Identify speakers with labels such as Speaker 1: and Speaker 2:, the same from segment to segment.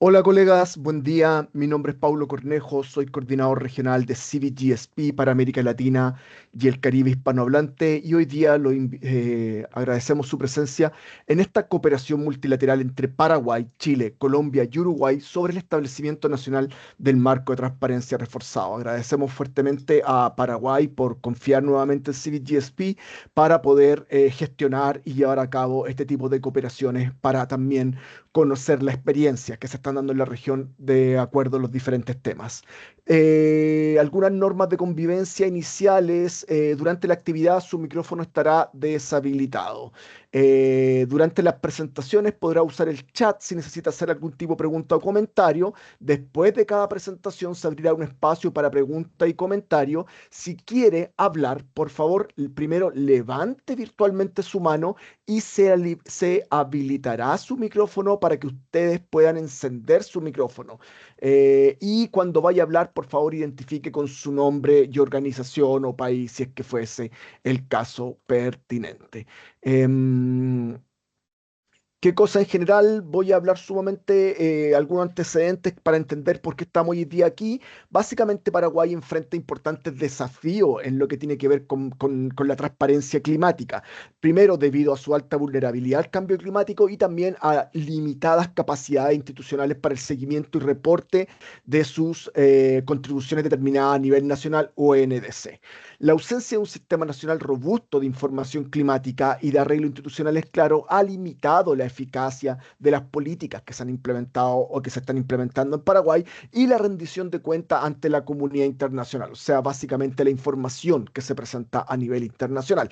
Speaker 1: Hola colegas, buen día. Mi nombre es Paulo Cornejo, soy coordinador regional de CBGSP para América Latina y el Caribe hispanohablante y hoy día agradecemos su presencia en esta cooperación multilateral entre Paraguay, Chile, Colombia y Uruguay sobre el establecimiento nacional del marco de transparencia reforzado. Agradecemos fuertemente a Paraguay por confiar nuevamente en CBGSP para poder gestionar y llevar a cabo este tipo de cooperaciones para también conocer la experiencia que se están dando en la región de acuerdo a los diferentes temas. Algunas normas de convivencia iniciales. Durante la actividad su micrófono estará deshabilitado. Durante las presentaciones podrá usar el chat si necesita hacer algún tipo de pregunta o comentario. Después de cada presentación se abrirá un espacio para pregunta y comentario. Si quiere hablar, por favor, primero levante virtualmente su mano y se habilitará su micrófono para que ustedes puedan encender su micrófono. Y cuando vaya a hablar, por favor, identifique con su nombre y organización o país, si es que fuese el caso pertinente. Em, ¿Qué cosa en general? Voy a hablar sumamente algunos antecedentes para entender por qué estamos hoy día aquí. Básicamente Paraguay enfrenta importantes desafíos en lo que tiene que ver con la transparencia climática. Primero, debido a su alta vulnerabilidad al cambio climático y también a limitadas capacidades institucionales para el seguimiento y reporte de sus contribuciones determinadas a nivel nacional o NDC. La ausencia de un sistema nacional robusto de información climática y de arreglo institucional es claro, ha limitado la eficacia de las políticas que se han implementado o que se están implementando en Paraguay y la rendición de cuentas ante la comunidad internacional, o sea, básicamente la información que se presenta a nivel internacional.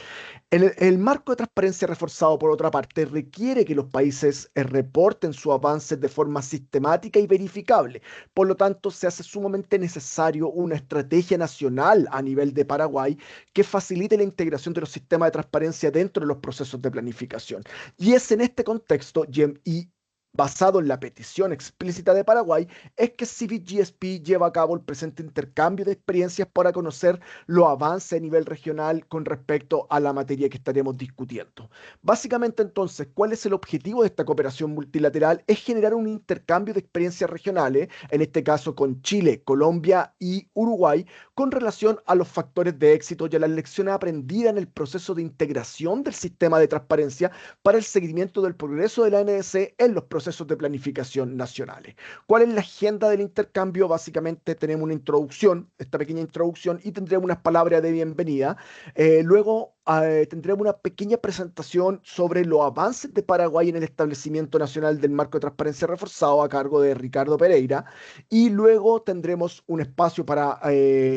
Speaker 1: El marco de transparencia reforzado, por otra parte, requiere que los países reporten sus avances de forma sistemática y verificable. Por lo tanto, se hace sumamente necesario una estrategia nacional a nivel de Paraguay que facilite la integración de los sistemas de transparencia dentro de los procesos de planificación. Y es en este contexto y basado en la petición explícita de Paraguay, es que CBGSP lleva a cabo el presente intercambio de experiencias para conocer los avances a nivel regional con respecto a la materia que estaremos discutiendo. Básicamente, entonces, ¿cuál es el objetivo de esta cooperación multilateral? Es generar un intercambio de experiencias regionales, en este caso con Chile, Colombia y Uruguay, con relación a los factores de éxito y a las lecciones aprendidas en el proceso de integración del sistema de transparencia para el seguimiento del progreso de la NDC en los procesos de planificación nacionales. ¿Cuál es la agenda del intercambio? Básicamente tenemos una introducción, esta pequeña introducción, y tendremos unas palabras de bienvenida. Luego tendremos una pequeña presentación sobre los avances de Paraguay en el establecimiento nacional del marco de transparencia reforzado a cargo de Ricardo Pereira. Y luego tendremos un espacio para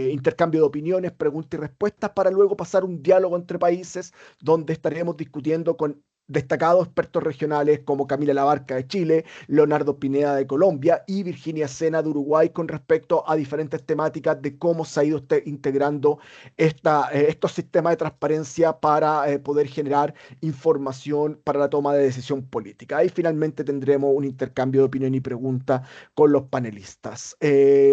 Speaker 1: intercambio de opiniones, preguntas y respuestas, para luego pasar un diálogo entre países donde estaremos discutiendo con destacados expertos regionales como Camila Labarca de Chile, Leonardo Pineda de Colombia y Virginia Sena de Uruguay con respecto a diferentes temáticas de cómo se ha ido integrando estos sistemas de transparencia para poder generar información para la toma de decisión política. Y finalmente tendremos un intercambio de opinión y preguntas con los panelistas.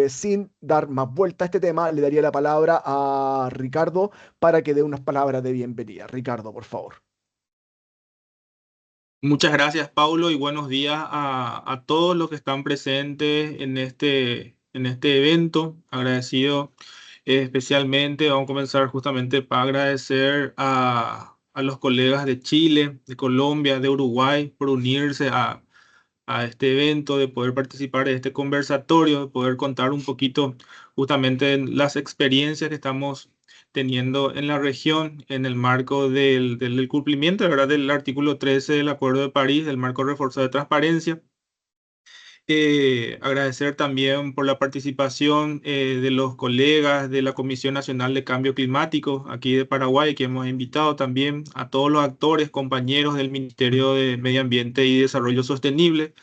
Speaker 1: Sin dar más vuelta a este tema, le daría la palabra a Ricardo para que dé unas palabras de bienvenida. Ricardo, por favor.
Speaker 2: Muchas gracias, Paulo, y buenos días a todos los que están presentes en este evento. Agradecido especialmente, vamos a comenzar justamente para agradecer a los colegas de Chile, de Colombia, de Uruguay por unirse a este evento, de poder participar de este conversatorio, de poder contar un poquito justamente en las experiencias que estamos teniendo en la región en el marco del cumplimiento, ¿verdad?, del artículo 13 del Acuerdo de París, del marco reforzado de transparencia. Agradecer también por la participación de los colegas de la Comisión Nacional de Cambio Climático aquí de Paraguay, que hemos invitado también a todos los actores, compañeros del Ministerio de Medio Ambiente y Desarrollo Sostenible.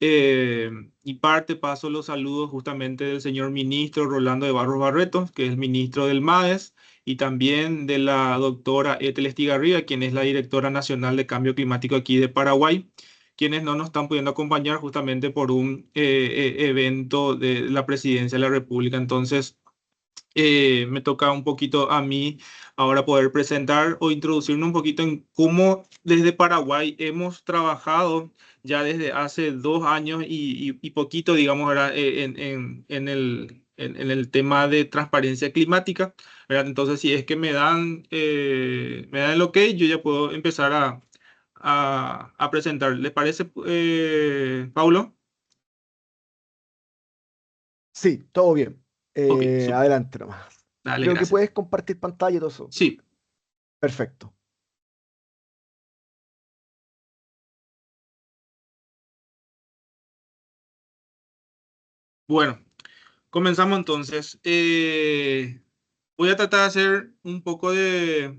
Speaker 2: Eh, y paso los saludos justamente del señor ministro Rolando de Barros Barreto, que es el ministro del MADES, y también de la doctora Ethel Estigarribia, quien es la directora nacional de Cambio Climático aquí de Paraguay, quienes no nos están pudiendo acompañar justamente por un evento de la Presidencia de la República. Entonces, Me toca un poquito a mí ahora poder presentar o introducirnos un poquito en cómo desde Paraguay hemos trabajado ya desde hace 2 años y poquito, digamos, ¿verdad? En el tema de transparencia climática, ¿verdad? Entonces, si es que me dan el ok, yo ya puedo empezar a presentar. ¿Les parece, Paulo?
Speaker 1: Sí, todo bien.
Speaker 2: Ok, súper.
Speaker 1: Adelante nomás.
Speaker 2: Dale,
Speaker 1: Creo que
Speaker 2: gracias.
Speaker 1: puedes compartir pantalla y todo eso.
Speaker 2: Sí,
Speaker 1: Perfecto.
Speaker 2: bueno. Comenzamos entonces. Voy a tratar de hacer un poco de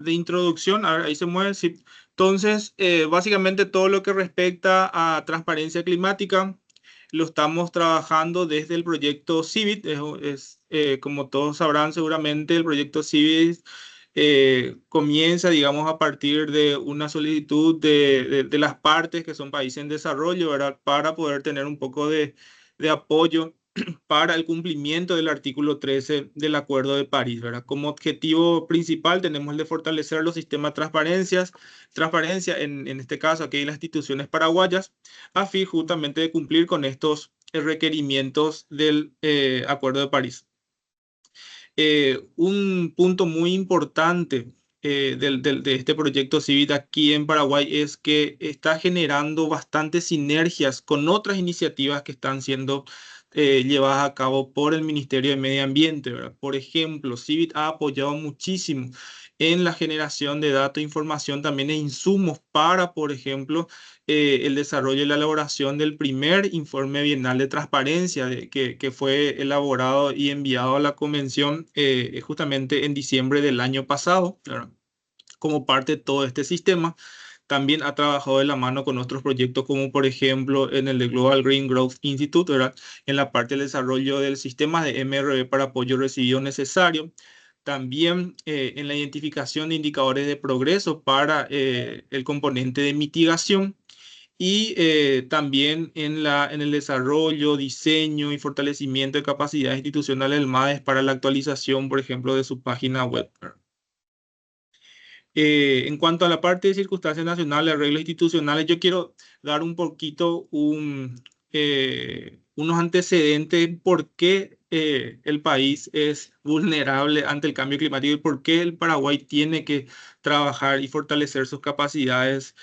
Speaker 2: introducción. A ver, ahí se mueve. Sí. Entonces, básicamente todo lo que respecta a transparencia climática lo estamos trabajando desde el proyecto CIVIT. Como todos sabrán seguramente, el proyecto CIVIT comienza, digamos, a partir de una solicitud de las partes que son países en desarrollo, ¿verdad? Para poder tener un poco de apoyo para el cumplimiento del artículo 13 del Acuerdo de París, ¿verdad? Como objetivo principal tenemos el de fortalecer los sistemas de transparencia, en este caso aquí en las instituciones paraguayas, a fin justamente de cumplir con estos requerimientos del Acuerdo de París. Un punto muy importante de este proyecto Civit aquí en Paraguay es que está generando bastantes sinergias con otras iniciativas que están siendo llevadas a cabo por el Ministerio de Medio Ambiente, ¿verdad? Por ejemplo, Civit ha apoyado muchísimo en la generación de datos, información, también e insumos para, por ejemplo, el desarrollo y la elaboración del primer informe bienal de transparencia que fue elaborado y enviado a la convención justamente en diciembre del año pasado, ¿verdad? Como parte de todo este sistema. También ha trabajado de la mano con otros proyectos como por ejemplo en el de Global Green Growth Institute, ¿verdad? En la parte del desarrollo del sistema de MRV para apoyo recibido necesario. También en la identificación de indicadores de progreso para el componente de mitigación y también en el desarrollo, diseño y fortalecimiento de capacidades institucionales del MADES para la actualización, por ejemplo, de su página web. En cuanto a la parte de circunstancias nacionales, arreglos institucionales, yo quiero dar un poquito unos antecedentes por qué el país es vulnerable ante el cambio climático y por qué el Paraguay tiene que trabajar y fortalecer sus capacidades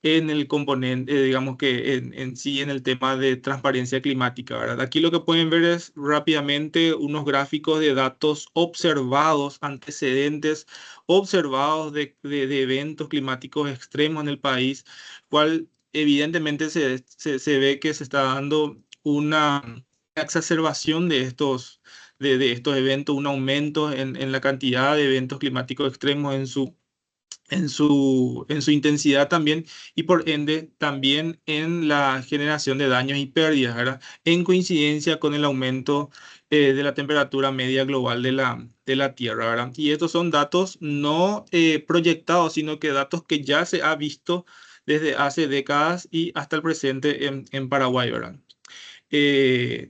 Speaker 2: en el componente, digamos que en sí, en el tema de transparencia climática, ¿verdad? Aquí lo que pueden ver es rápidamente unos gráficos de datos observados, antecedentes observados de eventos climáticos extremos en el país, cual evidentemente se ve que se está dando una exacerbación de estos eventos, un aumento en la cantidad de eventos climáticos extremos en su intensidad también y por ende también en la generación de daños y pérdidas, ¿verdad? En coincidencia con el aumento de la temperatura media global de la Tierra, ¿verdad? Y estos son datos no proyectados, sino que datos que ya se ha visto desde hace décadas y hasta el presente en Paraguay, ¿verdad?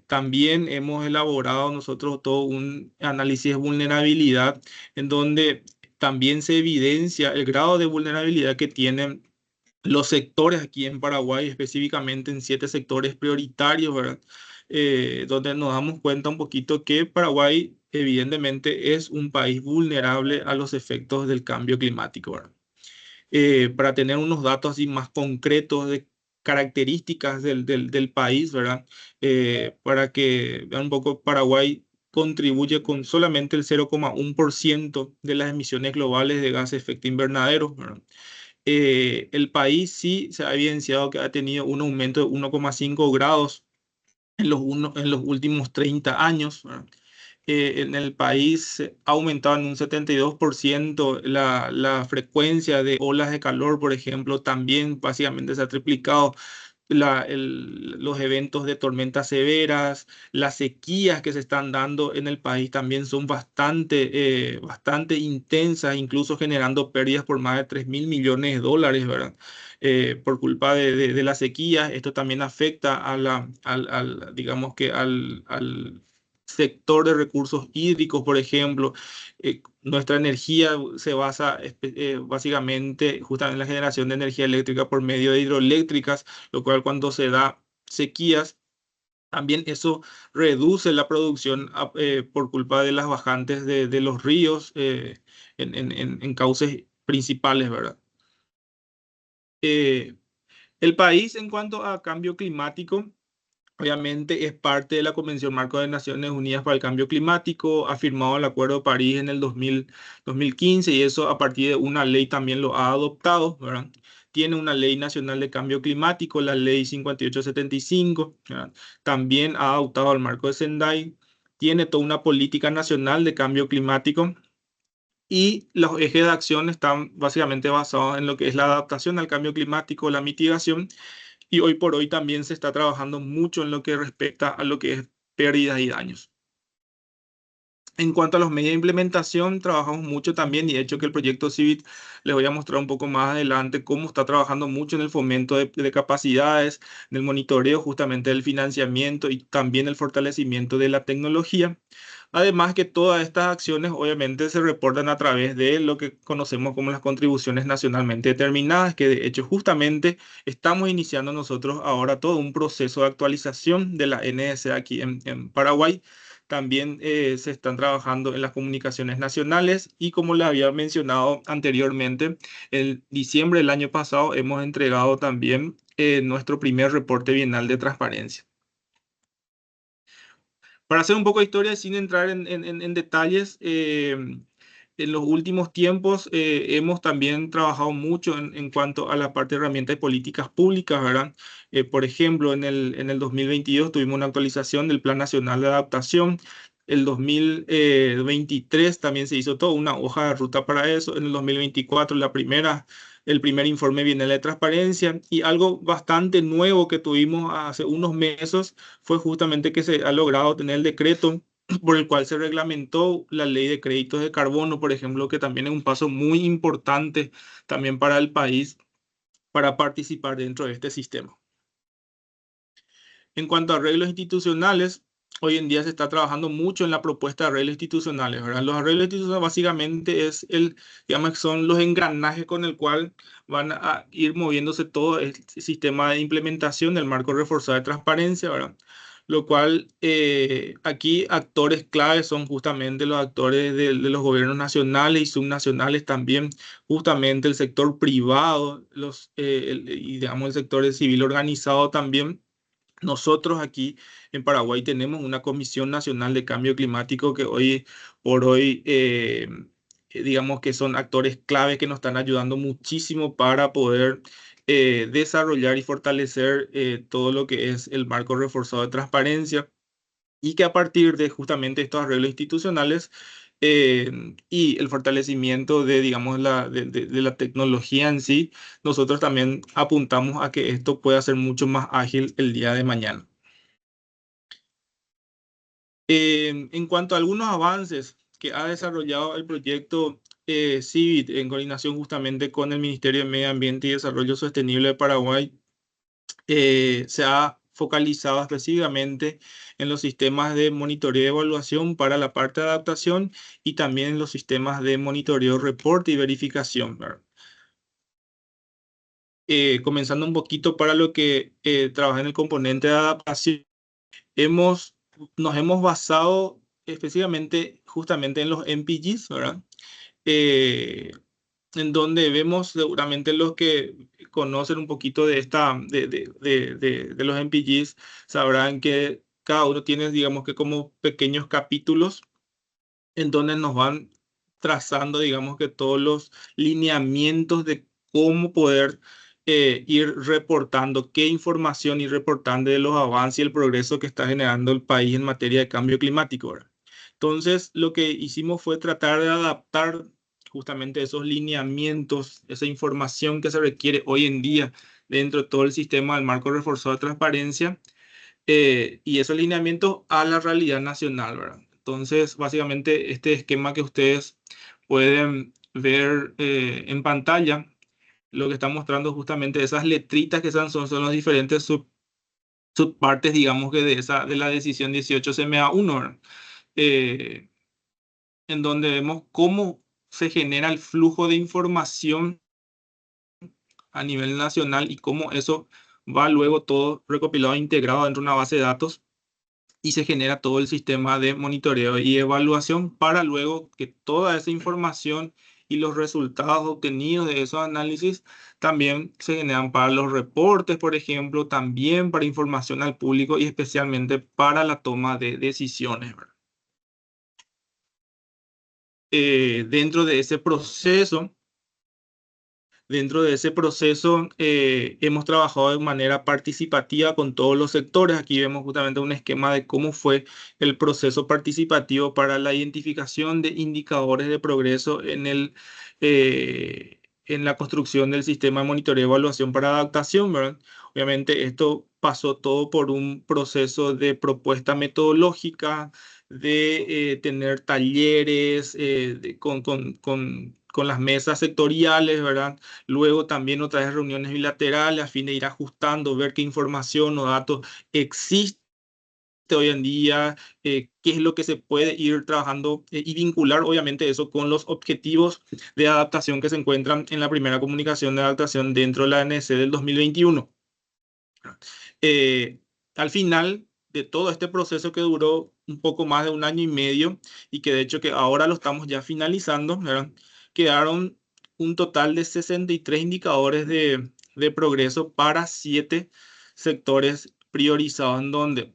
Speaker 2: También hemos elaborado nosotros todo un análisis de vulnerabilidad en donde también se evidencia el grado de vulnerabilidad que tienen los sectores aquí en Paraguay, específicamente en 7 sectores prioritarios, ¿verdad? Donde nos damos cuenta un poquito que Paraguay evidentemente es un país vulnerable a los efectos del cambio climático, ¿verdad? Para tener unos datos así más concretos de características del país, ¿verdad? Para que vean un poco, Paraguay contribuye con solamente el 0,1% de las emisiones globales de gases de efecto invernadero, ¿verdad? El país sí se ha evidenciado que ha tenido un aumento de 1,5 grados en los últimos 30 años, ¿verdad? En el país ha aumentado en un 72% la frecuencia de olas de calor, por ejemplo, también básicamente se ha triplicado los eventos de tormentas severas, las sequías que se están dando en el país también son bastante intensas, incluso generando pérdidas por más de 3.000 millones de dólares, ¿verdad? Por culpa de las sequías, esto también afecta a digamos que sector de recursos hídricos, por ejemplo. Nuestra energía se basa básicamente justamente en la generación de energía eléctrica por medio de hidroeléctricas, lo cual cuando se da sequías, también eso reduce la producción por culpa de las bajantes de los ríos en cauces principales, ¿verdad? Eh, el país en cuanto a cambio climático, obviamente es parte de la Convención Marco de Naciones Unidas para el Cambio Climático, ha firmado el Acuerdo de París en el 2015 y eso a partir de una ley también lo ha adoptado, ¿verdad? Tiene una ley nacional de cambio climático, la ley 5875, ¿verdad? También ha adoptado el Marco de Sendai, tiene toda una política nacional de cambio climático y los ejes de acción están básicamente basados en lo que es la adaptación al cambio climático, la mitigación y hoy por hoy también se está trabajando mucho en lo que respecta a lo que es pérdidas y daños. En cuanto a los medios de implementación, trabajamos mucho también y de hecho que el proyecto CIVIT les voy a mostrar un poco más adelante cómo está trabajando mucho en el fomento de capacidades, en el monitoreo justamente del financiamiento y también el fortalecimiento de la tecnología. Además que todas estas acciones obviamente se reportan a través de lo que conocemos como las contribuciones nacionalmente determinadas, que de hecho justamente estamos iniciando nosotros ahora todo un proceso de actualización de la NDC aquí en Paraguay. También se están trabajando en las comunicaciones nacionales y como les había mencionado anteriormente, en diciembre del año pasado hemos entregado también nuestro primer reporte bienal de transparencia. Para hacer un poco de historia sin entrar en detalles, en los últimos tiempos hemos también trabajado mucho en cuanto a la parte de herramientas de políticas públicas, ¿verdad? Por ejemplo, en el 2022 tuvimos una actualización del Plan Nacional de Adaptación. El 2023 también se hizo toda una hoja de ruta para eso. En el 2024 el primer informe bienal de transparencia y algo bastante nuevo que tuvimos hace unos meses fue justamente que se ha logrado tener el decreto por el cual se reglamentó la ley de créditos de carbono, por ejemplo, que también es un paso muy importante también para el país para participar dentro de este sistema. En cuanto a arreglos institucionales, hoy en día se está trabajando mucho en la propuesta de arreglos institucionales, ¿verdad? Los arreglos institucionales básicamente digamos, que son los engranajes con el cual van a ir moviéndose todo el sistema de implementación del marco reforzado de transparencia, ¿verdad? Lo cual aquí actores claves son justamente los actores de los gobiernos nacionales y subnacionales también, justamente el sector privado y digamos el sector civil organizado también. Nosotros aquí en Paraguay tenemos una Comisión Nacional de Cambio Climático que hoy por hoy, digamos que son actores claves que nos están ayudando muchísimo para poder desarrollar y fortalecer todo lo que es el marco reforzado de transparencia y que a partir de justamente estos arreglos institucionales y el fortalecimiento de, digamos, de la tecnología en sí, nosotros también apuntamos a que esto pueda ser mucho más ágil el día de mañana. En cuanto a algunos avances que ha desarrollado el proyecto CIVIT en coordinación justamente con el Ministerio de Medio Ambiente y Desarrollo Sostenible de Paraguay, se ha focalizado específicamente en los sistemas de monitoreo y evaluación para la parte de adaptación y también en los sistemas de monitoreo, reporte y verificación, ¿verdad? Comenzando un poquito para lo que trabaja en el componente de adaptación, hemos, nos hemos basado específicamente justamente en los MPGs, ¿verdad? Eh, en donde vemos seguramente los que conocen un poquito de los MPGs, sabrán que cada uno tiene, digamos que como pequeños capítulos en donde nos van trazando, digamos que todos los lineamientos de cómo poder ir reportando, qué información ir reportando de los avances y el progreso que está generando el país en materia de cambio climático, ¿verdad? Entonces, lo que hicimos fue tratar de adaptar justamente esos lineamientos, esa información que se requiere hoy en día dentro de todo el sistema del marco reforzado de transparencia y esos lineamientos a la realidad nacional, ¿verdad? Entonces, básicamente, este esquema que ustedes pueden ver en pantalla, lo que está mostrando justamente esas letritas que son los diferentes subpartes, digamos que de la decisión 18 CMA1, ¿verdad? Eh, en donde vemos cómo se genera el flujo de información a nivel nacional y cómo eso va luego todo recopilado e integrado dentro de una base de datos y se genera todo el sistema de monitoreo y evaluación para luego que toda esa información y los resultados obtenidos de esos análisis también se generan para los reportes, por ejemplo, también para información al público y especialmente para la toma de decisiones, ¿verdad? Dentro de ese proceso, hemos trabajado de manera participativa con todos los sectores. Aquí vemos justamente un esquema de cómo fue el proceso participativo para la identificación de indicadores de progreso en la construcción del sistema de monitoreo y evaluación para adaptación, ¿verdad? Obviamente esto pasó todo por un proceso de propuesta metodológica, de tener talleres con las mesas sectoriales, ¿verdad? Luego también otras reuniones bilaterales a fin de ir ajustando, ver qué información o datos existe hoy en día, qué es lo que se puede ir trabajando y vincular obviamente eso con los objetivos de adaptación que se encuentran en la primera comunicación de adaptación dentro de la ANC del 2021. Eh, Al final de todo este proceso que duró un poco más de un año y medio y que de hecho que ahora lo estamos ya finalizando, ¿verdad? Quedaron un total de 63 indicadores de progreso para 7 sectores priorizados en donde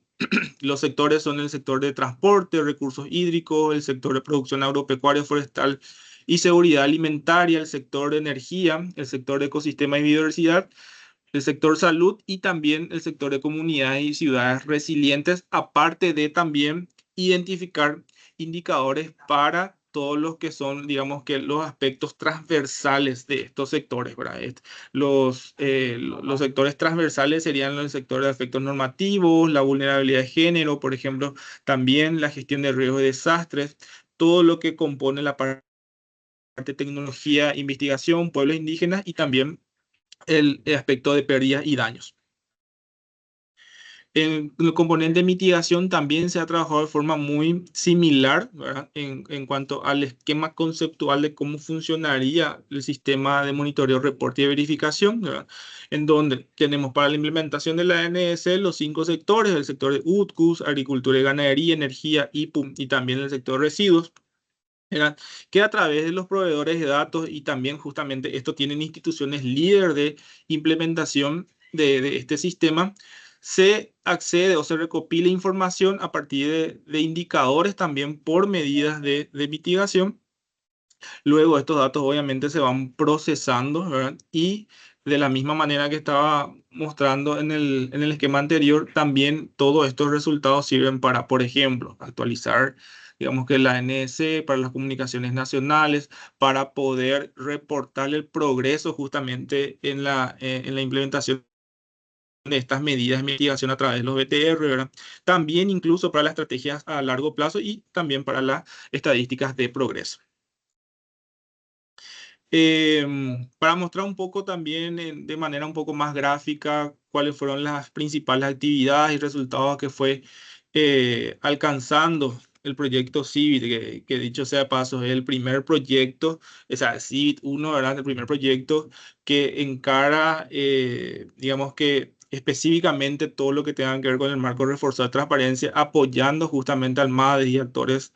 Speaker 2: los sectores son el sector de transporte, recursos hídricos, el sector de producción agropecuaria, forestal y seguridad alimentaria, el sector de energía, el sector de ecosistema y biodiversidad, el sector salud y también el sector de comunidades y ciudades resilientes, aparte de también identificar indicadores para todos los que son, digamos que los aspectos transversales de estos sectores, ¿verdad? Los sectores transversales serían el sector de aspectos normativos, la vulnerabilidad de género, por ejemplo, también la gestión de riesgos y desastres, todo lo que compone la parte de tecnología, investigación, pueblos indígenas y también el aspecto de pérdidas y daños. En el componente de mitigación también se ha trabajado de forma muy similar, ¿verdad? En cuanto al esquema conceptual de cómo funcionaría el sistema de monitoreo, reporte y verificación, ¿verdad? En donde tenemos para la implementación de la ANS los 5 sectores, el sector de UTCUS, agricultura y ganadería, energía, IPU y también el sector de residuos. ¿Verdad? Que a través de los proveedores de datos y también justamente esto tienen instituciones líder de implementación de este sistema, se accede o se recopila información a partir de indicadores también por medidas de mitigación. Luego estos datos obviamente se van procesando, ¿verdad? Y de la misma manera que estaba mostrando en el esquema anterior, también todos estos resultados sirven para, por ejemplo, actualizar, digamos que la ANS para las comunicaciones nacionales, para poder reportar el progreso justamente en la implementación de estas medidas de mitigación a través de los BTR, ¿verdad? También incluso para las estrategias a largo plazo y también para las estadísticas de progreso. Para mostrar un poco también de manera un poco más gráfica cuáles fueron las principales actividades y resultados que fue alcanzando el proyecto CIVIT, que dicho sea de paso es el primer proyecto, o sea, CIVIT 1, ¿verdad? El primer proyecto que encara, digamos que específicamente todo lo que tenga que ver con el marco reforzado de transparencia, apoyando justamente al MADE y actores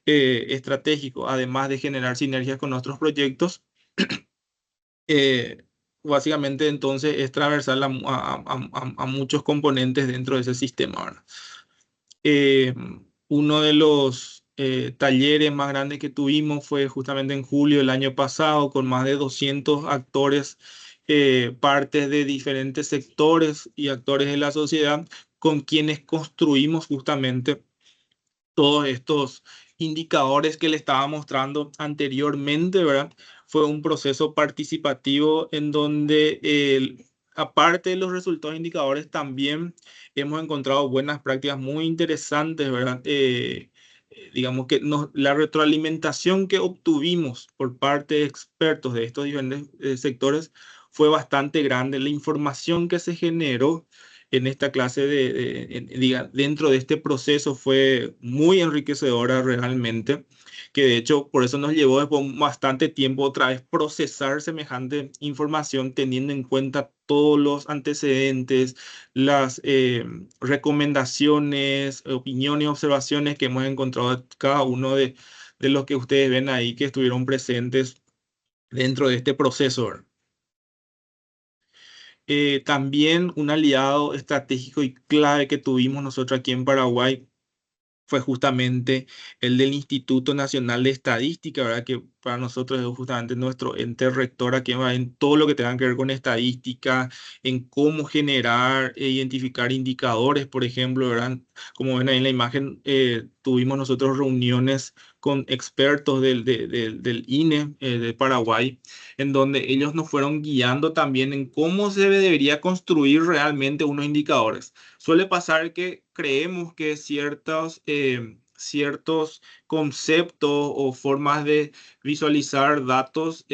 Speaker 2: estratégicos, además de generar sinergias con otros proyectos. eh, Básicamente entonces es transversal a muchos componentes dentro de ese sistema, ¿verdad? Eh, Uno de los talleres más grandes que tuvimos fue justamente en julio del año pasado, con más de 200 actores, partes de diferentes sectores y actores de la sociedad, con quienes construimos justamente todos estos indicadores que le estaba mostrando anteriormente, ¿verdad? Fue un proceso participativo en donde, aparte de los resultados indicadores, también hemos encontrado buenas prácticas muy interesantes, ¿verdad? Digamos que la retroalimentación que obtuvimos por parte de expertos de estos diferentes sectores fue bastante grande. La información que se generó en esta clase dentro de este proceso fue muy enriquecedora realmente, que de hecho por eso nos llevó después bastante tiempo otra vez procesar semejante información teniendo en cuenta todos los antecedentes, las recomendaciones, opiniones y observaciones que hemos encontrado de cada uno de los que ustedes ven ahí que estuvieron presentes dentro de este proceso, ¿verdad? También un aliado estratégico y clave que tuvimos nosotros aquí en Paraguay fue justamente el del Instituto Nacional de Estadística, ¿verdad? Que para nosotros es justamente nuestro ente rector aquí en todo lo que tenga que ver con estadística, en cómo generar e identificar indicadores, por ejemplo, ¿verdad? Como ven ahí en la imagen, tuvimos nosotros reuniones con expertos del INE de Paraguay, en donde ellos nos fueron guiando también en cómo se debería construir realmente unos indicadores. Suele pasar que creemos que ciertos conceptos o formas de visualizar datos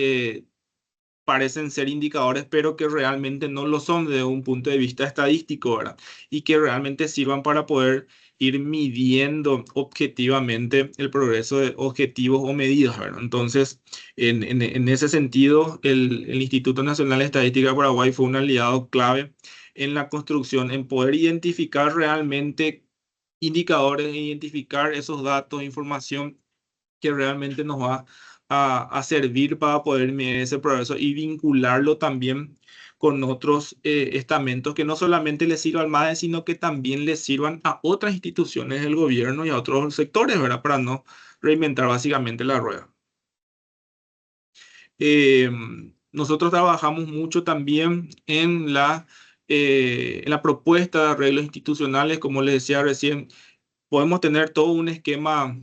Speaker 2: parecen ser indicadores, pero que realmente no lo son desde un punto de vista estadístico, ¿verdad? Y que realmente sirvan para poder ir midiendo objetivamente el progreso de objetivos o medidas, ¿verdad? Entonces, en ese sentido, el Instituto Nacional de Estadística de Paraguay fue un aliado clave en la construcción, en poder identificar realmente indicadores, identificar esos datos, información que realmente nos va a servir para poder medir ese progreso y vincularlo también con otros estamentos que no solamente le sirvan al MADE, sino que también le sirvan a otras instituciones del gobierno y a otros sectores, ¿verdad? Para no reinventar básicamente la rueda. Eh, Nosotros trabajamos mucho también en la propuesta de arreglos institucionales, como les decía recién, podemos tener todo un esquema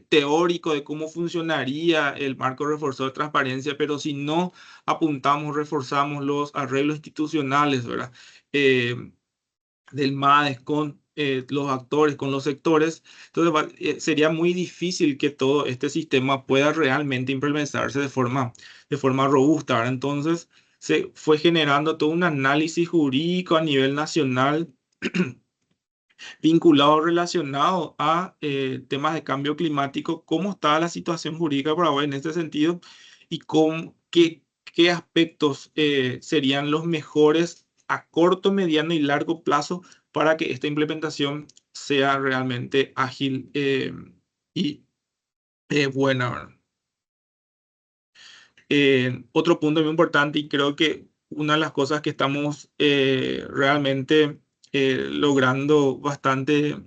Speaker 2: teórico de cómo funcionaría el marco reforzado de transparencia, pero si no apuntamos, reforzamos los arreglos institucionales, ¿verdad? Eh, del MADES con los actores, con los sectores, entonces sería muy difícil que todo este sistema pueda realmente implementarse de forma robusta, ¿verdad? Entonces se fue generando todo un análisis jurídico a nivel nacional vinculado, relacionado a temas de cambio climático, cómo está la situación jurídica de Paraguay en este sentido y qué aspectos serían los mejores a corto, mediano y largo plazo para que esta implementación sea realmente ágil y buena, ¿verdad? Otro punto muy importante y creo que una de las cosas que estamos realmente logrando bastante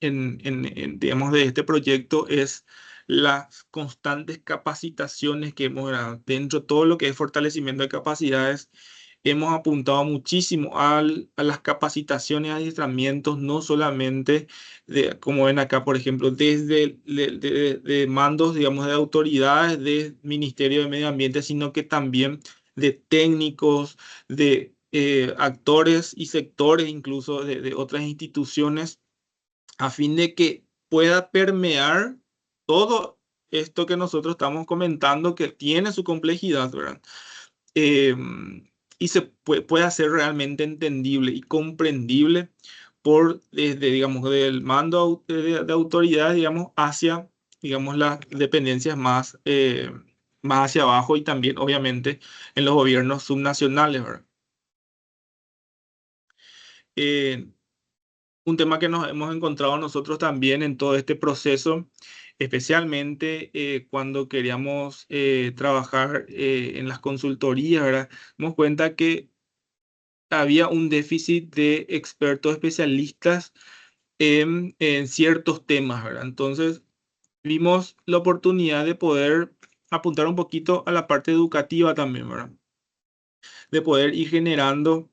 Speaker 2: digamos, de este proyecto es las constantes capacitaciones que hemos dado. Dentro de todo lo que es fortalecimiento de capacidades, hemos apuntado muchísimo a las capacitaciones, adiestramientos, no solamente como ven acá, por ejemplo, desde de mandos, digamos, de autoridades del Ministerio de Medio Ambiente, sino que también de técnicos, de actores y sectores, incluso de otras instituciones, a fin de que pueda permear todo esto que nosotros estamos comentando, que tiene su complejidad, ¿verdad? eh, y puede hacer realmente entendible y comprendible por desde, digamos, del mando de autoridad, digamos, hacia, digamos, las dependencias más hacia abajo y también, obviamente, en los gobiernos subnacionales, ¿verdad? Eh, un tema que nos hemos encontrado nosotros también en todo este proceso, especialmente cuando queríamos trabajar en las consultorías, ¿verdad? Nos cuenta que había un déficit de expertos especialistas en ciertos temas, ¿verdad? Entonces, vimos la oportunidad de poder apuntar un poquito a la parte educativa también, ¿verdad? De poder ir generando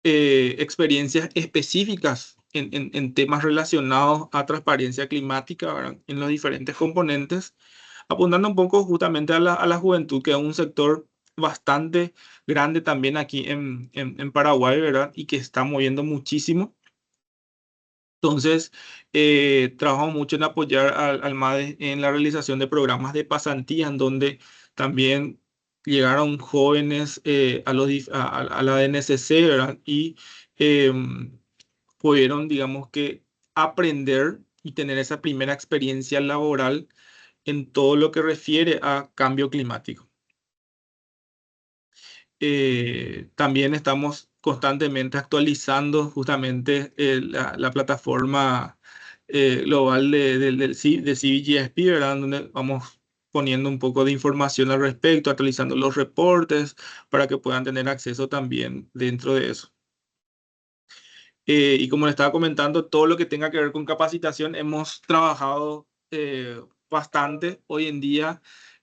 Speaker 2: experiencias específicas en temas relacionados a transparencia climática, ¿verdad? En los diferentes componentes, apuntando un poco justamente a la juventud, que es un sector bastante grande también aquí en Paraguay, ¿verdad? Y que está moviendo muchísimo. Entonces, trabajamos mucho en apoyar al MADE en la realización de programas de pasantía, en donde también llegaron jóvenes a la NSC, ¿verdad? Y em, pudieron, digamos que, aprender y tener esa primera experiencia laboral en todo lo que refiere a cambio climático. También estamos constantemente actualizando justamente la plataforma global de CBGSP, ¿verdad? Donde vamos poniendo un poco de información al respecto, actualizando los reportes para que puedan tener acceso también dentro de eso. Y como le estaba comentando, todo lo que tenga que ver con capacitación, hemos trabajado bastante. Hoy en día,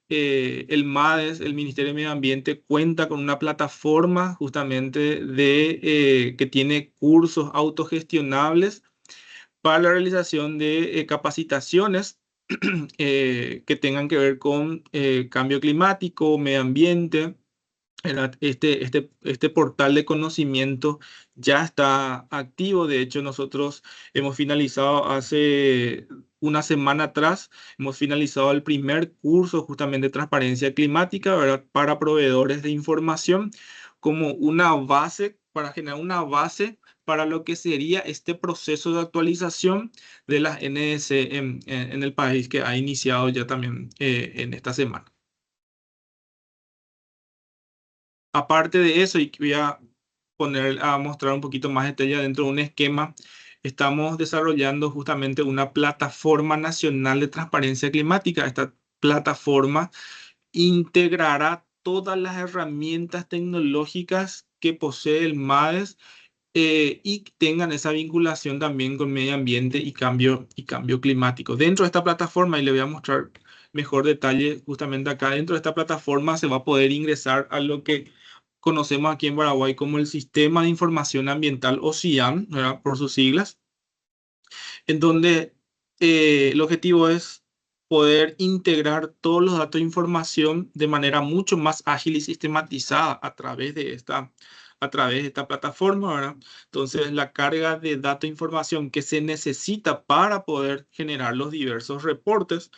Speaker 2: el MADES, el Ministerio de Medio Ambiente, cuenta con una plataforma justamente que tiene cursos autogestionables para la realización de capacitaciones que tengan que ver con cambio climático, medio ambiente. Este portal de conocimiento ya está activo. De hecho, nosotros hemos finalizado hace una semana atrás, hemos finalizado el primer curso justamente de transparencia climática, ¿verdad? Para proveedores de información como una base, para generar una base para lo que sería este proceso de actualización de las NDC en el país que ha iniciado ya también en esta semana. Aparte de eso, y voy a mostrar un poquito más detalle dentro de un esquema, estamos desarrollando justamente una plataforma nacional de transparencia climática. Esta plataforma integrará todas las herramientas tecnológicas que posee el MADES y que tengan esa vinculación también con medio ambiente y cambio climático. Dentro de esta plataforma, y le voy a mostrar mejor detalle justamente acá, dentro de esta plataforma se va a poder ingresar a lo que conocemos aquí en Paraguay como el Sistema de Información Ambiental o SIAM, ¿verdad? Por sus siglas, en donde el objetivo es poder integrar todos los datos de información de manera mucho más ágil y sistematizada a través de esta plataforma, ¿verdad? Entonces, la carga de datos e información que se necesita para poder generar los diversos reportes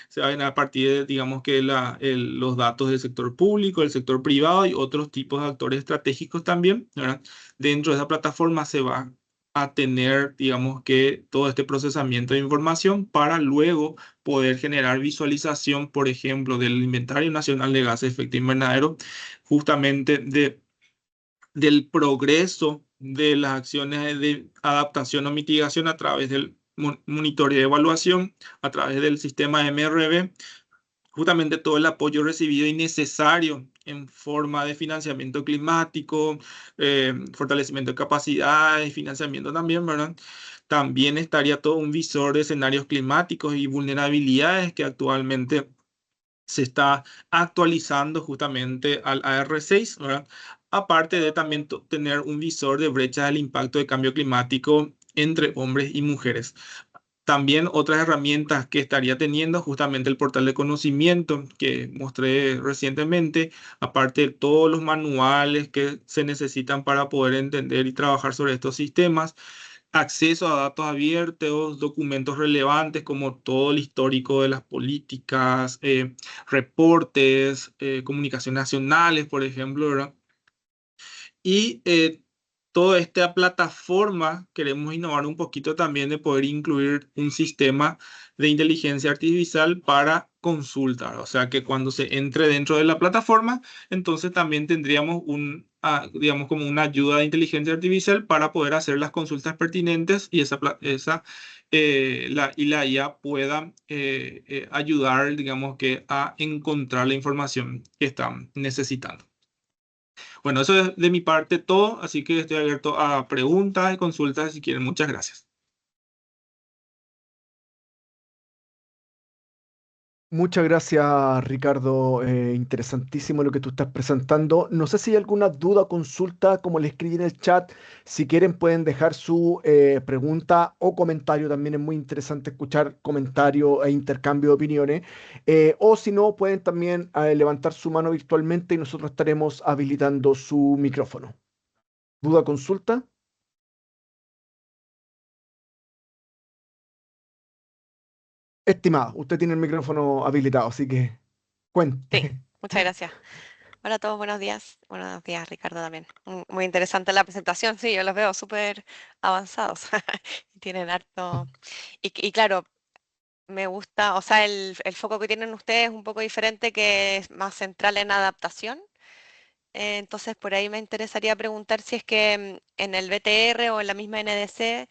Speaker 2: se va a generar a partir de, digamos que los datos del sector público, del sector privado y otros tipos de actores estratégicos también, ¿verdad? Dentro de esa plataforma se va a tener, digamos que todo este procesamiento de información para luego poder generar visualización, por ejemplo, del Inventario Nacional de Gases de Efecto Invernadero, justamente del progreso de las acciones de adaptación o mitigación a través del monitoreo de evaluación, a través del sistema MRV, justamente todo el apoyo recibido y necesario en forma de financiamiento climático, fortalecimiento de capacidades, financiamiento también, ¿verdad? También estaría todo un visor de escenarios climáticos y vulnerabilidades que actualmente se está actualizando justamente al AR6, ¿verdad? Aparte de también tener un visor de brecha del impacto de cambio climático entre hombres y mujeres. También otras herramientas que estaría teniendo justamente el portal de conocimiento que mostré recientemente, aparte de todos los manuales que se necesitan para poder entender y trabajar sobre estos sistemas, acceso a datos abiertos, documentos relevantes como todo el histórico de las políticas, reportes, comunicaciones nacionales, por ejemplo, ¿verdad? Y toda esta plataforma queremos innovar un poquito también de poder incluir un sistema de inteligencia artificial para consultar. O sea que cuando se entre dentro de la plataforma, entonces también tendríamos digamos, como una ayuda de inteligencia artificial para poder hacer las consultas pertinentes y la IA pueda ayudar, digamos que, a encontrar la información que están necesitando. Bueno, eso es de mi parte todo, así que estoy abierto a preguntas y consultas si quieren. Muchas gracias.
Speaker 1: Muchas gracias, Ricardo. Interesantísimo lo que tú estás presentando. No sé si hay alguna duda o consulta, como le escribí en el chat. Si quieren, pueden dejar su pregunta o comentario. También es muy interesante escuchar comentarios e intercambio de opiniones. O si no, pueden también levantar su mano virtualmente y nosotros estaremos habilitando su micrófono. ¿Duda o consulta? Estimado, usted tiene el micrófono habilitado, así que
Speaker 3: Sí,
Speaker 1: cuente.
Speaker 3: muchas gracias. Hola a todos, buenos días. Buenos días, Ricardo, también. Muy interesante la presentación, sí, yo los veo súper avanzados. Y tienen harto. Y claro, me gusta, o sea, el foco que tienen ustedes es un poco diferente, que es más central en adaptación. Entonces, por ahí me interesaría preguntar si es que en el BTR o en la misma NDC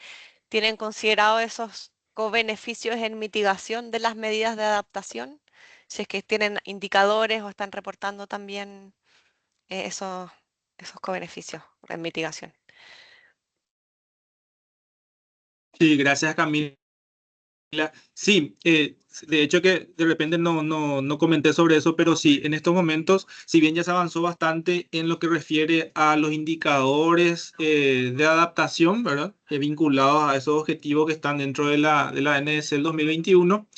Speaker 3: tienen considerado esos co-beneficios en mitigación de las medidas de adaptación, si es que tienen indicadores o están reportando también esos, esos co-beneficios en mitigación.
Speaker 2: Sí, gracias Camila. Sí, de hecho que de repente no comenté sobre eso, pero sí, en estos momentos, si bien ya se avanzó bastante en lo que refiere a los indicadores de adaptación, ¿verdad? Vinculados a esos objetivos que están dentro de la NDC del 2021,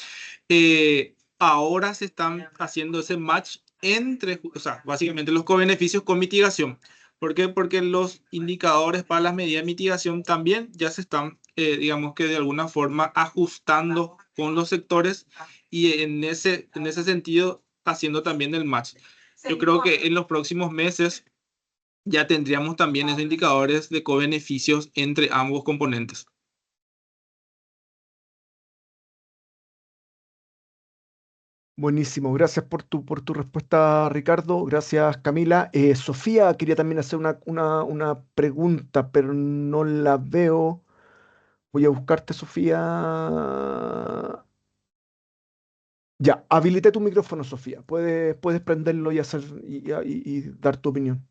Speaker 2: ahora se están haciendo ese match entre, o sea, básicamente los co-beneficios con mitigación. ¿Por qué? Porque los indicadores para las medidas de mitigación también ya se están, digamos que de alguna forma, ajustando con los sectores y en ese sentido haciendo también el match. Yo creo que en los próximos meses ya tendríamos también esos indicadores de co-beneficios entre ambos componentes.
Speaker 1: Buenísimo, gracias por tu respuesta, Ricardo. Gracias, Camila. Sofía quería también hacer una pregunta, pero no la veo. Voy a buscarte, Sofía. Ya, habilité tu micrófono, Sofía. Puedes prenderlo y hacer y dar tu opinión.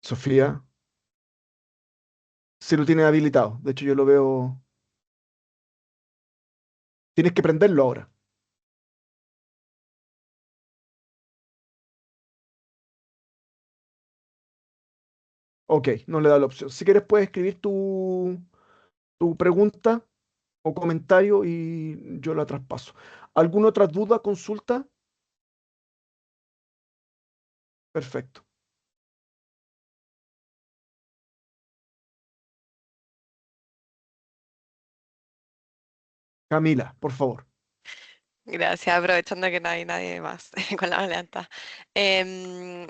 Speaker 1: Sofía, si lo tienes habilitado. De hecho, yo lo veo. Tienes que prenderlo ahora. Ok, no le da la opción. Si quieres, puedes escribir tu pregunta o comentario y yo la traspaso. ¿Alguna otra duda, consulta? Perfecto. Camila, por favor.
Speaker 3: Gracias, aprovechando que no hay nadie más con la mano levantada. Em,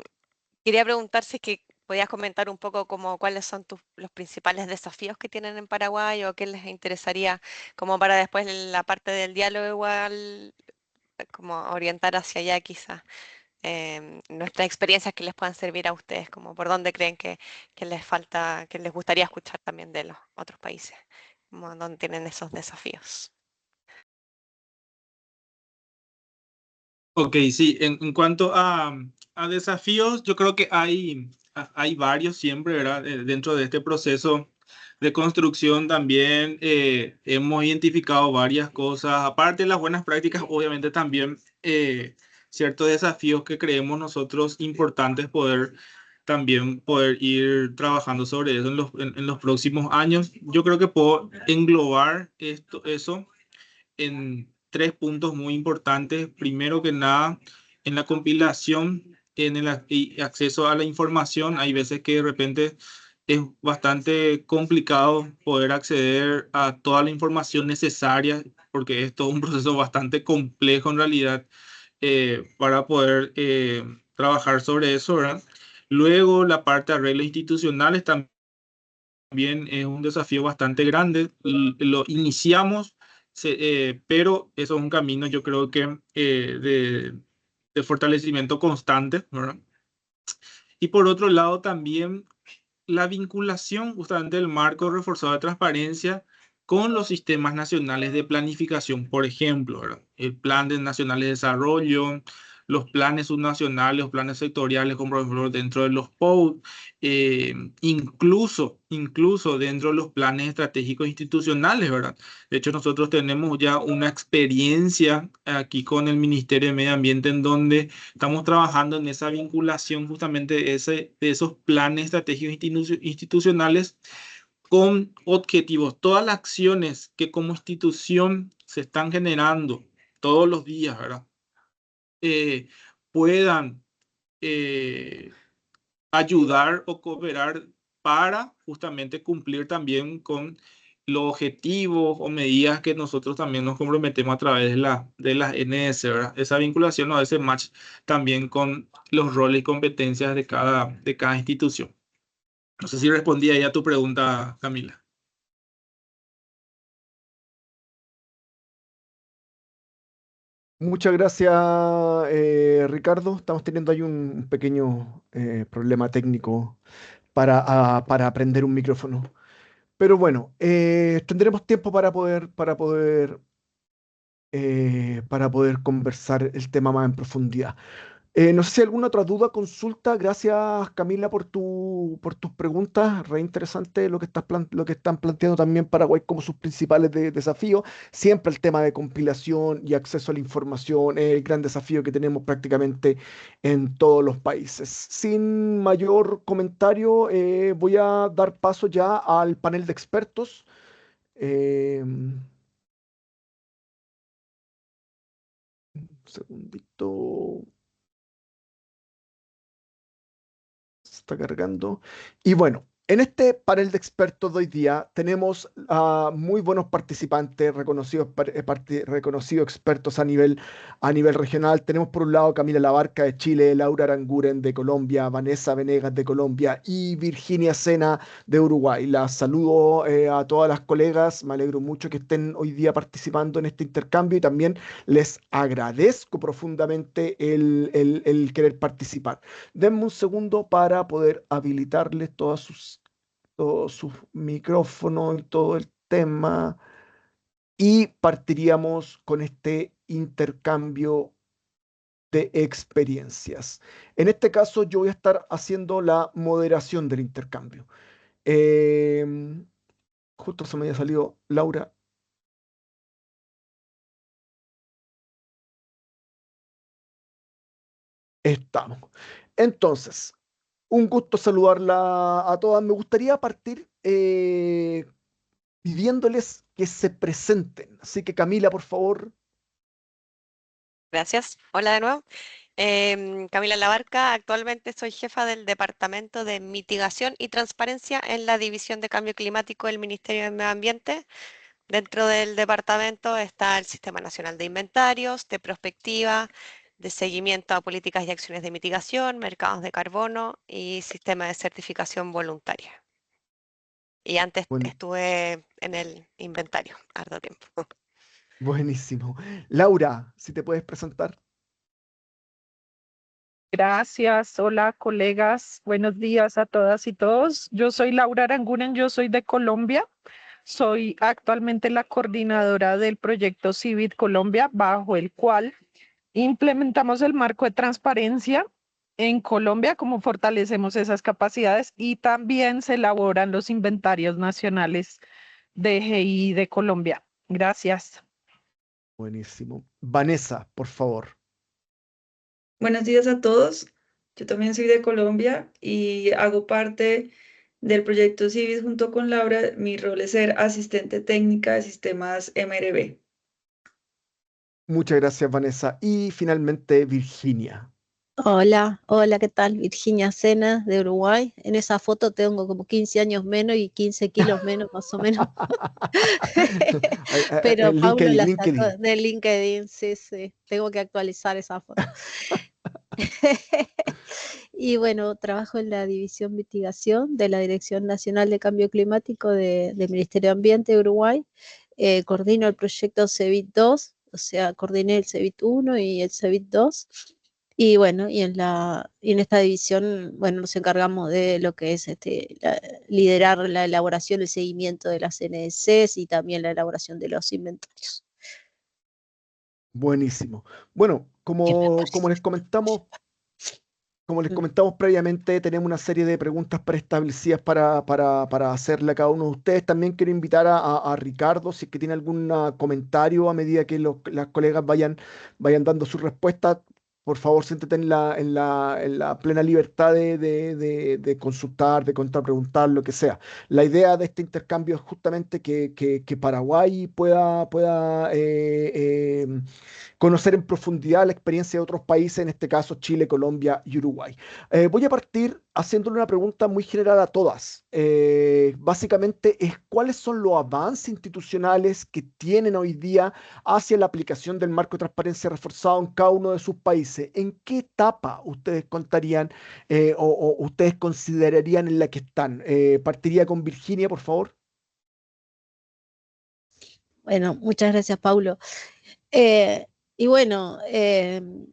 Speaker 3: Quería preguntar si es que podías comentar un poco como cuáles son los principales desafíos que tienen en Paraguay o qué les interesaría como para después la parte del diálogo igual, como orientar hacia allá quizás nuestras experiencias que les puedan servir a ustedes, como por dónde creen que les falta, que les gustaría escuchar también de los otros países, como dónde tienen esos desafíos.
Speaker 2: Ok, sí, en cuanto a desafíos, yo creo que hay varios siempre, ¿verdad? Dentro de este proceso de construcción también hemos identificado varias cosas, aparte de las buenas prácticas, obviamente también ciertos desafíos que creemos nosotros importantes también poder ir trabajando sobre eso en los próximos años. Yo creo que puedo englobar eso en tres puntos muy importantes. Primero que nada, en la compilación, en el y acceso a la información, hay veces que de repente es bastante complicado poder acceder a toda la información necesaria, porque es todo un proceso bastante complejo en realidad para poder trabajar sobre eso, ¿verdad? Luego, la parte de arreglos institucionales también es un desafío bastante grande. Lo iniciamos, pero eso es un camino, yo creo que de fortalecimiento constante, ¿verdad? Y por otro lado, también la vinculación justamente del marco reforzado de transparencia con los sistemas nacionales de planificación, por ejemplo, ¿verdad? El Plan de Nacional de Desarrollo, los planes subnacionales, los planes sectoriales, como por ejemplo dentro de los POU, incluso dentro de los planes estratégicos institucionales, ¿verdad? De hecho, nosotros tenemos ya una experiencia aquí con el Ministerio de Medio Ambiente en donde estamos trabajando en esa vinculación justamente de esos planes estratégicos institucionales con objetivos. Todas las acciones que como institución se están generando todos los días, ¿verdad? Eh, puedan eh, ayudar o cooperar para justamente cumplir también con los objetivos o medidas que nosotros también nos comprometemos a través de las NS, ¿verdad? Esa vinculación o ese match también con los roles y competencias de cada institución. No sé si respondí ahí a tu pregunta, Camila.
Speaker 1: Muchas gracias, Ricardo. Estamos teniendo ahí un pequeño problema técnico para aprender un micrófono. Pero bueno, tendremos tiempo para poder conversar el tema más en profundidad. No sé si hay alguna otra duda, consulta. Gracias, Camila, por tus preguntas. Re interesante lo que lo que están planteando también Paraguay como sus principales desafíos. Siempre el tema de compilación y acceso a la información es el gran desafío que tenemos prácticamente en todos los países. Sin mayor comentario, voy a dar paso ya al panel de expertos. Un segundito. Se está cargando. Y bueno, en este panel de expertos de hoy día tenemos a muy buenos participantes, reconocidos expertos a nivel regional. Tenemos por un lado Camila Labarca de Chile, Laura Aranguren de Colombia, Vanessa Venegas de Colombia y Virginia Sena de Uruguay. Las saludo a todas las colegas. Me alegro mucho que estén hoy día participando en este intercambio y también les agradezco profundamente el querer participar. Denme un segundo para poder habilitarles todos sus micrófonos y todo el tema. Y partiríamos con este intercambio de experiencias. En este caso, yo voy a estar haciendo la moderación del intercambio. Em, Justo se me había salido Laura. Estamos. Entonces, un gusto saludarla a todas. Me gustaría partir pidiéndoles que se presenten. Así que Camila, por favor.
Speaker 3: Gracias. Hola de nuevo. Camila Labarca, actualmente soy jefa del Departamento de Mitigación y Transparencia en la División de Cambio Climático del Ministerio de Medio Ambiente. Dentro del departamento está el Sistema Nacional de Inventarios, de prospectiva, de seguimiento a políticas y acciones de mitigación, mercados de carbono y sistema de certificación voluntaria. Y antes
Speaker 1: Buen-
Speaker 3: estuve en el inventario, harto tiempo.
Speaker 1: Buenísimo. Laura, si te puedes presentar.
Speaker 4: Gracias, hola colegas, buenos días a todas y todos. Yo soy Laura Aranguren, yo soy de Colombia. Soy actualmente la coordinadora del proyecto CIVIT Colombia, bajo el cual implementamos el marco de transparencia en Colombia, cómo fortalecemos esas capacidades y también se elaboran los inventarios nacionales de GI de Colombia. Gracias.
Speaker 1: Buenísimo. Vanessa, por favor.
Speaker 5: Buenos días a todos. Yo también soy de Colombia y hago parte del proyecto CIVIS junto con Laura. Mi rol es ser asistente técnica de sistemas MRB.
Speaker 1: Muchas gracias, Vanessa. Y finalmente, Virginia.
Speaker 6: Hola, hola, ¿qué tal? Virginia Sena de Uruguay. En esa foto tengo como 15 años menos y 15 kilos menos, más o menos. Pero Paulo
Speaker 1: LinkedIn,
Speaker 6: la sacó
Speaker 1: LinkedIn.
Speaker 6: de LinkedIn, sí, sí. Tengo que actualizar esa foto. Y bueno, trabajo en la División Mitigación de la Dirección Nacional de Cambio Climático del Ministerio de Ambiente de Uruguay. Coordino el proyecto CEBIT 2, o sea, coordiné el CEBIT 1 y el CEBIT 2. Y bueno, y en esta división, bueno, nos encargamos de lo que es liderar la elaboración, el seguimiento de las NDCs y también la elaboración de los inventarios.
Speaker 1: Buenísimo. Bueno,
Speaker 6: ¿Qué me
Speaker 1: como les
Speaker 6: parece?
Speaker 1: comentamos previamente, tenemos una serie de preguntas preestablecidas para hacerle a cada uno de ustedes. También quiero invitar a Ricardo, si es que tiene algún comentario a medida que las colegas vayan dando su respuesta. Por favor, siéntete en la plena libertad de consultar, de contrapreguntar, lo que sea. La idea de este intercambio es justamente que Paraguay pueda conocer en profundidad la experiencia de otros países, en este caso Chile, Colombia y Uruguay. Voy a partir haciéndole una pregunta muy general a todas. Básicamente es cuáles son los avances institucionales que tienen hoy día hacia la aplicación del marco de transparencia reforzado en cada uno de sus países. ¿En qué etapa ustedes contarían o ustedes considerarían en la que están? Partiría con Virginia, por favor.
Speaker 6: Bueno, muchas gracias, Paulo. Eh, y bueno, en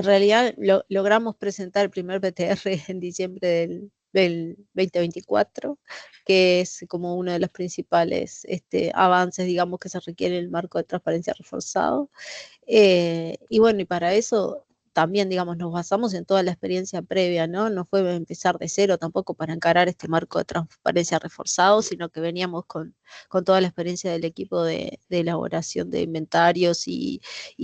Speaker 6: realidad logramos presentar el primer PTR en diciembre del 2024, que es como uno de los principales avances, digamos, que se requiere en el marco de transparencia reforzado. Y bueno, y para eso también, digamos, nos basamos en toda la experiencia previa, ¿no? No fue empezar de cero tampoco para encarar este marco de transparencia reforzado, sino que veníamos con toda la experiencia del equipo de elaboración de inventarios y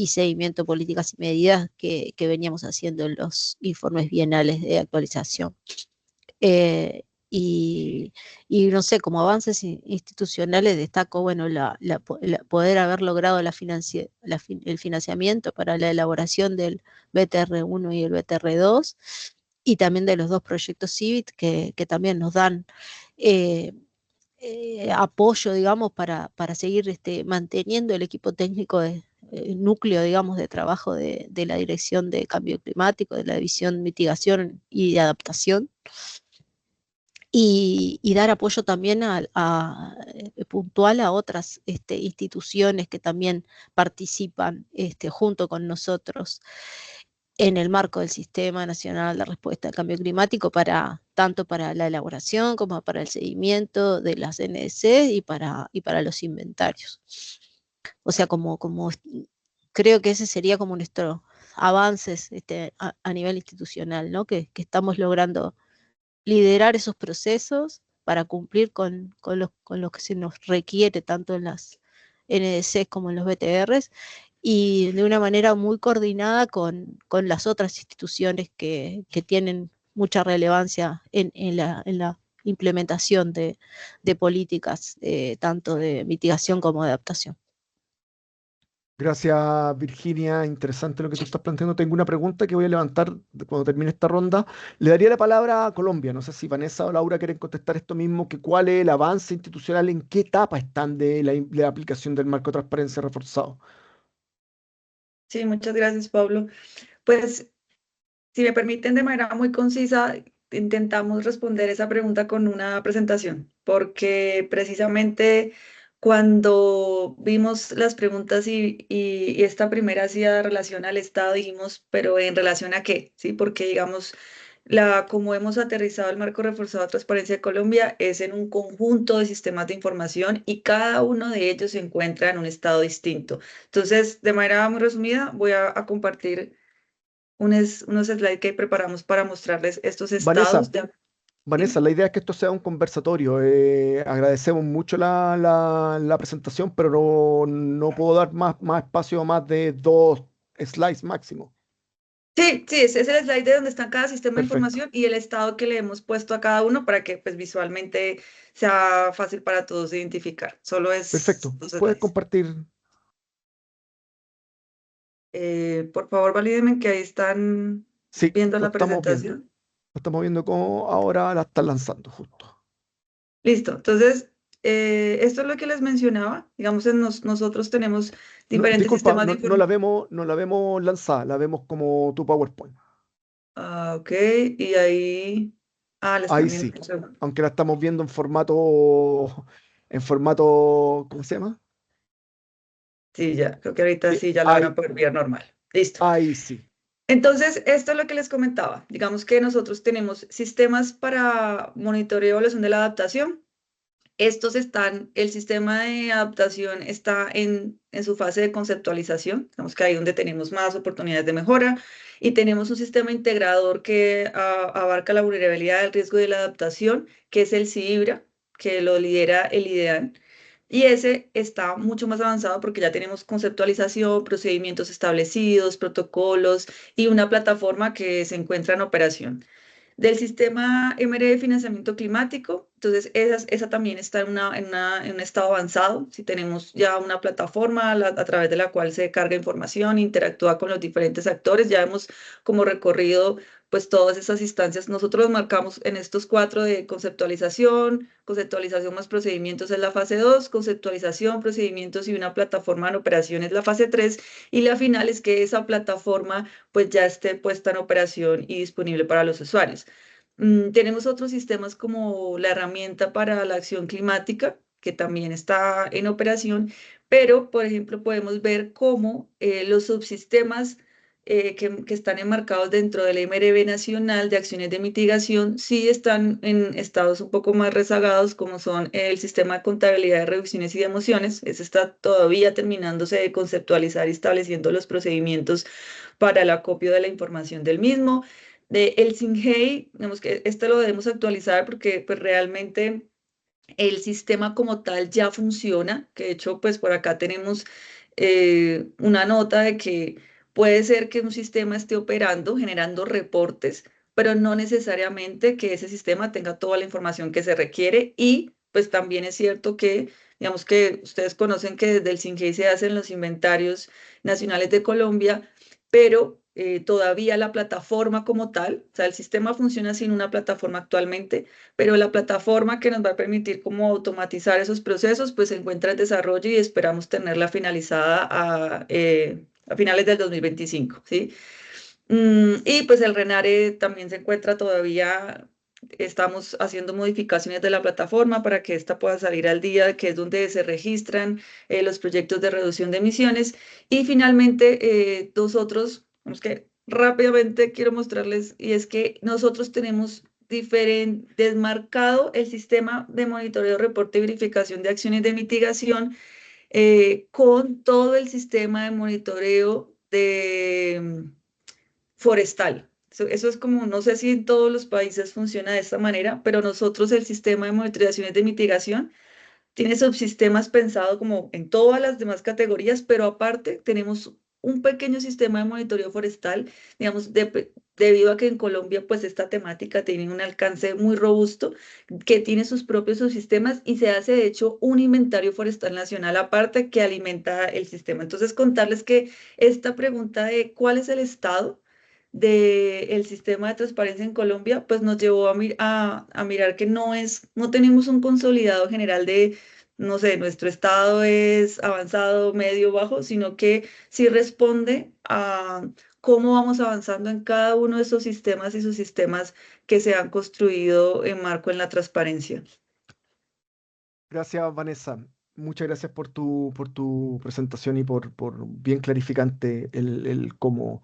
Speaker 6: seguimiento de políticas y medidas que veníamos haciendo en los informes bienales de actualización. Eh, y no sé, como avances institucionales destaco, bueno, poder haber logrado el financiamiento para la elaboración del BTR1 y el BTR2, y también de los dos proyectos CIVIT que también nos dan eh, apoyo, digamos, para seguir manteniendo el equipo técnico núcleo, digamos, de trabajo de la Dirección de Cambio Climático, de la División Mitigación y de Adaptación. Y dar apoyo también puntual a otras instituciones que también participan junto con nosotros en el marco del Sistema Nacional de Respuesta al Cambio Climático, tanto para la elaboración como para el seguimiento de las NDC y para los inventarios. O sea, creo que ese sería como nuestro avances a nivel institucional, ¿no? Que estamos logrando liderar esos procesos para cumplir con lo que se nos requiere tanto en las NDCs como en los BTRs, y de una manera muy coordinada con las otras instituciones que tienen mucha relevancia en la implementación de políticas tanto de mitigación como de adaptación.
Speaker 1: Gracias, Virginia. Interesante lo que tú estás planteando. Tengo una pregunta que voy a levantar cuando termine esta ronda. Le daría la palabra a Colombia. No sé si Vanessa o Laura quieren contestar esto mismo, que cuál es el avance institucional, en qué etapa están de la aplicación del marco de transparencia reforzado.
Speaker 5: Sí, muchas gracias, Pablo. Pues, si me permiten, de manera muy concisa, intentamos responder esa pregunta con una presentación, porque precisamente cuando vimos las preguntas y esta primera hacía relación al Estado, dijimos, pero ¿en relación a qué? ¿Sí? Porque, digamos, como hemos aterrizado el marco reforzado de transparencia de Colombia es en un conjunto de sistemas de información y cada uno de ellos se encuentra en un estado distinto. Entonces, de manera muy resumida, voy a compartir unos slides que preparamos para mostrarles estos estados.
Speaker 1: Vanessa, Vanessa, la idea es que esto sea un conversatorio. Agradecemos mucho la presentación, pero no puedo dar más espacio, más de 2 slides máximo.
Speaker 5: Sí, sí, ese es el slide de donde está cada sistema de
Speaker 1: Perfecto,
Speaker 5: información y el estado que le hemos puesto a cada uno para que pues visualmente sea fácil para todos identificar. Solo es
Speaker 1: perfecto.
Speaker 5: dos
Speaker 1: Puedes
Speaker 5: slides.
Speaker 1: compartir.
Speaker 5: Por favor, valídenme que ahí están
Speaker 1: Sí,
Speaker 5: viendo
Speaker 1: lo
Speaker 5: la
Speaker 1: estamos viendo.
Speaker 5: presentación.
Speaker 1: Lo estamos viendo como ahora la están lanzando justo.
Speaker 5: Listo. Entonces, esto es lo que les mencionaba. Digamos, nosotros tenemos
Speaker 1: No,
Speaker 5: diferentes
Speaker 1: disculpa,
Speaker 5: sistemas de información.
Speaker 1: no la vemos lanzada, la vemos como tu PowerPoint.
Speaker 5: Ah, ok, y ahí... Ah, la
Speaker 1: Ahí
Speaker 5: están viendo.
Speaker 1: sí, aunque la estamos viendo en formato, ¿cómo se llama?
Speaker 5: Sí, ya, creo que ahorita sí ya la van a
Speaker 1: Ahí,
Speaker 5: poder ver normal. Listo.
Speaker 1: ahí sí.
Speaker 5: Entonces, esto es lo que les comentaba. Digamos que nosotros tenemos sistemas para monitoreo y evaluación de la adaptación. El sistema de adaptación está en su fase de conceptualización, digamos que ahí donde tenemos más oportunidades de mejora, y tenemos un sistema integrador que abarca la vulnerabilidad del riesgo de la adaptación, que es el CIBRA, que lo lidera el IDEAN, y ese está mucho más avanzado porque ya tenemos conceptualización, procedimientos establecidos, protocolos y una plataforma que se encuentra en operación. Del sistema MRE de financiamiento climático, Entonces, esa también está en un estado avanzado. Si tenemos ya una plataforma a través de la cual se carga información, interactúa con los diferentes actores, ya hemos como recorrido pues todas esas instancias. Nosotros marcamos en estos 4 de conceptualización más procedimientos es la fase 2, conceptualización, procedimientos y una plataforma en operación es la fase 3, y la final es que esa plataforma pues ya esté puesta en operación y disponible para los usuarios. Tenemos otros sistemas como la herramienta para la acción climática, que también está en operación, pero, por ejemplo, podemos ver cómo los subsistemas que están enmarcados dentro del MRV nacional de acciones de mitigación sí están en estados un poco más rezagados, como son el sistema de contabilidad de reducciones y de emociones. Ese está todavía terminándose de conceptualizar y estableciendo los procedimientos para el acopio de la información del mismo. El SINGEI, digamos que este lo debemos actualizar porque pues, realmente el sistema como tal ya funciona, que de hecho pues por acá tenemos una nota de que puede ser que un sistema esté operando, generando reportes, pero no necesariamente que ese sistema tenga toda la información que se requiere, y pues también es cierto que, digamos que ustedes conocen que desde el SINGEI se hacen los inventarios nacionales de Colombia, pero todavía la plataforma como tal, o sea, el sistema funciona sin una plataforma actualmente, pero la plataforma que nos va a permitir como automatizar esos procesos, pues se encuentra en desarrollo y esperamos tenerla finalizada a finales del 2025, ¿sí? Y pues el RENARE también se encuentra todavía, estamos haciendo modificaciones de la plataforma para que esta pueda salir al día, que es donde se registran los proyectos de reducción de emisiones. Y finalmente, dos otros, vamos que rápidamente quiero mostrarles, y es que nosotros tenemos desmarcado el sistema de monitoreo, reporte y verificación de acciones de mitigación con todo el sistema de monitoreo de forestal. Eso es como, no sé si en todos los países funciona de esta manera, pero nosotros el sistema de monitorizaciones de mitigación tiene subsistemas pensados como en todas las demás categorías, pero aparte tenemos un pequeño sistema de monitoreo forestal, digamos, debido a que en Colombia pues esta temática tiene un alcance muy robusto, que tiene sus propios subsistemas y se hace de hecho un inventario forestal nacional aparte que alimenta el sistema. Entonces contarles que esta pregunta de cuál es el estado del sistema de transparencia en Colombia, pues nos llevó a mirar que no tenemos un consolidado general de, no sé, nuestro estado es avanzado, medio, bajo, sino que sí responde a cómo vamos avanzando en cada uno de esos sistemas y subsistemas que se han construido en marco en la transparencia.
Speaker 1: Gracias, Vanessa. Muchas gracias por tu presentación y por bien clarificante el cómo.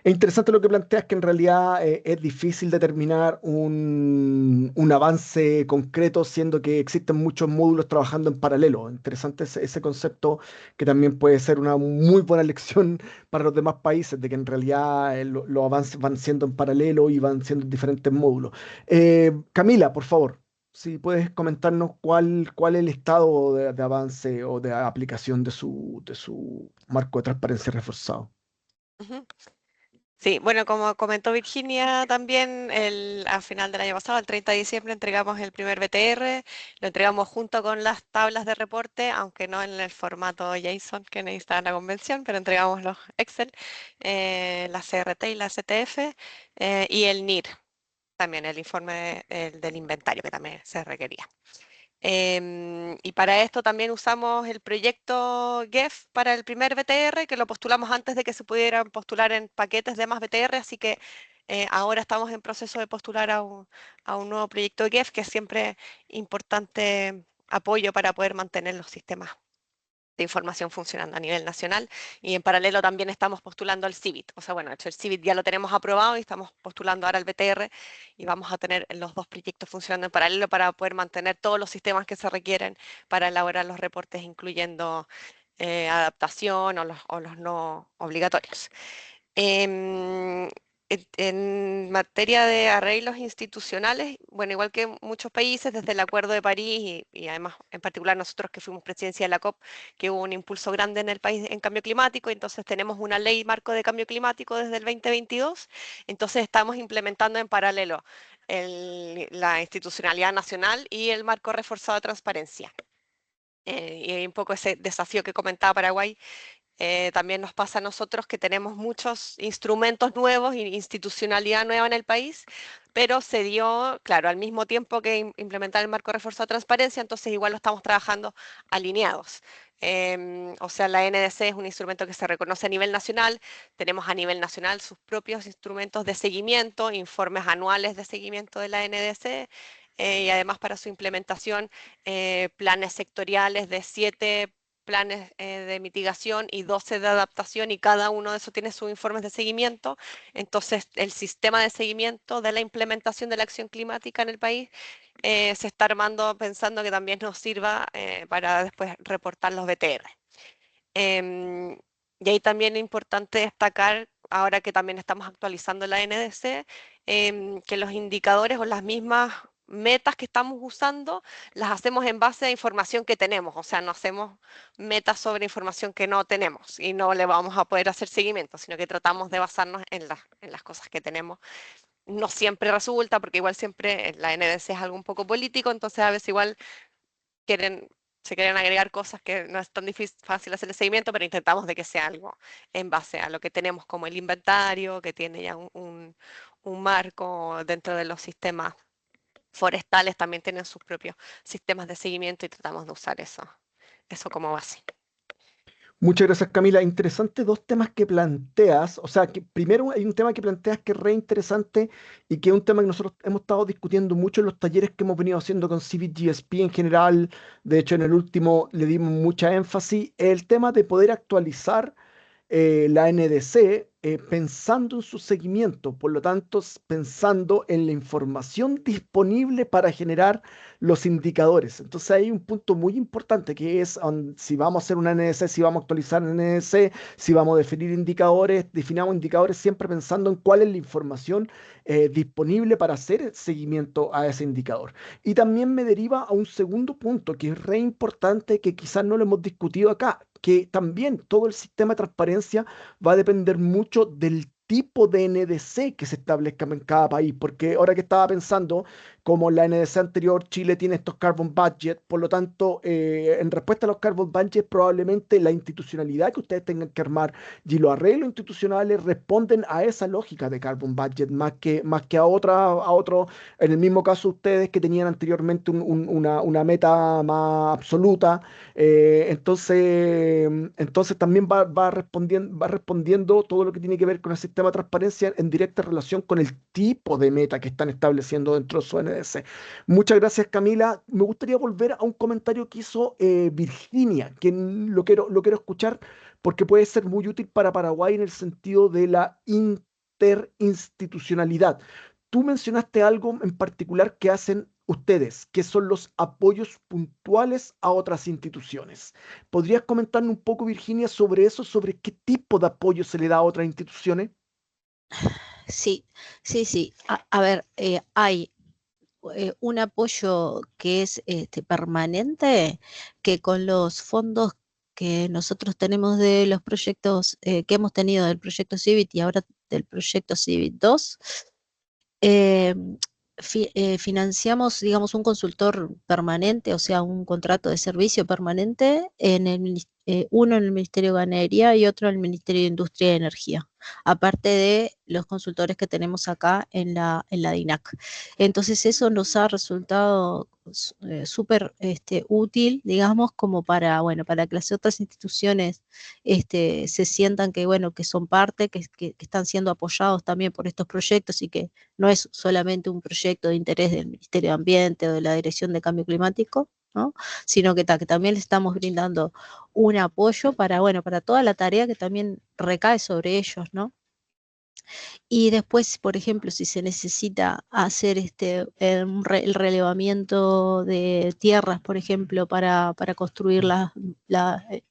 Speaker 1: Es interesante lo que planteas, que en realidad es difícil determinar un avance concreto, siendo que existen muchos módulos trabajando en paralelo. Interesante ese concepto, que también puede ser una muy buena lección para los demás países, de que en realidad los avances van siendo en paralelo y van siendo en diferentes módulos. Camila, por favor, si puedes comentarnos cuál es el estado de avance o de aplicación de su marco de transparencia reforzado.
Speaker 3: Ujú. Sí, bueno, como comentó Virginia también, al final del año pasado, el 30 de diciembre, entregamos el primer BTR, lo entregamos junto con las tablas de reporte, aunque no en el formato JSON que necesitaba la convención, pero entregamos los Excel, la CRT y la CTF, y el NIR, también el informe del inventario que también se requería. Y para esto también usamos el proyecto GEF para el primer BTR, que lo postulamos antes de que se pudieran postular en paquetes de más BTR, así que ahora estamos en proceso de postular a un nuevo proyecto GEF, que es siempre importante apoyo para poder mantener los sistemas de información funcionando a nivel nacional, y en paralelo también estamos postulando al CIVIT. O sea, bueno, de hecho el CIVIT ya lo tenemos aprobado y estamos postulando ahora al BTR, y vamos a tener los dos proyectos funcionando en paralelo para poder mantener todos los sistemas que se requieren para elaborar los reportes, incluyendo adaptación o los no obligatorios. Em, en materia de arreglos institucionales, bueno, igual que muchos países, desde el Acuerdo de París y además en particular nosotros que fuimos presidencia de la COP, que hubo un impulso grande en el país en cambio climático, entonces tenemos una ley marco de cambio climático desde el 2022, entonces estamos implementando en paralelo la institucionalidad nacional y el marco reforzado de transparencia. Y hay un poco ese desafío que comentaba Paraguay. También nos pasa a nosotros que tenemos muchos instrumentos nuevos e institucionalidad nueva en el país, pero se dio, claro, al mismo tiempo que implementar el marco reforzado de transparencia, entonces igual lo estamos trabajando alineados. O sea, la NDC es un instrumento que se reconoce a nivel nacional, tenemos a nivel nacional sus propios instrumentos de seguimiento, informes anuales de seguimiento de la NDC, y además para su implementación, planes sectoriales de 7 planes de mitigación y 12 de adaptación, y cada uno de esos tiene sus informes de seguimiento. Entonces, el sistema de seguimiento de la implementación de la acción climática en el país se está armando pensando que también nos sirva para después reportar los BTR. Y ahí también es importante destacar, ahora que también estamos actualizando la NDC, que los indicadores o las mismas metas que estamos usando las hacemos en base a información que tenemos, o sea, no hacemos metas sobre información que no tenemos y no le vamos a poder hacer seguimiento, sino que tratamos de basarnos en las cosas que tenemos. No siempre resulta, porque igual siempre la NDC es algo un poco político, entonces a veces igual se quieren agregar cosas que no es tan fácil hacer el seguimiento, pero intentamos de que sea algo en base a lo que tenemos como el inventario, que tiene ya un marco dentro de los sistemas forestales, también tienen sus propios sistemas de seguimiento y tratamos de usar eso como base.
Speaker 1: Muchas gracias, Camila. Interesante dos temas que planteas. O sea, que primero hay un tema que planteas que es re interesante y que es un tema que nosotros hemos estado discutiendo mucho en los talleres que hemos venido haciendo con Civic GSP en general. De hecho, en el último le dimos mucha énfasis. El tema de poder actualizar la NDC pensando en su seguimiento, por lo tanto, pensando en la información disponible para generar los indicadores. Entonces hay un punto muy importante que es si vamos a hacer una NDC, si vamos a actualizar una NDC, si vamos a definir indicadores, definamos indicadores siempre pensando en cuál es la información disponible para hacer seguimiento a ese indicador. Y también me deriva a un segundo punto que es re importante, que quizás no lo hemos discutido acá, que también todo el sistema de transparencia va a depender mucho del tipo de NDC que se establezca en cada país, porque ahora que estaba pensando, como la NDC anterior, Chile tiene estos carbon budget, por lo tanto, en respuesta a los carbon budget, probablemente la institucionalidad que ustedes tengan que armar y los arreglos institucionales responden a esa lógica de carbon budget, más que a otro, en el mismo caso ustedes que tenían anteriormente una meta más absoluta. Entonces también va respondiendo todo lo que tiene que ver con el sistema de transparencia en directa relación con el tipo de meta que están estableciendo dentro de su NDC. Muchas gracias, Camila. Me gustaría volver a un comentario que hizo Virginia, que lo quiero escuchar porque puede ser muy útil para Paraguay en el sentido de la interinstitucionalidad. Tú mencionaste algo en particular que hacen ustedes, que son los apoyos puntuales a otras instituciones. ¿Podrías comentarme un poco, Virginia, sobre eso, sobre qué tipo de apoyo se le da a otras instituciones?
Speaker 6: Sí, sí, sí. A ver, hay un apoyo que es permanente, que con los fondos que nosotros tenemos de los proyectos que hemos tenido del proyecto CIVIT y ahora del proyecto CIVIT 2, eh, financiamos, digamos, un consultor permanente, o sea, un contrato de servicio permanente uno en el Ministerio de Ganadería y otro en el Ministerio de Industria y Energía, aparte de los consultores que tenemos acá en la DINAC. Entonces eso nos ha resultado súper útil, digamos, como bueno, para que las otras instituciones se sientan que, bueno, que son parte, que están siendo apoyados también por estos proyectos y que no es solamente un proyecto de interés del Ministerio de Ambiente o de la Dirección de Cambio Climático, ¿no? Sino que también le estamos brindando un apoyo para, bueno, para toda la tarea que también recae sobre ellos, ¿no? Y después, por ejemplo, si se necesita hacer el relevamiento de tierras, por ejemplo, para construir la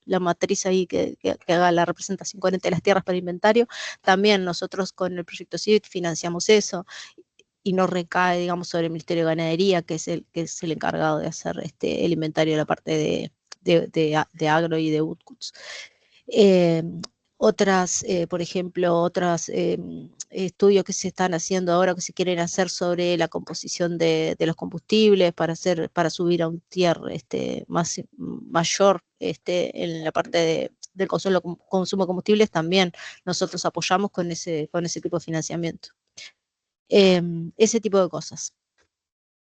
Speaker 6: matriz ahí que haga la representación coherente de las tierras para inventario, también nosotros con el proyecto CIVIT financiamos eso y no recae, digamos, sobre el Ministerio de Ganadería, que es el encargado de hacer el inventario de la parte de agro y de UTCUTS. otras, por ejemplo, otros estudios que se están haciendo ahora que se quieren hacer sobre la composición de los combustibles para hacer, para subir a un tier mayor en la parte del consumo de combustibles, también nosotros apoyamos con ese tipo de financiamiento. Ese tipo de cosas.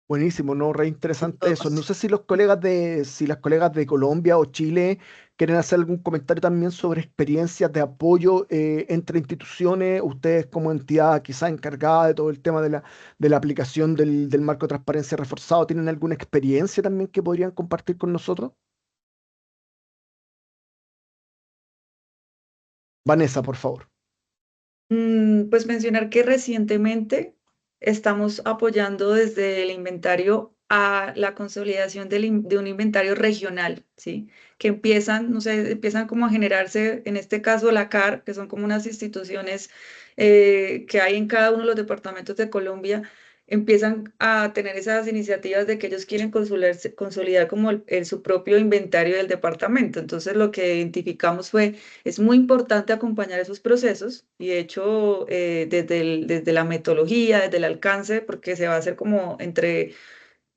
Speaker 1: Buenísimo, ¿no? Re
Speaker 6: Ese tipo
Speaker 1: interesante
Speaker 6: de
Speaker 1: eso. No
Speaker 6: cosas.
Speaker 1: sé si las colegas de Colombia o Chile quieren hacer algún comentario también sobre experiencias de apoyo entre instituciones, ustedes como entidad quizá encargada de todo el tema de la aplicación del marco de transparencia reforzado, ¿tienen alguna experiencia también que podrían compartir con nosotros? Vanessa, por favor.
Speaker 5: Pues mencionar que recientemente estamos apoyando desde el inventario a la consolidación de un inventario regional, ¿sí? Que empiezan, no sé, empiezan como a generarse, en este caso la CAR, que son como unas instituciones que hay en cada uno de los departamentos de Colombia, empiezan a tener esas iniciativas de que ellos quieren consolidar como su propio inventario del departamento. Entonces lo que identificamos fue es muy importante acompañar esos procesos y de hecho desde la metodología, desde el alcance, porque se va a hacer como entre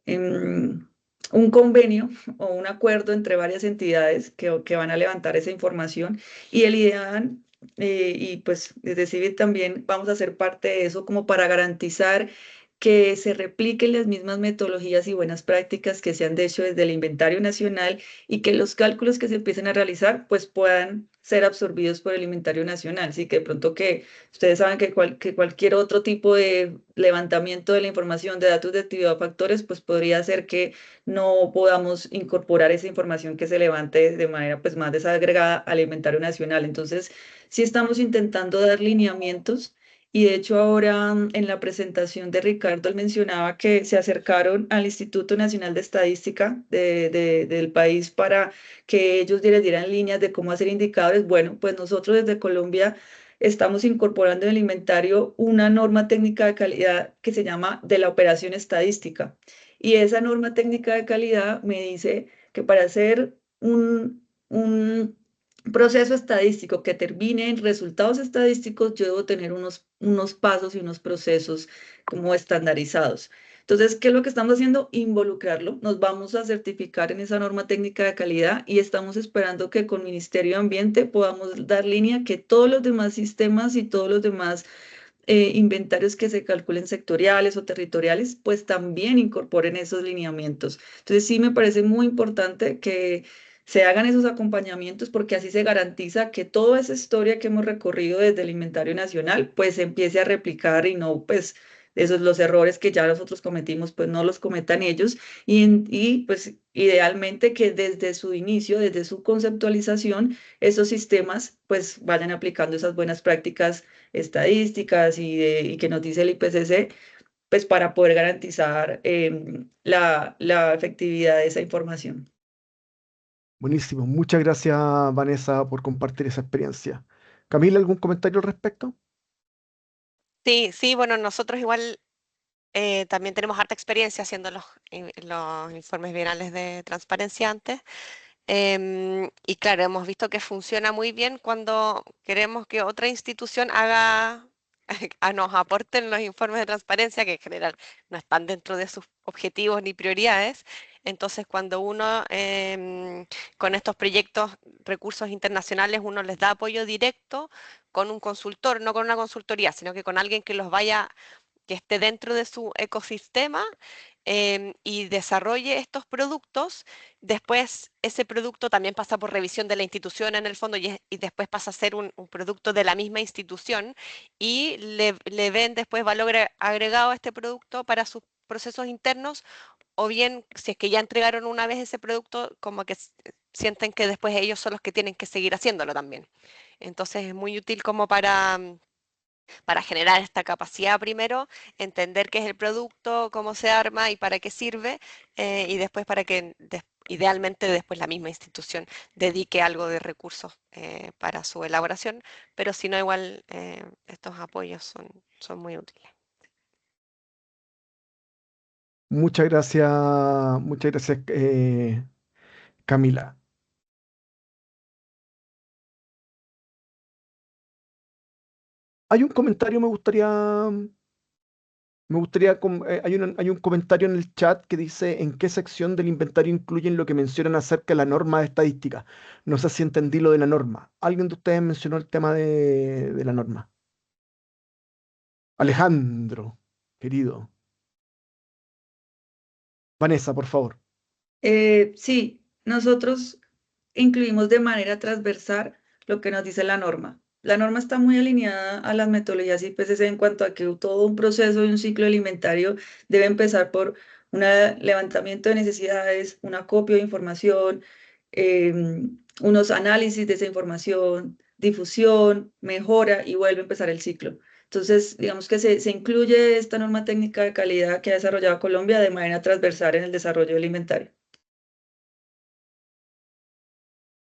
Speaker 5: un convenio o un acuerdo entre varias entidades que van a levantar esa información y el IDEAN y pues desde CIVIT también vamos a ser parte de eso como para garantizar que se repliquen las mismas metodologías y buenas prácticas que se han hecho desde el inventario nacional y que los cálculos que se empiecen a realizar pues puedan ser absorbidos por el inventario nacional. Así que de pronto que ustedes saben que cualquier otro tipo de levantamiento de la información de datos de actividad o factores pues podría hacer que no podamos incorporar esa información que se levante de manera pues más desagregada al inventario nacional. Entonces, sí estamos intentando dar lineamientos y de hecho ahora en la presentación de Ricardo él mencionaba que se acercaron al Instituto Nacional de Estadística del país para que ellos les dieran líneas de cómo hacer indicadores. Bueno, pues nosotros desde Colombia estamos incorporando en el inventario una norma técnica de calidad que se llama de la operación estadística. Y esa norma técnica de calidad me dice que para hacer un proceso estadístico que termine en resultados estadísticos, yo debo tener unos pasos y unos procesos como estandarizados. Entonces, ¿qué es lo que estamos haciendo? Involucrarlo. Nos vamos a certificar en esa norma técnica de calidad y estamos esperando que con Ministerio de Ambiente podamos dar línea que todos los demás sistemas y todos los demás inventarios que se calculen sectoriales o territoriales, pues también incorporen esos lineamientos. Entonces sí me parece muy importante que se hagan esos acompañamientos porque así se garantiza que toda esa historia que hemos recorrido desde el inventario nacional pues se empiece a replicar y no pues esos los errores que ya nosotros cometimos pues no los cometan ellos y pues idealmente que desde su inicio, desde su conceptualización, esos sistemas pues vayan aplicando esas buenas prácticas estadísticas y que nos dice el IPCC, pues para poder garantizar la efectividad de esa información.
Speaker 1: Buenísimo. Muchas gracias, Vanessa, por compartir esa experiencia. Camila, ¿algún comentario al respecto?
Speaker 3: Sí, sí, bueno, nosotros igual también tenemos harta experiencia haciendo los informes bienales de transparencia antes. Y claro, hemos visto que funciona muy bien cuando queremos que otra institución haga, nos aporten los informes de transparencia, que en general no están dentro de sus objetivos ni prioridades. Entonces, cuando uno con estos proyectos, recursos internacionales, uno les da apoyo directo con un consultor, no con una consultoría, sino que con alguien que los vaya que esté dentro de su ecosistema y desarrolle estos productos, después ese producto también pasa por revisión de la institución en el fondo y después pasa a ser un producto de la misma institución y le ven después valor agregado a este producto para sus procesos internos o bien si es que ya entregaron una vez ese producto, como que sienten que después ellos son los que tienen que seguir haciéndolo también. Entonces es muy útil como para generar esta capacidad primero, entender qué es el producto, cómo se arma y para qué sirve, y después para que idealmente después la misma institución dedique algo de recursos para su elaboración, pero si no, igual estos apoyos son muy útiles.
Speaker 1: Muchas gracias, Camila. Hay un comentario, hay un comentario en el chat que dice en qué sección del inventario incluyen lo que mencionan acerca de la norma de estadística. No sé si entendí lo de la norma. ¿Alguien de ustedes mencionó el tema de la norma? Alejandro, querido. Vanessa, por favor.
Speaker 5: Sí, nosotros incluimos de manera transversal lo que nos dice la norma. La norma está muy alineada a las metodologías IPCC en cuanto a que todo un proceso y un ciclo alimentario debe empezar por un levantamiento de necesidades, un acopio de información, unos análisis de esa información, difusión, mejora y vuelve a empezar el ciclo. Entonces, digamos que se incluye esta norma técnica de calidad que ha desarrollado Colombia de manera transversal en el desarrollo del inventario.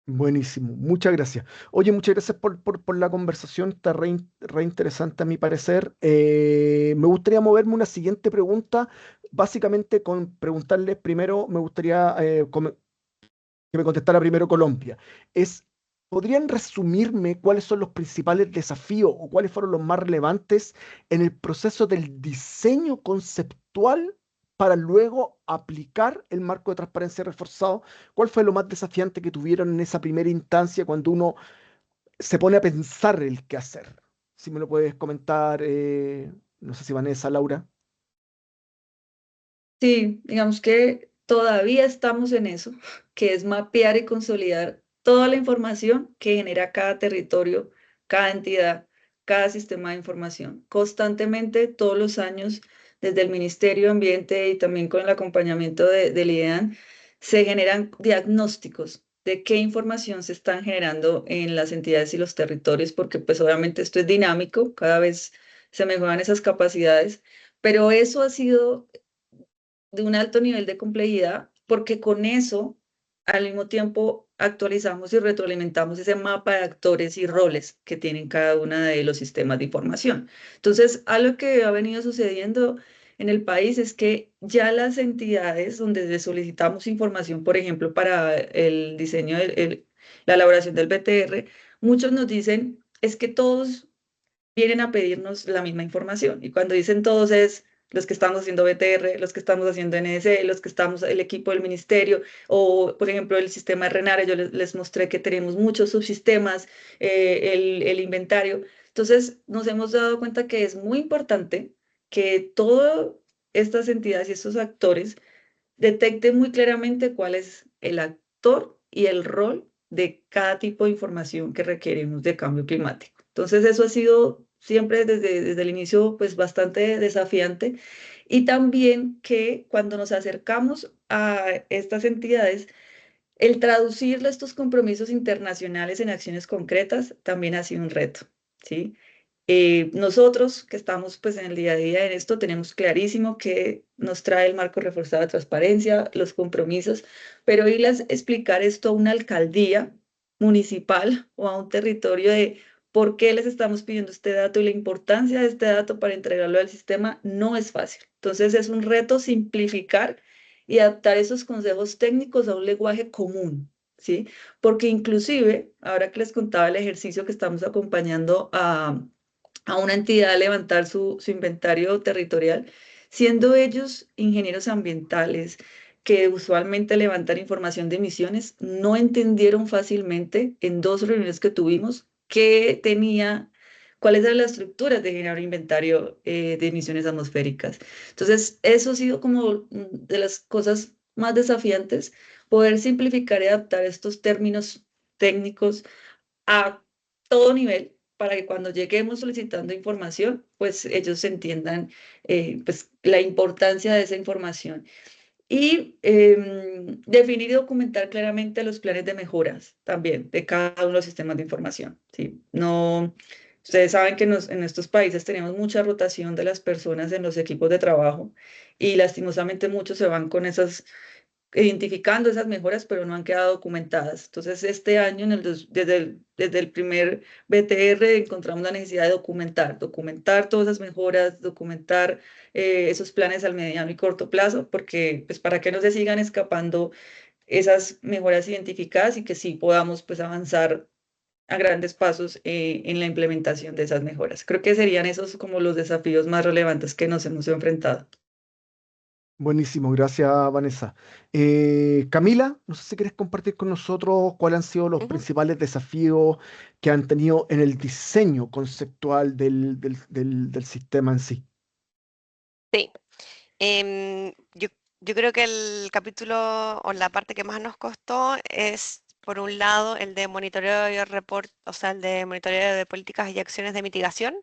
Speaker 1: Buenísimo, muchas gracias. Oye, muchas gracias por la conversación, está re interesante a mi parecer. Me gustaría moverme una siguiente pregunta, básicamente con preguntarles primero, me gustaría que me contestara primero Colombia. ¿Podrían resumirme cuáles son los principales desafíos o cuáles fueron los más relevantes en el proceso del diseño conceptual para luego aplicar el marco de transparencia reforzado? ¿Cuál fue lo más desafiante que tuvieron en esa primera instancia cuando uno se pone a pensar el qué hacer? Si me lo puedes comentar, no sé si Vanessa, Laura.
Speaker 5: Sí, digamos que todavía estamos en eso, que es mapear y consolidar toda la información que genera cada territorio, cada entidad, cada sistema de información. Constantemente, todos los años, desde el Ministerio de Ambiente y también con el acompañamiento del IDEAN, se generan diagnósticos de qué información se están generando en las entidades y los territorios, porque pues obviamente esto es dinámico, cada vez se mejoran esas capacidades, pero eso ha sido de un alto nivel de complejidad, porque con eso, al mismo tiempo, actualizamos y retroalimentamos ese mapa de actores y roles que tienen cada uno de los sistemas de información. Entonces, algo que ha venido sucediendo en el país es que ya las entidades donde le solicitamos información, por ejemplo, para el diseño, la elaboración del BTR, muchos nos dicen, es que todos vienen a pedirnos la misma información. Y cuando dicen todos es los que estamos haciendo BTR, los que estamos haciendo NS, los que estamos, el equipo del ministerio, o por ejemplo el sistema de RENARE, yo les mostré que tenemos muchos subsistemas, el inventario. Entonces nos hemos dado cuenta que es muy importante que todas estas entidades y estos actores detecten muy claramente cuál es el actor y el rol de cada tipo de información que requerimos de cambio climático. Entonces, eso ha sido siempre desde el inicio, pues bastante desafiante. Y también que cuando nos acercamos a estas entidades, el traducir estos compromisos internacionales en acciones concretas también ha sido un reto, ¿sí? Nosotros que estamos pues en el día a día en esto tenemos clarísimo que nos trae el marco reforzado de transparencia, los compromisos, pero irles a explicar esto a una alcaldía municipal o a un territorio de por qué les estamos pidiendo este dato y la importancia de este dato para entregarlo al sistema no es fácil. Entonces es un reto simplificar y adaptar esos consejos técnicos a un lenguaje común, ¿sí? Porque inclusive, ahora que les contaba el ejercicio que estamos acompañando a una entidad a levantar su inventario territorial, siendo ellos ingenieros ambientales que usualmente levantan información de emisiones, no entendieron fácilmente en dos reuniones que tuvimos qué tenía, cuáles eran las estructuras de generar un inventario de emisiones atmosféricas. Entonces, eso ha sido como de las cosas más desafiantes, poder simplificar y adaptar estos términos técnicos a todo nivel para que cuando lleguemos solicitando información, pues ellos entiendan pues, la importancia de esa información. Y definir y documentar claramente los planes de mejoras también de cada uno de los sistemas de información. ¿Sí? No, ustedes saben que en estos países tenemos mucha rotación de las personas en los equipos de trabajo y lastimosamente muchos se van con esas identificando esas mejoras, pero no han quedado documentadas. Entonces, este año, desde el primer BTR, encontramos la necesidad de documentar todas esas mejoras, documentar esos planes al mediano y corto plazo, porque pues para que no se sigan escapando esas mejoras identificadas y que sí podamos pues avanzar a grandes pasos en la implementación de esas mejoras. Creo que serían esos como los desafíos más relevantes que nos hemos enfrentado.
Speaker 1: Buenísimo, gracias Vanessa. Camila, no sé si quieres compartir con nosotros cuáles han sido los
Speaker 3: Ujú.
Speaker 1: principales desafíos que han tenido en el diseño conceptual del sistema en sí.
Speaker 3: Sí. Yo creo que el capítulo o la parte que más nos costó es, por un lado, el de monitoreo y report, o sea, el de monitoreo de políticas y acciones de mitigación,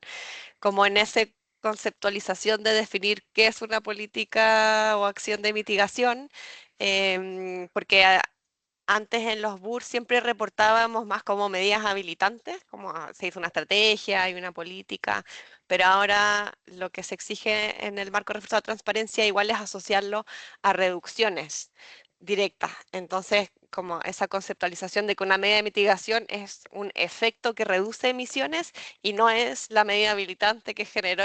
Speaker 3: como en esa conceptualización de definir qué es una política o acción de mitigación, porque antes en los BUR siempre reportábamos más como medidas habilitantes, como se hizo una estrategia y una política, pero ahora lo que se exige en el marco reforzado de transparencia igual es asociarlo a reducciones directas. Entonces, como esa conceptualización de que una medida de mitigación es un efecto que reduce emisiones y no es la medida habilitante que generó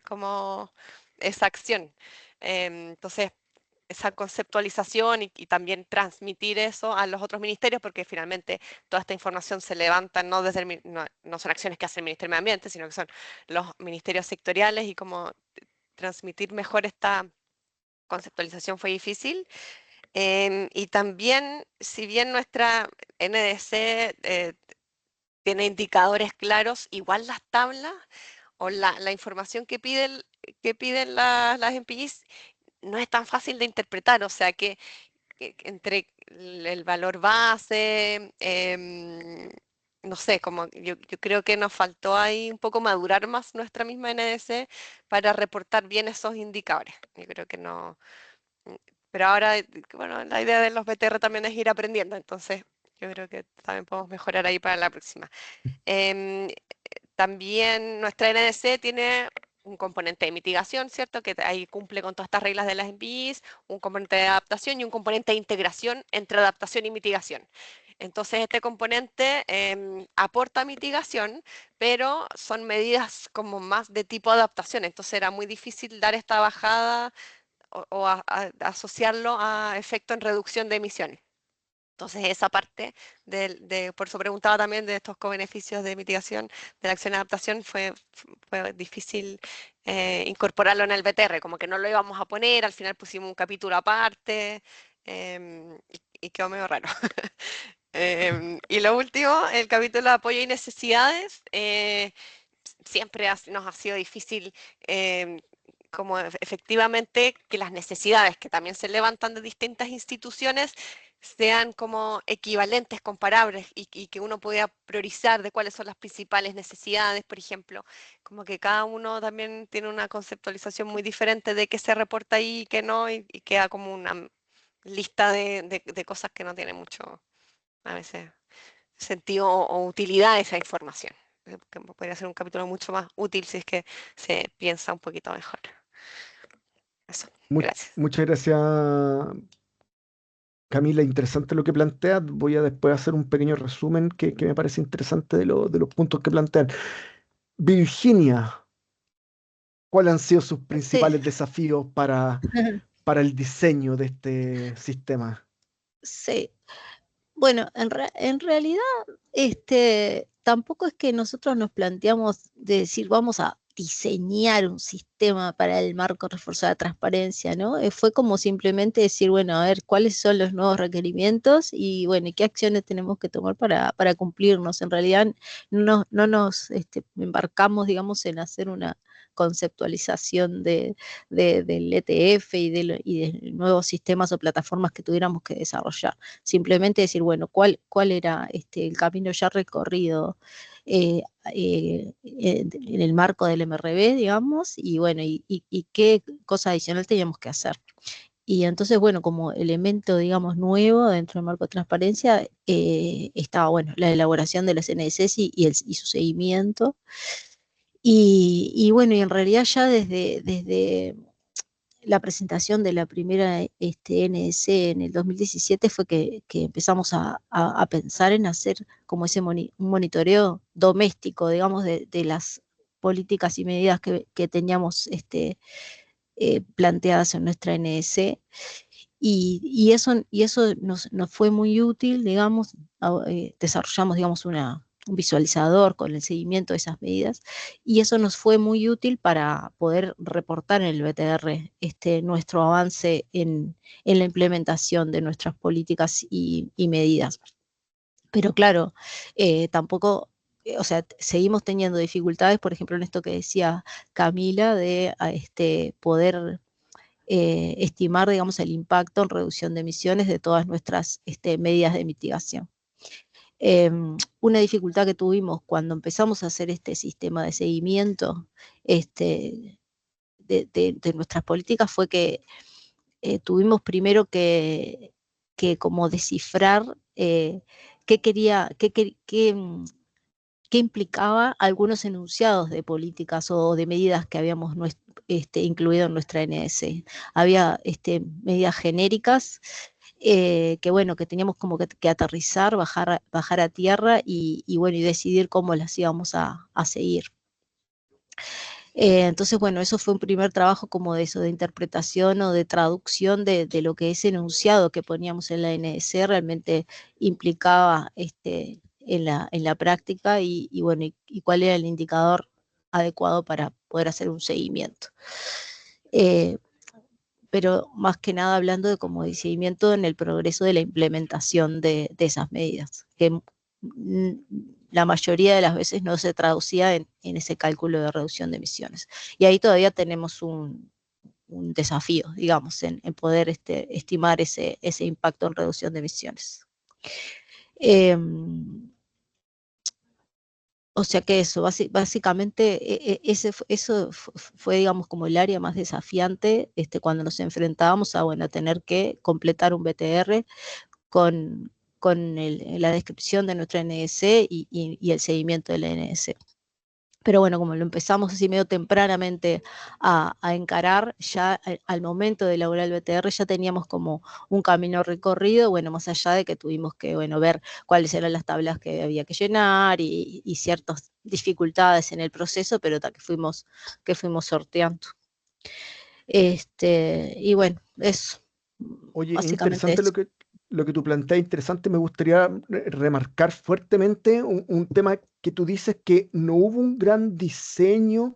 Speaker 3: como esa acción. Entonces, esa conceptualización y también transmitir eso a los otros ministerios, porque finalmente toda esta información se levanta no desde no son acciones que hace el Ministerio de Medio Ambiente, sino que son los ministerios sectoriales y cómo transmitir mejor esta conceptualización fue difícil. Y también, si bien nuestra NDC tiene indicadores claros, igual las tablas o la información que piden las MPIs no es tan fácil de interpretar, o sea que entre el valor base, no sé, como yo creo que nos faltó ahí un poco madurar más nuestra misma NDC para reportar bien esos indicadores. Yo creo que no, mm, pero ahora, bueno, la idea de los BTR también es ir aprendiendo, entonces yo creo que también podemos mejorar ahí para la próxima. Em, También nuestra NDC tiene un componente de mitigación, ¿cierto? Que ahí cumple con todas estas reglas de las MPIs, un componente de adaptación y un componente de integración entre adaptación y mitigación. Entonces, este componente aporta mitigación, pero son medidas como más de tipo adaptación. Entonces, era muy difícil dar esta bajada o asociarlo a efecto en reducción de emisiones. Entonces, esa parte, por eso preguntaba también de estos co-beneficios de mitigación de la acción de adaptación, fue difícil incorporarlo en el BTR, como que no lo íbamos a poner, al final pusimos un capítulo aparte y quedó medio raro. Y lo último, el capítulo de apoyo y necesidades, siempre nos ha sido difícil como efectivamente que las necesidades que también se levantan de distintas instituciones sean como equivalentes, comparables y que uno pueda priorizar de cuáles son las principales necesidades, por ejemplo, como que cada uno también tiene una conceptualización muy diferente de qué se reporta ahí y qué no, y queda como una lista de cosas que no tiene mucho, a veces, sentido o utilidad esa información. Que podría ser un capítulo mucho más útil si es que se piensa un poquito mejor. Eso, gracias.
Speaker 1: Muchas gracias, Camila. Interesante lo que planteas. Voy a después hacer un pequeño resumen que me parece interesante de los puntos que plantean. Virginia, ¿cuáles han sido sus
Speaker 6: Sí.
Speaker 1: principales desafíos para el diseño de este sistema?
Speaker 6: Sí. Bueno, en realidad, tampoco es que nosotros nos planteamos de decir vamos a diseñar un sistema para el marco reforzado de transparencia, ¿no? Fue como simplemente decir, bueno, a ver cuáles son los nuevos requerimientos y bueno, y qué acciones tenemos que tomar para cumplirnos. En realidad no nos embarcamos, digamos, en hacer una conceptualización del ETF y de nuevos sistemas o plataformas que tuviéramos que desarrollar. Simplemente decir, bueno, cuál era el camino ya recorrido en el marco del MRB, digamos, y bueno, y qué cosa adicional teníamos que hacer. Y entonces, bueno, como elemento, digamos, nuevo dentro del marco de transparencia, estaba, bueno, la elaboración de las NDCs y su seguimiento. Y bueno, y en realidad ya desde la presentación de la primera NDC en el 2017 fue que empezamos a pensar en hacer como un monitoreo doméstico, digamos, de las políticas y medidas que teníamos planteadas en nuestra NDC. Y eso nos fue muy útil, digamos, desarrollamos, digamos, un visualizador con el seguimiento de esas medidas, y eso nos fue muy útil para poder reportar en el BTR nuestro avance en la implementación de nuestras políticas y medidas. Pero claro, tampoco, o sea, seguimos teniendo dificultades, por ejemplo, en esto que decía Camila, de poder estimar, digamos, el impacto en reducción de emisiones de todas nuestras medidas de mitigación. Una dificultad que tuvimos cuando empezamos a hacer este sistema de seguimiento de nuestras políticas fue que tuvimos primero que como descifrar qué quería, qué implicaba algunos enunciados de políticas o de medidas que habíamos incluido en nuestra NDC. Había medidas genéricas que bueno, que teníamos como que aterrizar, bajar a tierra y bueno, y decidir cómo las íbamos a seguir. Entonces, bueno, eso fue un primer trabajo como de eso, de interpretación o de traducción de lo que ese enunciado que poníamos en la NDC realmente implicaba en la práctica y bueno, y cuál era el indicador adecuado para poder hacer un seguimiento. Pero más que nada hablando de como de seguimiento en el progreso de la implementación de esas medidas, que la mayoría de las veces no se traducía en ese cálculo de reducción de emisiones. Y ahí todavía tenemos un desafío, digamos, en poder estimar ese impacto en reducción de emisiones. O sea que eso, básicamente, eso fue, digamos, como el área más desafiante cuando nos enfrentábamos a, bueno, tener que completar un BTR con la descripción de nuestra NDC y el seguimiento de la NDC. Pero bueno, como lo empezamos así medio tempranamente a encarar, ya al momento de elaborar el BTR ya teníamos como un camino recorrido, bueno, más allá de que tuvimos que, bueno, ver cuáles eran las tablas que había que llenar y ciertas dificultades en el proceso, pero que fuimos sorteando. Y bueno, eso.
Speaker 1: Oye,
Speaker 6: Básicamente
Speaker 1: interesante
Speaker 6: eso.
Speaker 1: lo que tú planteas, interesante. Me gustaría remarcar fuertemente un tema que tú dices que no hubo un gran diseño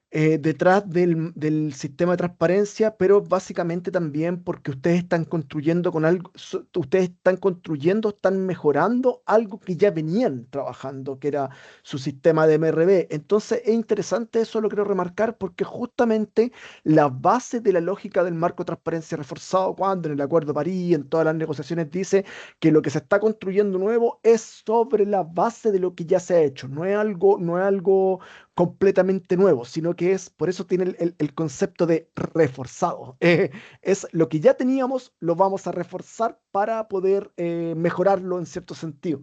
Speaker 1: detrás del sistema de transparencia, pero básicamente también porque ustedes están construyendo con algo, ustedes están construyendo, están mejorando algo que ya venían trabajando, que era su sistema de MRV. Entonces es interesante, eso lo quiero remarcar, porque justamente la base de la lógica del marco de transparencia reforzado, cuando en el Acuerdo de París, en todas las negociaciones, dice que lo que se está construyendo nuevo es sobre la base de lo que ya se ha hecho, no es algo completamente nuevo, sino que es, por eso tiene el concepto de reforzado. Es lo que ya teníamos, lo vamos a reforzar para poder mejorarlo en cierto sentido.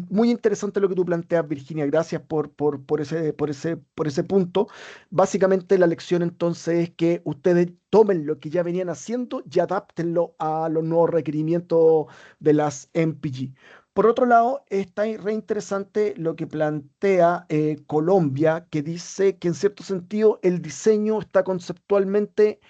Speaker 1: Muy interesante lo que tú planteas, Virginia. Gracias por ese punto. Básicamente la lección entonces es que ustedes tomen lo que ya venían haciendo y adáptenlo a los nuevos requerimientos de las MPG. Por otro lado, está re interesante lo que plantea Colombia, que dice que en cierto sentido el diseño está conceptualmente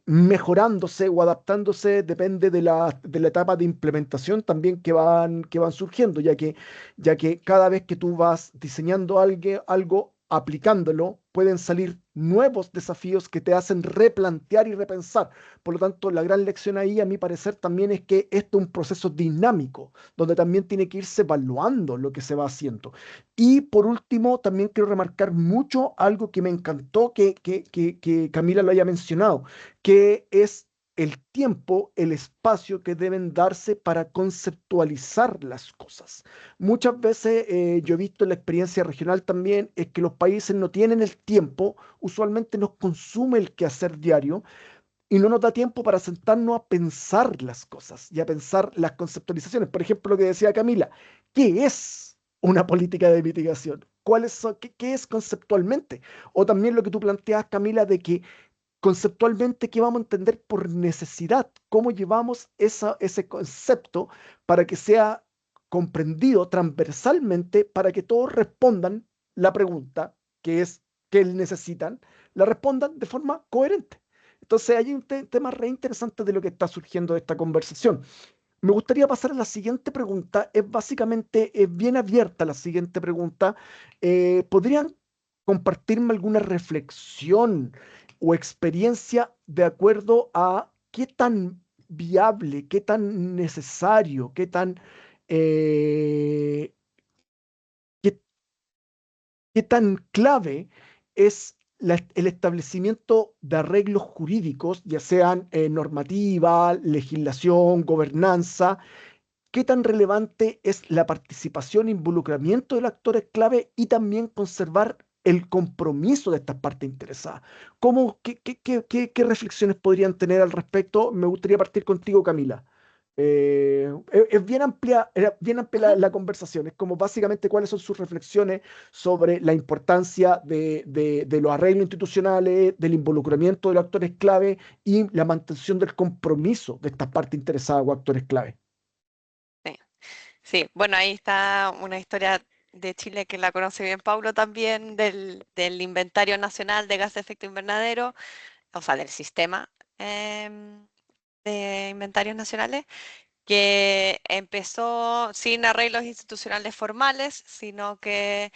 Speaker 1: mejorándose o adaptándose, depende de la etapa de implementación también que van surgiendo, ya que cada vez que tú vas diseñando algo, aplicándolo, pueden salir nuevos desafíos que te hacen replantear y repensar. Por lo tanto, la gran lección ahí, a mi parecer, también es que esto es un proceso dinámico, donde también tiene que irse evaluando lo que se va haciendo. Y por último, también quiero remarcar mucho algo que me encantó que Camila lo haya mencionado, que es el tiempo, el espacio que deben darse para conceptualizar las cosas. Muchas veces yo he visto en la experiencia regional también es que los países no tienen el tiempo, usualmente nos consume el quehacer diario y no nos da tiempo para sentarnos a pensar las cosas y a pensar las conceptualizaciones. Por ejemplo, lo que decía Camila, ¿qué es una política de mitigación? ¿Qué es conceptualmente? O también lo que tú planteas, Camila, de que conceptualmente, ¿qué vamos a entender por necesidad? ¿Cómo llevamos ese concepto para que sea comprendido transversalmente, para que todos respondan la pregunta, que es qué necesitan, la respondan de forma coherente? Entonces hay un tema re interesante de lo que está surgiendo de esta conversación. Me gustaría pasar a la siguiente pregunta. Es básicamente, es bien abierta la siguiente pregunta. ¿Podrían compartirme alguna reflexión o experiencia de acuerdo a qué tan viable, qué tan necesario, eh, qué qué tan clave es el establecimiento de arreglos jurídicos, ya sean normativa, legislación, gobernanza? ¿Qué tan relevante es la participación e involucramiento de los actores clave y también conservar el compromiso de estas partes interesadas? ¿Qué reflexiones podrían tener al respecto? Me gustaría partir contigo, Camila. Es bien amplia, era bien amplia
Speaker 3: Ujú.
Speaker 1: la conversación. Es como básicamente cuáles son sus reflexiones sobre la importancia de los arreglos institucionales, del involucramiento de los actores clave y la mantención del compromiso de estas partes interesadas o actores clave.
Speaker 3: Sí. Sí, bueno, ahí está una historia de Chile que la conoce bien Paulo también, del Inventario Nacional de Gases de Efecto Invernadero, o sea, del sistema em, de inventarios nacionales, que empezó sin arreglos institucionales formales, sino que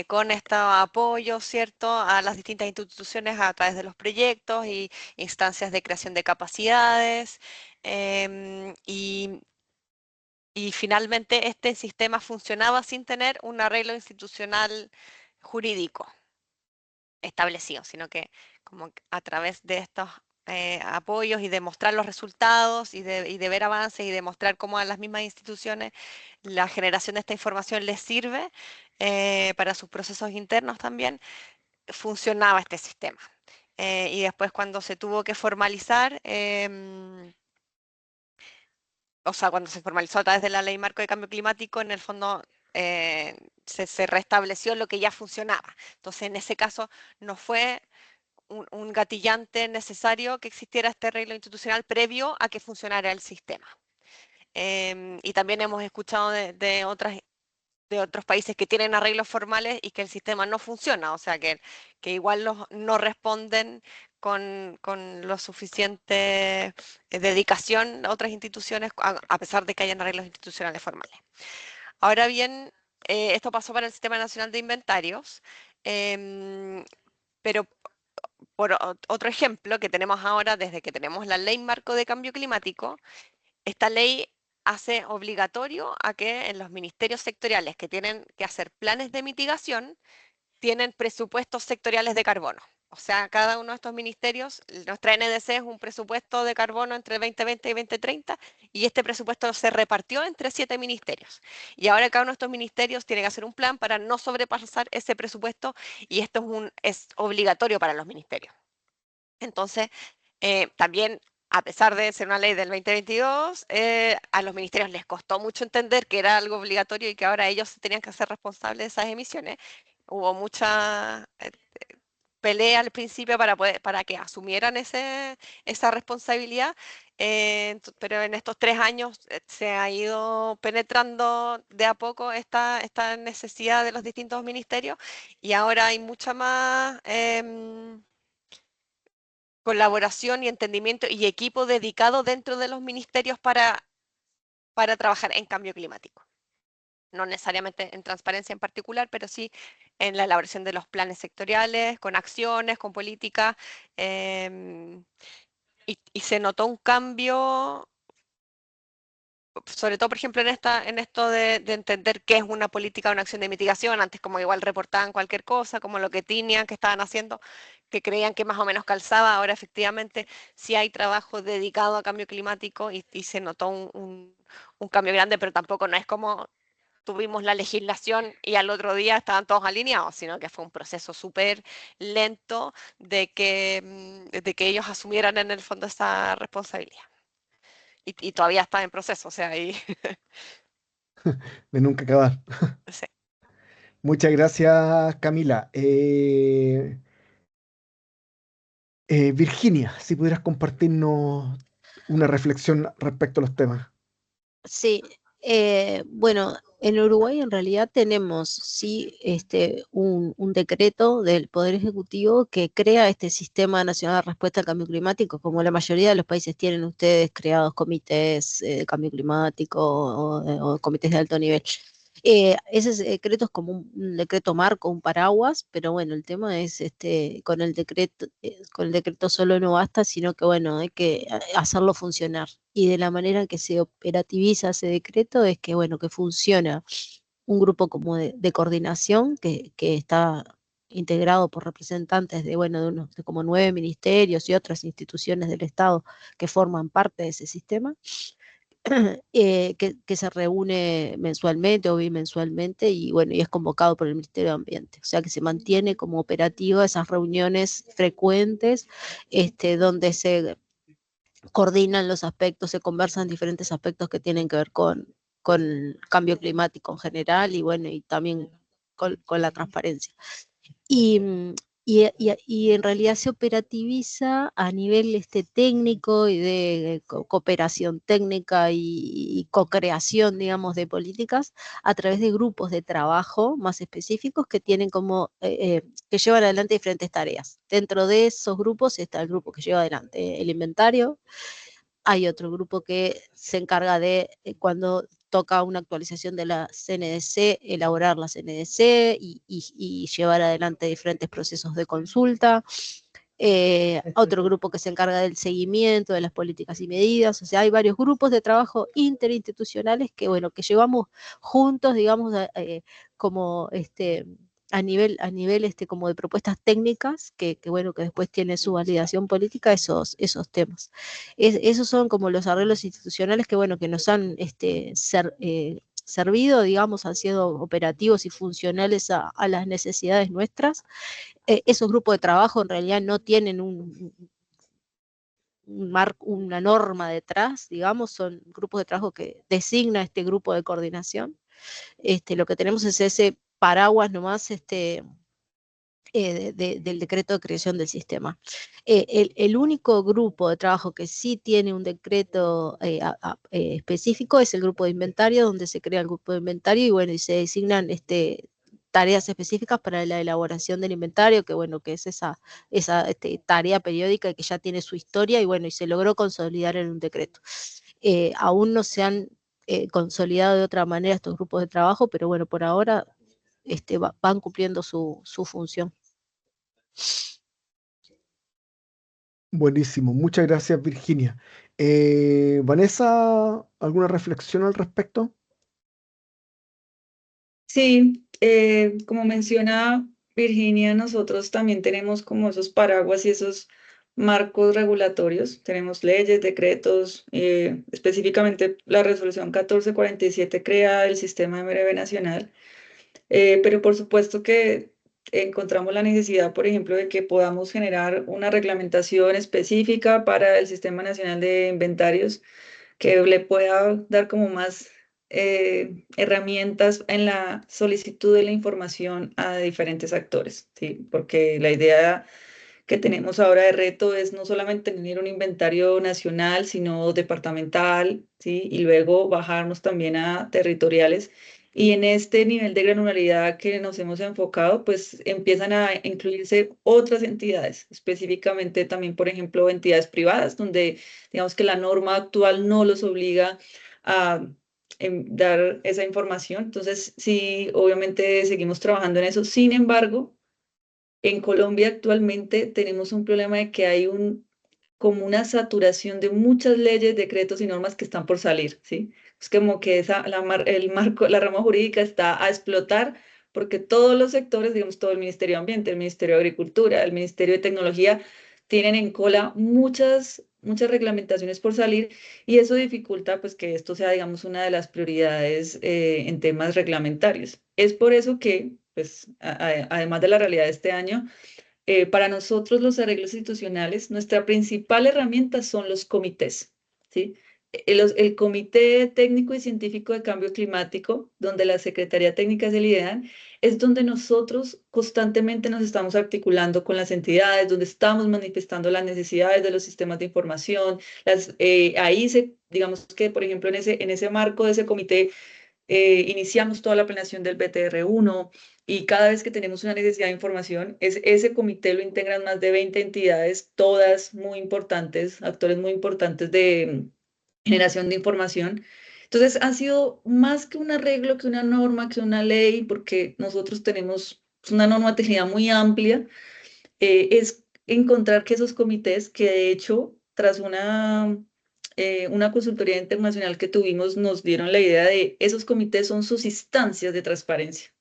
Speaker 3: con este apoyo, ¿cierto?, a las distintas instituciones a través de los proyectos y instancias de creación de capacidades. em, y y finalmente este sistema funcionaba sin tener un arreglo institucional jurídico establecido, sino que como que a través de estos apoyos y de mostrar los resultados y de ver avances y de mostrar cómo a las mismas instituciones la generación de esta información les sirve para sus procesos internos también, funcionaba este sistema. Y después cuando se tuvo que formalizar, o sea, cuando se formalizó a través de la Ley Marco de Cambio Climático, en el fondo se restableció lo que ya funcionaba. Entonces, en ese caso, no fue un gatillante necesario que existiera este arreglo institucional previo a que funcionara el sistema. Y también hemos escuchado de otros países que tienen arreglos formales y que el sistema no funciona, o sea, que igual no responden con lo suficiente dedicación a otras instituciones, a pesar de que hayan arreglos institucionales formales. Ahora bien, esto pasó para el Sistema Nacional de Inventarios, em, pero otro ejemplo que tenemos ahora, desde que tenemos la Ley Marco de Cambio Climático, esta ley hace obligatorio a que en los ministerios sectoriales que tienen que hacer planes de mitigación, tienen presupuestos sectoriales de carbono. O sea, cada uno de estos ministerios, nuestra NDC es un presupuesto de carbono entre 2020 y 2030 y este presupuesto se repartió entre 7 ministerios. Y ahora cada uno de estos ministerios tiene que hacer un plan para no sobrepasar ese presupuesto y esto es obligatorio para los ministerios. Entonces, también, a pesar de ser una ley del 2022, a los ministerios les costó mucho entender que era algo obligatorio y que ahora ellos se tenían que hacer responsables de esas emisiones. Hubo mucha pelea al principio para que asumieran esa responsabilidad, pero en estos 3 años se ha ido penetrando de a poco esta necesidad de los distintos ministerios y ahora hay mucha más colaboración y entendimiento y equipo dedicado dentro de los ministerios para trabajar en cambio climático. No necesariamente en transparencia en particular, pero sí en la elaboración de los planes sectoriales, con acciones, con políticas, y se notó un cambio, sobre todo, por ejemplo, en esto de entender qué es una política o una acción de mitigación. Antes como igual reportaban cualquier cosa, como lo que tenían, que estaban haciendo, que creían que más o menos calzaba. Ahora efectivamente sí hay trabajo dedicado a cambio climático y se notó un cambio grande, pero tampoco no es como tuvimos la legislación y al otro día estaban todos alineados, sino que fue un proceso súper lento de que ellos asumieran en el fondo esa responsabilidad. Y todavía está en proceso, o sea, ahí
Speaker 1: De nunca acabar.
Speaker 3: sí.
Speaker 1: Muchas gracias, Camila. Virginia, si pudieras compartirnos una reflexión respecto a los temas.
Speaker 6: Sí, Bueno, en Uruguay en realidad tenemos sí un decreto del Poder Ejecutivo que crea este Sistema Nacional de Respuesta al Cambio Climático, como la mayoría de los países tienen ustedes creados comités de cambio climático o comités de alto nivel. Ese decreto es como un decreto marco, un paraguas, pero bueno, el tema es con el decreto solo no basta, sino que bueno, hay que hacerlo funcionar. Y de la manera en que se operativiza ese decreto es que bueno, que funciona un grupo como de coordinación que está integrado por representantes de, bueno, de como 9 ministerios y otras instituciones del Estado que forman parte de ese sistema, que se reúne mensualmente o bimensualmente y bueno, y es convocado por el Ministerio de Ambiente. O sea que se mantiene como operativa esas reuniones frecuentes, donde se coordinan los aspectos, se conversan diferentes aspectos que tienen que ver con el cambio climático en general y bueno, y también con la transparencia. Y, y en realidad se operativiza a nivel técnico y de cooperación técnica y co-creación, digamos, de políticas a través de grupos de trabajo más específicos que tienen que llevan adelante diferentes tareas. Dentro de esos grupos está el grupo que lleva adelante el inventario, hay otro grupo que se encarga de, cuando toca una actualización de la CNDC, elaborar la CNDC y llevar adelante diferentes procesos de consulta. Otro grupo que se encarga del seguimiento de las políticas y medidas. O sea, hay varios grupos de trabajo interinstitucionales que, bueno, que llevamos juntos, digamos, como a nivel como de propuestas técnicas, bueno, que después tiene su validación política, esos temas. Esos son como los arreglos institucionales que, bueno, que nos han servido, digamos, han sido operativos y funcionales a las necesidades nuestras. Esos grupos de trabajo en realidad no tienen una norma detrás, digamos, son grupos de trabajo que designa este grupo de coordinación. Lo que tenemos es ese paraguas nomás, del decreto de creación del sistema. El único grupo de trabajo que sí tiene un decreto específico es el grupo de inventario, donde se crea el grupo de inventario y bueno, y se designan tareas específicas para la elaboración del inventario, que bueno, que es esa tarea periódica que ya tiene su historia y bueno, y se logró consolidar en un decreto. Aún no se han consolidado de otra manera estos grupos de trabajo, pero bueno, por ahora van cumpliendo su función.
Speaker 1: Buenísimo, muchas gracias Virginia. Vanessa, ¿alguna reflexión al respecto?
Speaker 5: Sí, como menciona Virginia, nosotros también tenemos como esos paraguas y esos marcos regulatorios. Tenemos leyes, decretos, específicamente la resolución 1447 crea el sistema MRV nacional, pero por supuesto que encontramos la necesidad, por ejemplo, de que podamos generar una reglamentación específica para el Sistema Nacional de Inventarios que le pueda dar como más herramientas en la solicitud de la información a diferentes actores, ¿sí? Porque la idea que tenemos ahora de reto es no solamente tener un inventario nacional, sino departamental, ¿sí? Y luego bajarnos también a territoriales. Y en este nivel de granularidad que nos hemos enfocado, pues empiezan a incluirse otras entidades, específicamente también, por ejemplo, entidades privadas, donde digamos que la norma actual no los obliga a dar esa información. Entonces, sí, obviamente seguimos trabajando en eso. Sin embargo, en Colombia actualmente tenemos un problema de que hay como una saturación de muchas leyes, decretos y normas que están por salir, ¿sí? Es como que el marco, la rama jurídica está a explotar porque todos los sectores, digamos, todo el Ministerio de Ambiente, el Ministerio de Agricultura, el Ministerio de Tecnología, tienen en cola muchas reglamentaciones por salir y eso dificulta pues que esto sea, digamos, una de las prioridades en temas reglamentarios. Es por eso que, pues, además de la realidad de este año, para nosotros los arreglos institucionales, nuestra principal herramienta son los comités, ¿sí? el Comité Técnico y Científico de Cambio Climático, donde la Secretaría Técnica es el IDEAN, es donde nosotros constantemente nos estamos articulando con las entidades, donde estamos manifestando las necesidades de los sistemas de información. Digamos que, por ejemplo, en ese marco de ese comité, iniciamos toda la planeación del BTR1 y cada vez que tenemos una necesidad de información, ese comité lo integran más de 20 entidades, todas muy importantes, actores muy importantes de generación de información. Entonces, ha sido más que un arreglo, que una norma, que una ley, porque nosotros tenemos una normatividad muy amplia, es encontrar que esos comités, que de hecho, tras una consultoría internacional que tuvimos, nos dieron la idea de esos comités son sus instancias de transparencia.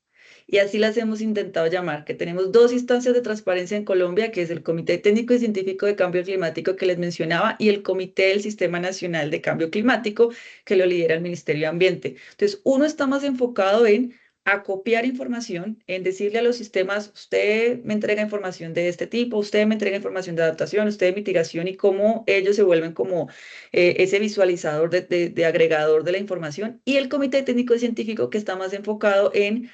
Speaker 5: Y así las hemos intentado llamar, que tenemos dos instancias de transparencia en Colombia, que es el Comité Técnico y Científico de Cambio Climático que les mencionaba y el Comité del Sistema Nacional de Cambio Climático, que lo lidera el Ministerio de Ambiente. Entonces, uno está más enfocado en acopiar información, en decirle a los sistemas, usted me entrega información de este tipo, usted me entrega información de adaptación, usted de mitigación y cómo ellos se vuelven como ese visualizador de agregador de la información. Y el Comité Técnico y Científico que está más enfocado en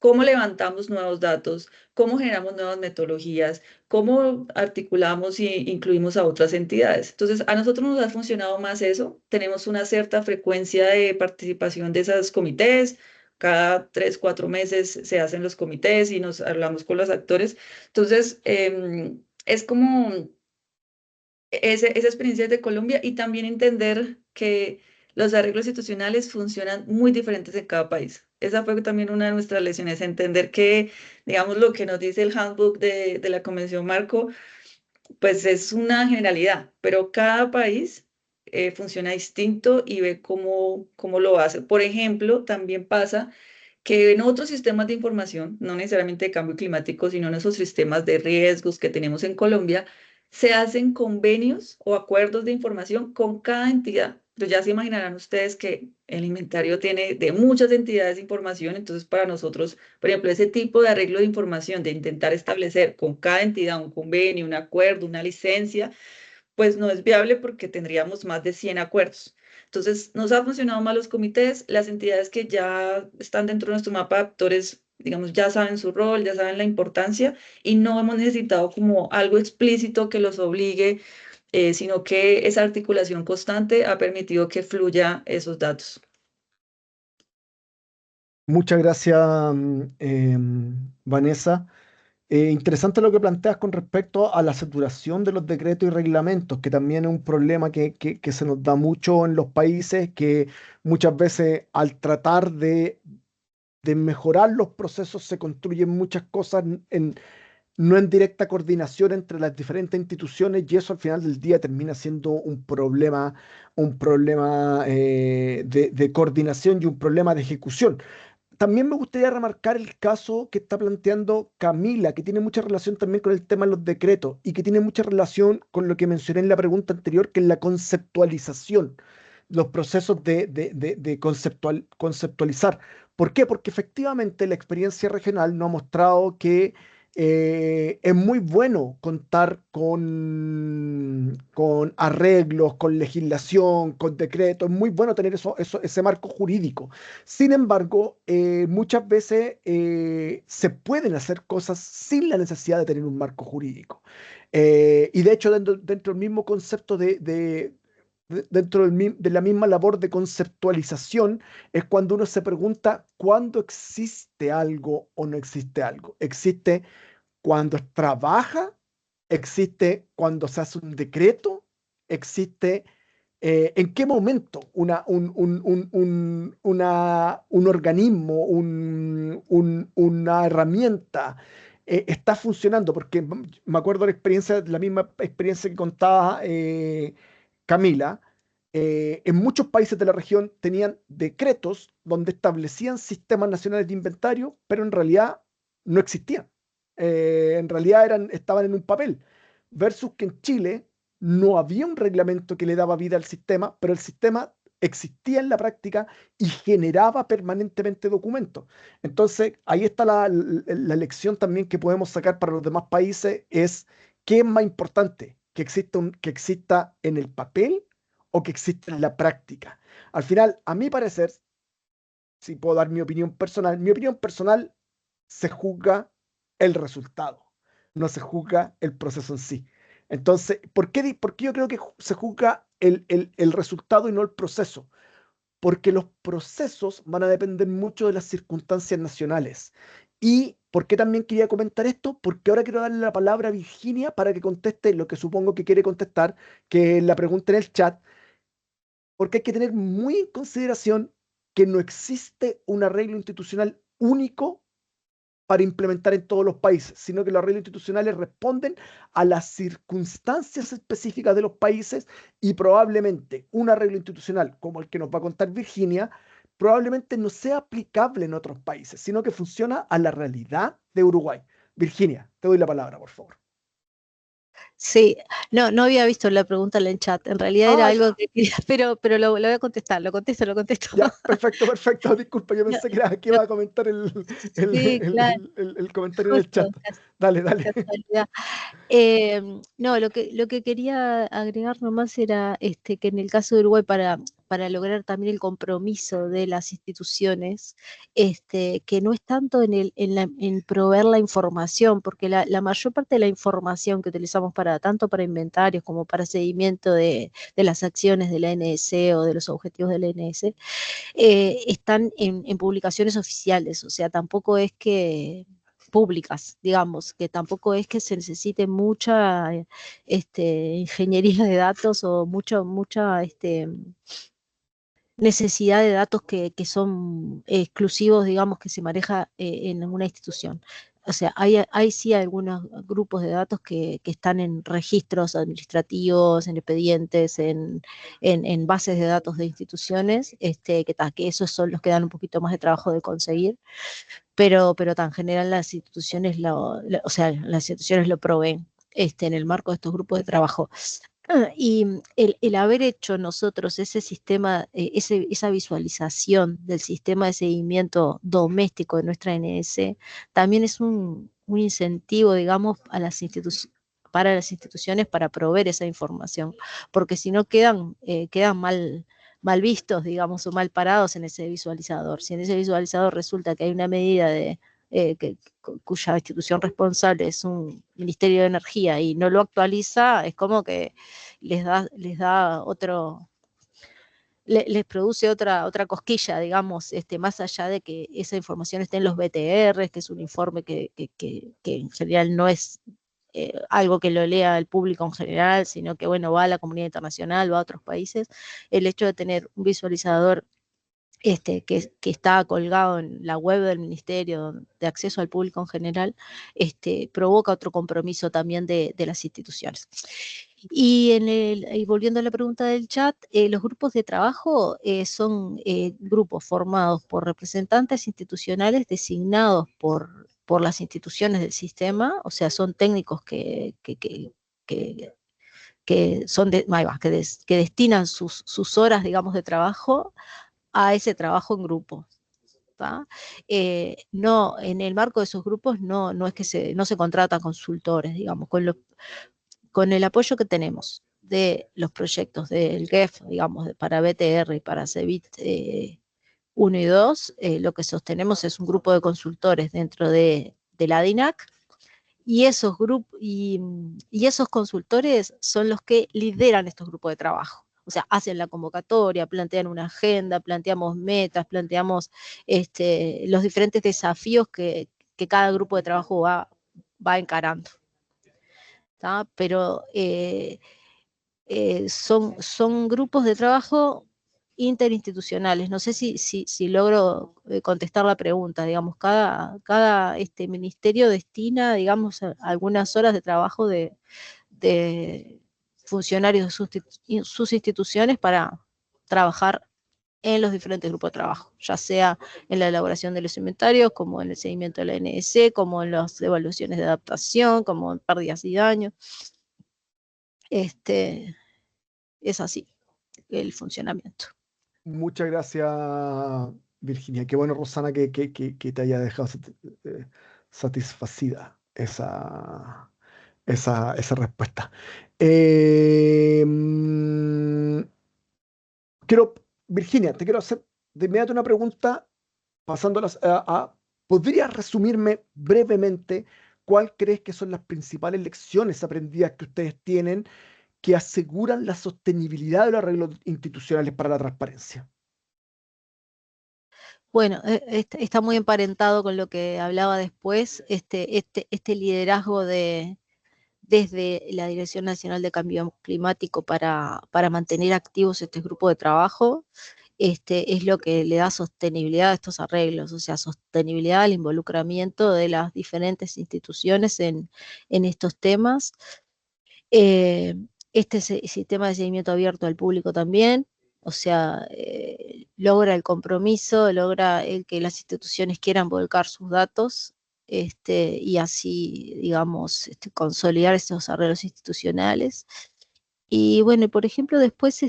Speaker 5: cómo levantamos nuevos datos, cómo generamos nuevas metodologías, cómo articulamos e incluimos a otras entidades. Entonces, a nosotros nos ha funcionado más eso. Tenemos una cierta frecuencia de participación de esos comités. Cada 3, 4 meses se hacen los comités y nos hablamos con los actores. Entonces, es como esa experiencia de Colombia y también entender que los arreglos institucionales funcionan muy diferentes en cada país. Esa fue también una de nuestras lecciones, entender que, digamos, lo que nos dice el handbook de la Convención Marco, pues es una generalidad, pero cada país funciona distinto y ve cómo lo hace. Por ejemplo, también pasa que en otros sistemas de información, no necesariamente de cambio climático, sino en esos sistemas de riesgos que tenemos en Colombia, se hacen convenios o acuerdos de información con cada entidad. Entonces ya se imaginarán ustedes que el inventario tiene de muchas entidades de información, entonces para nosotros, por ejemplo, ese tipo de arreglo de información, de intentar establecer con cada entidad un convenio, un acuerdo, una licencia, pues no es viable porque tendríamos más de 100 acuerdos. Entonces, nos ha funcionado más los comités, las entidades que ya están dentro de nuestro mapa de actores, digamos, ya saben su rol, ya saben la importancia y no hemos necesitado como algo explícito que los obligue, sino que esa articulación constante ha permitido que fluya esos datos.
Speaker 1: Muchas gracias, Vanessa. Interesante lo que planteas con respecto a la saturación de los decretos y reglamentos, que también es un problema que se nos da mucho en los países, que muchas veces al tratar de mejorar los procesos se construyen muchas cosas no en directa coordinación entre las diferentes instituciones y eso al final del día termina siendo un problema de coordinación y un problema de ejecución. También me gustaría remarcar el caso que está planteando Camila, que tiene mucha relación también con el tema de los decretos y que tiene mucha relación con lo que mencioné en la pregunta anterior, que es la conceptualización, los procesos de conceptualizar. ¿Por qué? Porque efectivamente la experiencia regional nos ha mostrado que es muy bueno contar con arreglos, con legislación, con decretos, es muy bueno tener ese marco jurídico. Sin embargo, muchas veces se pueden hacer cosas sin la necesidad de tener un marco jurídico. Y de hecho, dentro del mismo concepto de la misma labor de conceptualización, es cuando uno se pregunta cuándo existe algo o no existe algo. Existe cuando trabaja, existe cuando se hace un decreto, existe en qué momento un organismo, una herramienta está funcionando, porque me acuerdo la misma experiencia que contaba Camila. En muchos países de la región tenían decretos donde establecían sistemas nacionales de inventario, pero en realidad no existían. En realidad estaban en un papel, versus que en Chile no había un reglamento que le daba vida al sistema, pero el sistema existía en la práctica y generaba permanentemente documentos. Entonces, ahí está la lección también que podemos sacar para los demás países, es qué es más importante, que exista en el papel o que existe en la práctica. Al final, a mi parecer, si puedo dar mi opinión personal se juzga el resultado, no se juzga el proceso en sí. Entonces, por qué yo creo que se juzga el resultado y no el proceso? Porque los procesos van a depender mucho de las circunstancias nacionales. ¿Y por qué también quería comentar esto? Porque ahora quiero darle la palabra a Virginia para que conteste lo que supongo que quiere contestar, que es la pregunta en el chat, porque hay que tener muy en consideración que no existe un arreglo institucional único para implementar en todos los países, sino que los arreglos institucionales responden a las circunstancias específicas de los países y probablemente un arreglo institucional como el que nos va a contar Virginia, probablemente no sea aplicable en otros países, sino que funciona a la realidad de Uruguay. Virginia, te doy la palabra, por favor.
Speaker 6: Sí, no había visto la pregunta en el chat. En realidad era
Speaker 1: Ah,
Speaker 6: algo que quería, pero lo voy a contestar, lo contesto.
Speaker 1: ya, perfecto. Disculpa, yo
Speaker 6: No,
Speaker 1: pensé que
Speaker 6: lo-
Speaker 1: iba a comentar
Speaker 6: sí, claro,
Speaker 1: el comentario en el
Speaker 6: justo,
Speaker 1: chat. Dale, dale.
Speaker 6: casualidad. No, lo que quería agregar nomás era que en el caso de Uruguay, para lograr también el compromiso de las instituciones, que no es tanto en proveer la información, porque la mayor parte de la información que utilizamos tanto para inventarios como para seguimiento de las acciones de la ANS o de los objetivos de la ANS, están en publicaciones oficiales, o sea, tampoco es que públicas, digamos, que tampoco es que se necesite mucha ingeniería de datos o mucha necesidad de datos que son exclusivos, digamos, que se maneja en una institución. O sea, hay sí algunos grupos de datos que están en registros administrativos, en expedientes, en bases de datos de instituciones, que esos son los que dan un poquito más de trabajo de conseguir, pero tan general las instituciones o sea, las instituciones lo proveen en el marco de estos grupos de trabajo. Y el haber hecho nosotros ese sistema, esa visualización del sistema de seguimiento doméstico de nuestra ANS, también es un incentivo, digamos, para las instituciones para proveer esa información, porque si no quedan mal vistos, digamos, o mal parados en ese visualizador. Si en ese visualizador resulta que hay una medida cuya institución responsable es un Ministerio de Energía y no lo actualiza, es como que les produce otra cosquilla, digamos, más allá de que esa información esté en los BTR, que es un informe que en general no es algo que lo lea el público en general, sino que, bueno, va a la comunidad internacional, va a otros países. El hecho de tener un visualizador que está colgado en la web del Ministerio de acceso al público en general, provoca otro compromiso también de las instituciones. Y volviendo a la pregunta del chat, los grupos de trabajo son grupos formados por representantes institucionales designados por las instituciones del sistema, o sea, son técnicos que destinan sus horas, digamos, de trabajo a ese trabajo en grupo. No, en el marco de esos grupos no es que no se contratan consultores, digamos, con el apoyo que tenemos de los proyectos del GEF, digamos, para BTR y para CEBIT 1 y 2, lo que sostenemos es un grupo de consultores dentro de la DINAC, y esos consultores son los que lideran estos grupos de trabajo. O sea, hacen la convocatoria, plantean una agenda, planteamos metas, planteamos los diferentes desafíos que cada grupo de trabajo va encarando. Pero son grupos de trabajo interinstitucionales. No sé si logro contestar la pregunta. Digamos, cada ministerio destina, digamos, algunas horas de trabajo de funcionarios de sus instituciones para trabajar en los diferentes grupos de trabajo, ya sea en la elaboración de los inventarios, como en el seguimiento de la ANS, como en las evaluaciones de adaptación, como en pérdidas y daños. Es así el funcionamiento.
Speaker 1: Muchas gracias, Virginia. Qué bueno, Rosana, que te haya dejado satisfacida esa respuesta. Virginia, te quiero hacer de inmediato una pregunta, pasándolas ¿podrías resumirme brevemente cuál crees que son las principales lecciones aprendidas que ustedes tienen que aseguran la sostenibilidad de los arreglos institucionales para la transparencia?
Speaker 6: Bueno, está muy emparentado con lo que hablaba después, este liderazgo desde la Dirección Nacional de Cambio Climático para mantener activos este grupo de trabajo, es lo que le da sostenibilidad a estos arreglos, o sea, sostenibilidad al involucramiento de las diferentes instituciones en estos temas. Eh, sistema de seguimiento abierto al público también, o sea, logra el compromiso, logra el que las instituciones quieran volcar sus datos, y así, digamos, consolidar estos arreglos institucionales. Y bueno, por ejemplo, después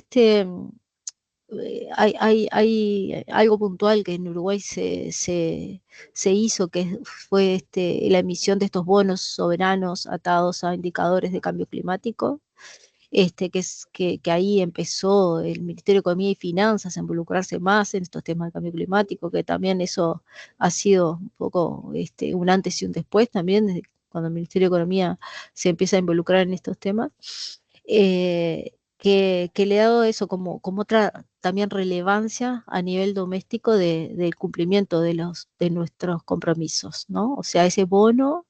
Speaker 6: hay algo puntual que en Uruguay se hizo, que fue la emisión de estos bonos soberanos atados a indicadores de cambio climático, que ahí empezó el Ministerio de Economía y Finanzas a involucrarse más en estos temas de cambio climático, que también eso ha sido un poco un antes y un después también, desde cuando el Ministerio de Economía se empieza a involucrar en estos temas. Que le ha dado eso como otra también relevancia a nivel doméstico del cumplimiento de nuestros compromisos, ¿no? O sea, ese bono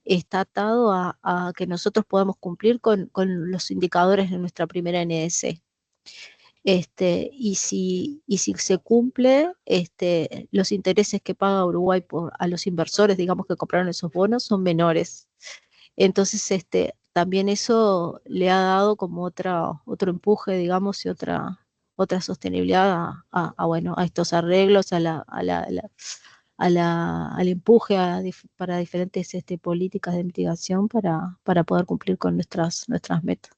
Speaker 6: está atado a que nosotros podamos cumplir con los indicadores de nuestra primera NDC. Y si se cumple, los intereses que paga Uruguay a los inversores, digamos, que compraron esos bonos, son menores. Entonces, también eso le ha dado como otro empuje, digamos, y otra sostenibilidad bueno, a estos arreglos, al empuje para diferentes políticas de mitigación para poder cumplir con nuestras metas.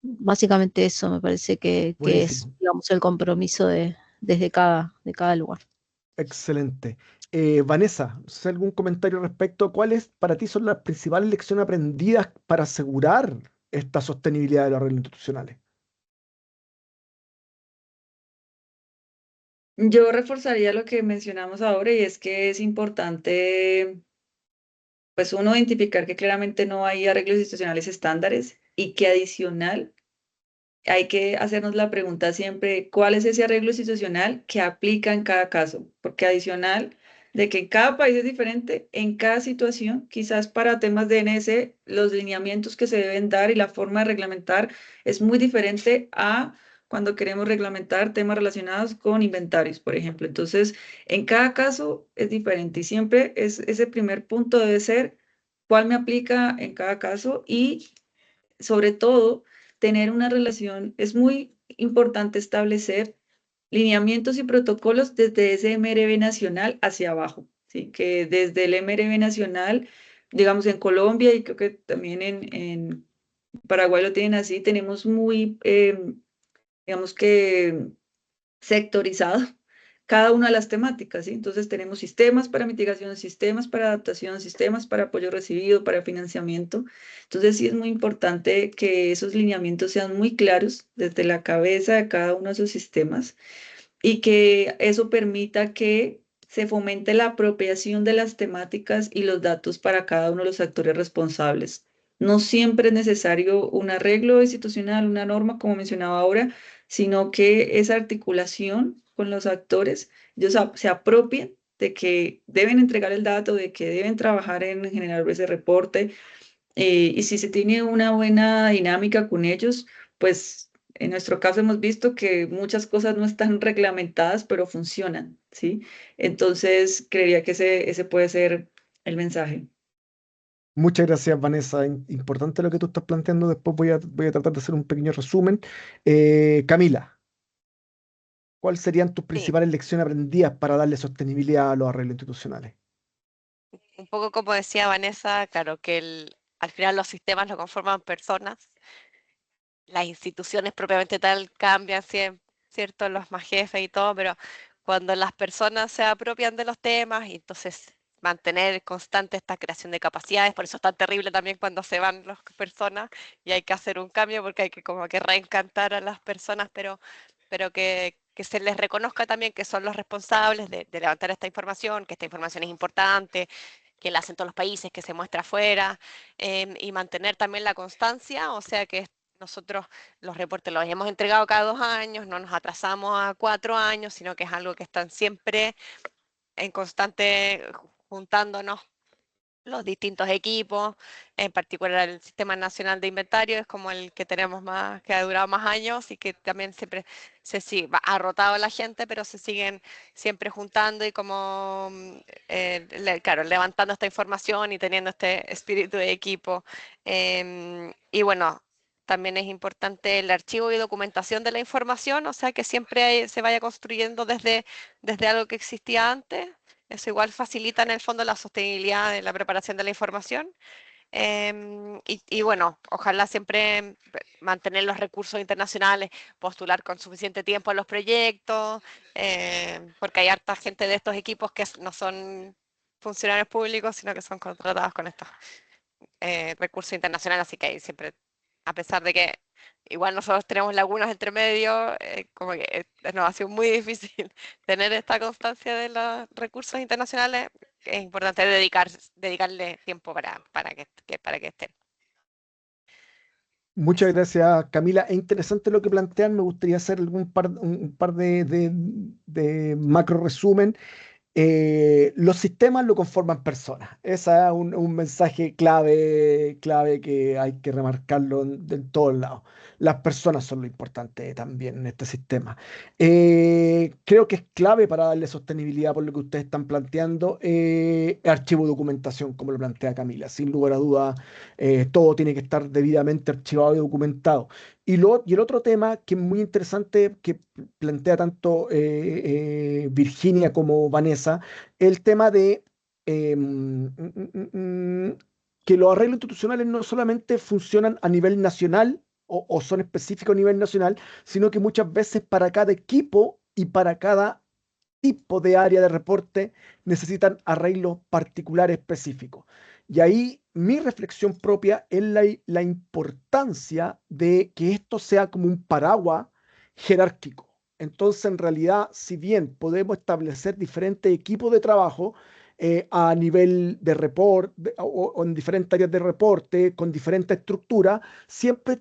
Speaker 6: Básicamente eso me parece que es,
Speaker 1: Buenísimo,
Speaker 6: digamos, el compromiso de cada lugar.
Speaker 1: excelente. Vanessa, ¿haces algún comentario al respecto? ¿Cuáles para ti son las principales lecciones aprendidas para asegurar esta sostenibilidad de los arreglos institucionales?
Speaker 5: Yo reforzaría lo que mencionamos ahora y es que es importante, pues uno identificar que claramente no hay arreglos institucionales estándares y que adicional hay que hacernos la pregunta siempre, ¿cuál es ese arreglo institucional que aplica en cada caso? Porque adicional de que en cada país es diferente, en cada situación, quizás para temas de NS, los lineamientos que se deben dar y la forma de reglamentar es muy diferente a cuando queremos reglamentar temas relacionados con inventarios, por ejemplo. Entonces, en cada caso es diferente y siempre ese primer punto debe ser cuál me aplica en cada caso y sobre todo tener una relación, es muy importante establecer lineamientos y protocolos desde ese MRV nacional hacia abajo, ¿sí? Que desde el MRV nacional, digamos en Colombia y creo que también en Paraguay lo tienen así, tenemos muy, digamos que sectorizado cada una de las temáticas, ¿sí? Entonces tenemos sistemas para mitigación, sistemas para adaptación, sistemas para apoyo recibido, para financiamiento. Entonces sí es muy importante que esos lineamientos sean muy claros desde la cabeza de cada uno de esos sistemas y que eso permita que se fomente la apropiación de las temáticas y los datos para cada uno de los actores responsables. No siempre es necesario un arreglo institucional, una norma, como mencionaba ahora, sino que esa articulación con los actores, ellos se apropien de que deben entregar el dato, de que deben trabajar en generar ese reporte, y si se tiene una buena dinámica con ellos, pues en nuestro caso hemos visto que muchas cosas no están reglamentadas, pero funcionan, ¿sí? Entonces, creería que ese puede ser el mensaje.
Speaker 1: Muchas gracias, Vanessa. Importante lo que tú estás planteando. Después voy a tratar de hacer un pequeño resumen. Camila, ¿cuáles serían tus
Speaker 3: Sí,
Speaker 1: principales lecciones aprendidas para darle sostenibilidad a los arreglos institucionales?
Speaker 3: un poco como decía Vanessa, claro que al final los sistemas lo conforman personas, las instituciones propiamente tal cambian, ¿cierto? Los más jefes y todo, pero cuando las personas se apropian de los temas y entonces mantener constante esta creación de capacidades, por eso es tan terrible también cuando se van las personas y hay que hacer un cambio porque hay que como que reencantar a las personas, pero pero que se les reconozca también que son los responsables de levantar esta información, que esta información es importante, que la hacen todos los países, que se muestra afuera, y mantener también la constancia, o sea que nosotros los reportes los hemos entregado cada 2 años, no nos atrasamos a 4 años, sino que es algo que están siempre en constante juntándonos los distintos equipos, en particular el Sistema Nacional de Inventario es como el que tenemos más, que ha durado más años y que también siempre se sigue, ha rotado la gente, pero se siguen siempre juntando y como, claro, levantando esta información y teniendo este espíritu de equipo. Y bueno, también es importante el archivo y documentación de la información, o sea, que siempre se vaya construyendo desde algo que existía antes. Eso igual facilita en el fondo la sostenibilidad de la preparación de la información. Y bueno, ojalá siempre mantener los recursos internacionales, postular con suficiente tiempo a los proyectos, porque hay harta gente de estos equipos que no son funcionarios públicos, sino que son contratados con estos recursos internacionales, así que ahí siempre, a pesar de que igual nosotros tenemos lagunas entre medio, como que nos ha sido muy difícil tener esta constancia de los recursos internacionales. Es importante dedicarle tiempo para que estén.
Speaker 1: Muchas
Speaker 3: Eso.
Speaker 1: gracias, Camila. Es interesante lo que plantean. Me gustaría hacer un par de macro resumen. Los sistemas lo conforman personas. Ese es un mensaje clave que hay que remarcarlo en todos lados. Las personas son lo importante también en este sistema. Creo que es clave para darle sostenibilidad por lo que ustedes están planteando. Archivo de documentación, como lo plantea Camila. Sin lugar a dudas, todo tiene que estar debidamente archivado y documentado. Y el otro tema que es muy interesante, que plantea tanto Virginia como Vanessa, el tema de que los arreglos institucionales no solamente funcionan a nivel nacional o son específicos a nivel nacional, sino que muchas veces para cada equipo y para cada tipo de área de reporte necesitan arreglos particulares específicos. Y ahí mi reflexión propia es la importancia de que esto sea como un paraguas jerárquico. Entonces, en realidad, si bien podemos establecer diferentes equipos de trabajo a nivel de report o en diferentes áreas de reporte con diferentes estructuras, siempre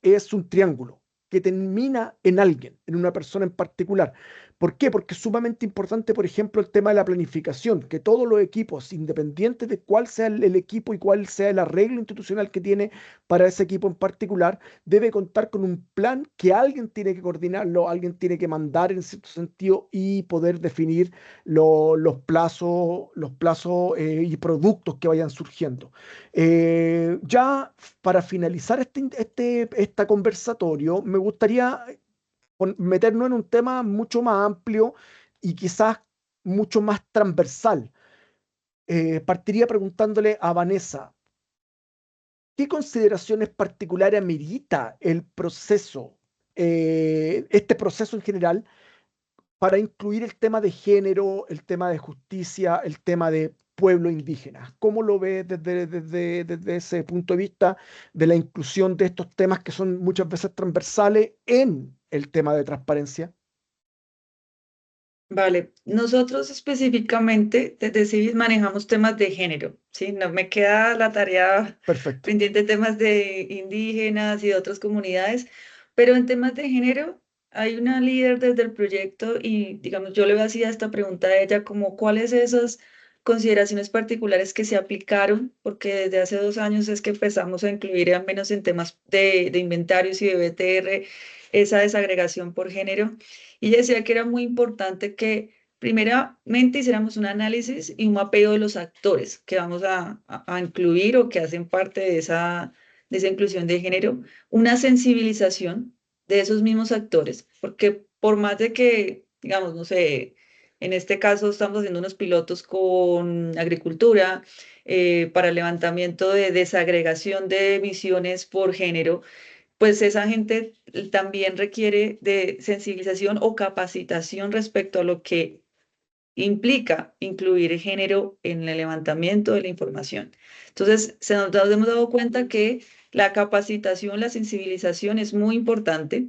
Speaker 1: es un triángulo que termina en alguien, en una persona en particular. ¿Por qué? Porque es sumamente importante, por ejemplo, el tema de la planificación, que todos los equipos, independientes de cuál sea el equipo y cuál sea el arreglo institucional que tiene para ese equipo en particular, debe contar con un plan que alguien tiene que coordinarlo, alguien tiene que mandar en cierto sentido y poder definir los plazos y productos que vayan surgiendo. Ya para finalizar esta conversatorio, me gustaría meternos en un tema mucho más amplio y quizás mucho más transversal. Partiría preguntándole a Vanessa, ¿qué consideraciones particulares amerita el proceso, este proceso en general, para incluir el tema de género, el tema de justicia, el tema de pueblo indígena? ¿Cómo lo ves desde ese punto de vista de la inclusión de estos temas que son muchas veces transversales en el tema de transparencia?
Speaker 5: Vale, nosotros específicamente desde Civis manejamos temas de género, ¿sí? No me queda la tarea
Speaker 1: Perfecto.
Speaker 5: pendiente de temas de indígenas y de otras comunidades, pero en temas de género hay una líder desde el proyecto y, digamos, yo le hacía esta pregunta a ella como cuáles esas consideraciones particulares que se aplicaron, porque desde hace 2 años es que empezamos a incluir, al menos en temas de inventarios y de BTR, esa desagregación por género. Y ella decía que era muy importante que primeramente hiciéramos un análisis y un mapeo de los actores que vamos a incluir o que hacen parte de esa inclusión de género, una sensibilización de esos mismos actores, porque por más de que, digamos, no sé, en este caso estamos haciendo unos pilotos con agricultura para el levantamiento de desagregación de emisiones por género, pues esa gente también requiere de sensibilización o capacitación respecto a lo que implica incluir género en el levantamiento de la información. Entonces, nos hemos dado cuenta que la capacitación, la sensibilización es muy importante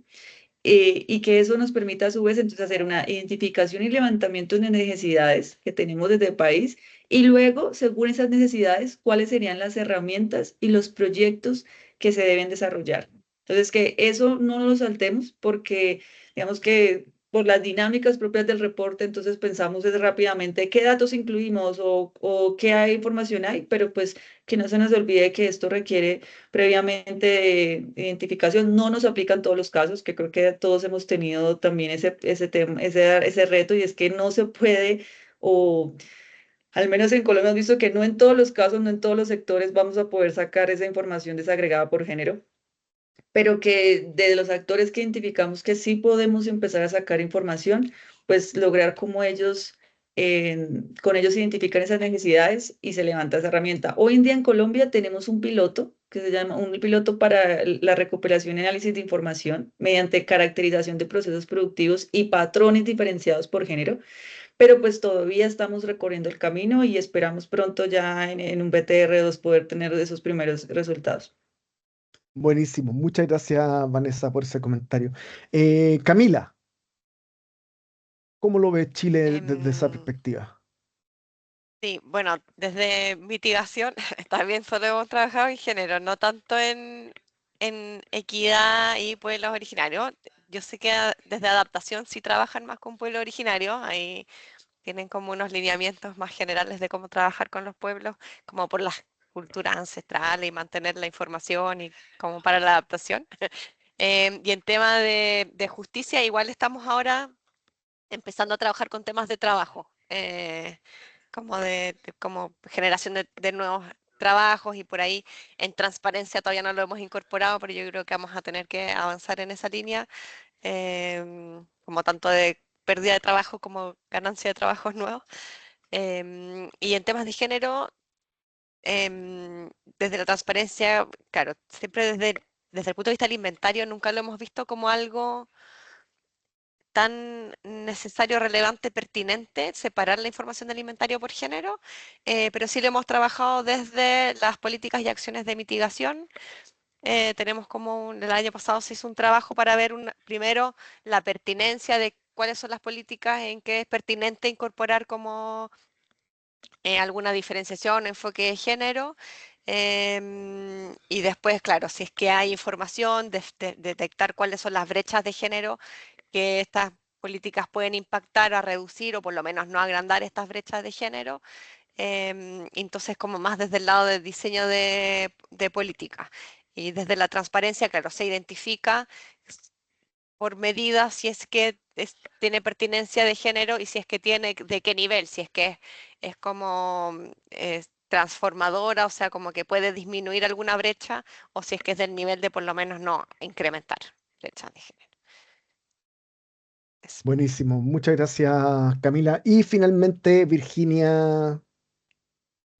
Speaker 5: y que eso nos permita a su vez entonces hacer una identificación y levantamiento de necesidades que tenemos desde el país y luego, según esas necesidades, cuáles serían las herramientas y los proyectos que se deben desarrollar. Entonces, que eso no lo saltemos porque digamos que por las dinámicas propias del reporte, entonces pensamos es rápidamente qué datos incluimos o qué información hay, pero pues que no se nos olvide que esto requiere previamente de identificación. No nos aplica en todos los casos, que creo que todos hemos tenido también ese tema, ese reto, y es que no se puede, o al menos en Colombia hemos visto que no en todos los casos, no en todos los sectores vamos a poder sacar esa información desagregada por género, pero que de los actores que identificamos que sí podemos empezar a sacar información, pues lograr como ellos, con ellos identifican esas necesidades y se levanta esa herramienta. Hoy en día en Colombia tenemos un piloto que se llama un piloto para la recuperación y análisis de información mediante caracterización de procesos productivos y patrones diferenciados por género, pero pues todavía estamos recorriendo el camino y esperamos pronto ya en un BTR2 poder tener esos primeros resultados.
Speaker 1: Buenísimo. Muchas gracias, Vanessa, por ese comentario. Camila, ¿cómo lo ve Chile desde esa
Speaker 3: Em,
Speaker 1: perspectiva?
Speaker 3: sí, bueno, desde mitigación también solo hemos trabajado en género, no tanto en equidad y pueblos originarios. Yo sé que desde adaptación sí trabajan más con pueblos originarios, ahí tienen como unos lineamientos más generales de cómo trabajar con los pueblos, como por las culturas ancestrales y mantener la información y como para la adaptación. Y en tema de justicia, igual estamos ahora empezando a trabajar con temas de trabajo, como como generación de nuevos trabajos y por ahí en transparencia todavía no lo hemos incorporado, pero yo creo que vamos a tener que avanzar en esa línea, como tanto de pérdida de trabajo como ganancia de trabajos nuevos. Y en temas de género, desde la transparencia, claro, siempre desde el punto de vista del inventario, nunca lo hemos visto como algo tan necesario, relevante, pertinente, separar la información del inventario por género, pero sí lo hemos trabajado desde las políticas y acciones de mitigación. Tenemos como el año pasado se hizo un trabajo para ver primero la pertinencia de cuáles son las políticas en que es pertinente incorporar como alguna diferenciación, enfoque de género. Y después, claro, si es que hay información, detectar cuáles son las brechas de género que estas políticas pueden impactar a reducir o por lo menos no agrandar estas brechas de género. Entonces, como más desde el lado del diseño de política. Y desde la transparencia, claro, se identifica por medida si es que tiene pertinencia de género y si es que tiene, de qué nivel, si es que es como transformadora, o sea, como que puede disminuir alguna brecha, o si es que es del nivel de por lo menos no incrementar brechas de género. Eso.
Speaker 1: Buenísimo. Muchas gracias, Camila. Y finalmente, Virginia.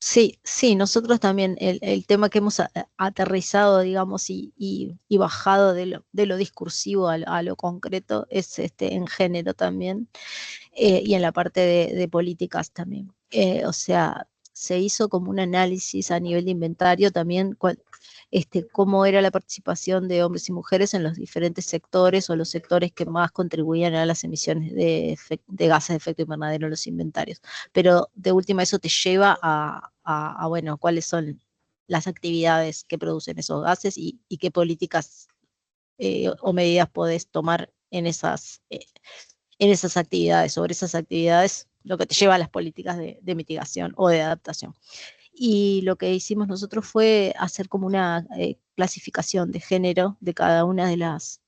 Speaker 6: Sí, sí, nosotros también el tema que hemos aterrizado, digamos, y bajado de lo discursivo a lo concreto es en género también, y en la parte de políticas también. O sea, se hizo como un análisis a nivel de inventario también, cómo era la participación de hombres y mujeres en los diferentes sectores o los sectores que más contribuían a las emisiones de gases de efecto invernadero en los inventarios. Pero de última eso te lleva bueno, cuáles son las actividades que producen esos gases y qué políticas o medidas podés tomar en esas actividades, sobre esas actividades, lo que te lleva a las políticas de mitigación o de adaptación. Y lo que hicimos nosotros fue hacer como una clasificación de género de cada una de las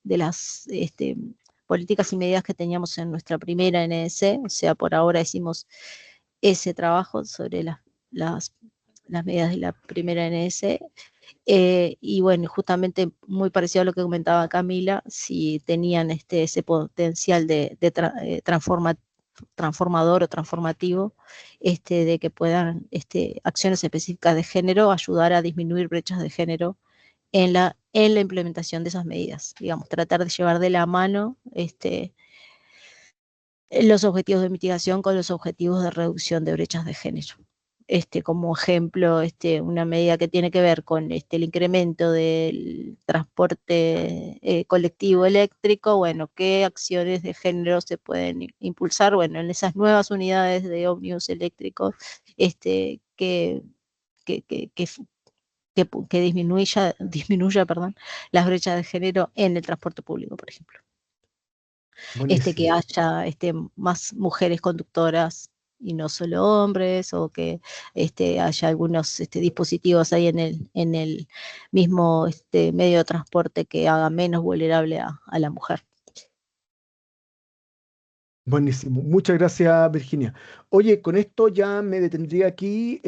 Speaker 6: políticas y medidas que teníamos en nuestra primera NDC. O sea, por ahora hicimos ese trabajo sobre las, las medidas de la primera NDC. Y bueno, justamente muy parecido a lo que comentaba Camila, si tenían ese potencial de transformador o transformativo, de que puedan acciones específicas de género ayudar a disminuir brechas de género en la implementación de esas medidas. Digamos, tratar de llevar de la mano los objetivos de mitigación con los objetivos de reducción de brechas de género. como ejemplo, una medida que tiene que ver con el incremento del transporte colectivo eléctrico, bueno, qué acciones de género se pueden impulsar, bueno, en esas nuevas unidades de ómnibus eléctricos, que, que, que, que, que disminuya, perdón, las brechas de género en el transporte público, por ejemplo. Que
Speaker 1: Buenísimo.
Speaker 6: haya más mujeres conductoras y no solo hombres, o que haya algunos dispositivos ahí en el mismo medio de transporte que haga menos vulnerable a la mujer.
Speaker 1: Buenísimo. Muchas gracias, Virginia. Oye, con esto ya me detendría aquí.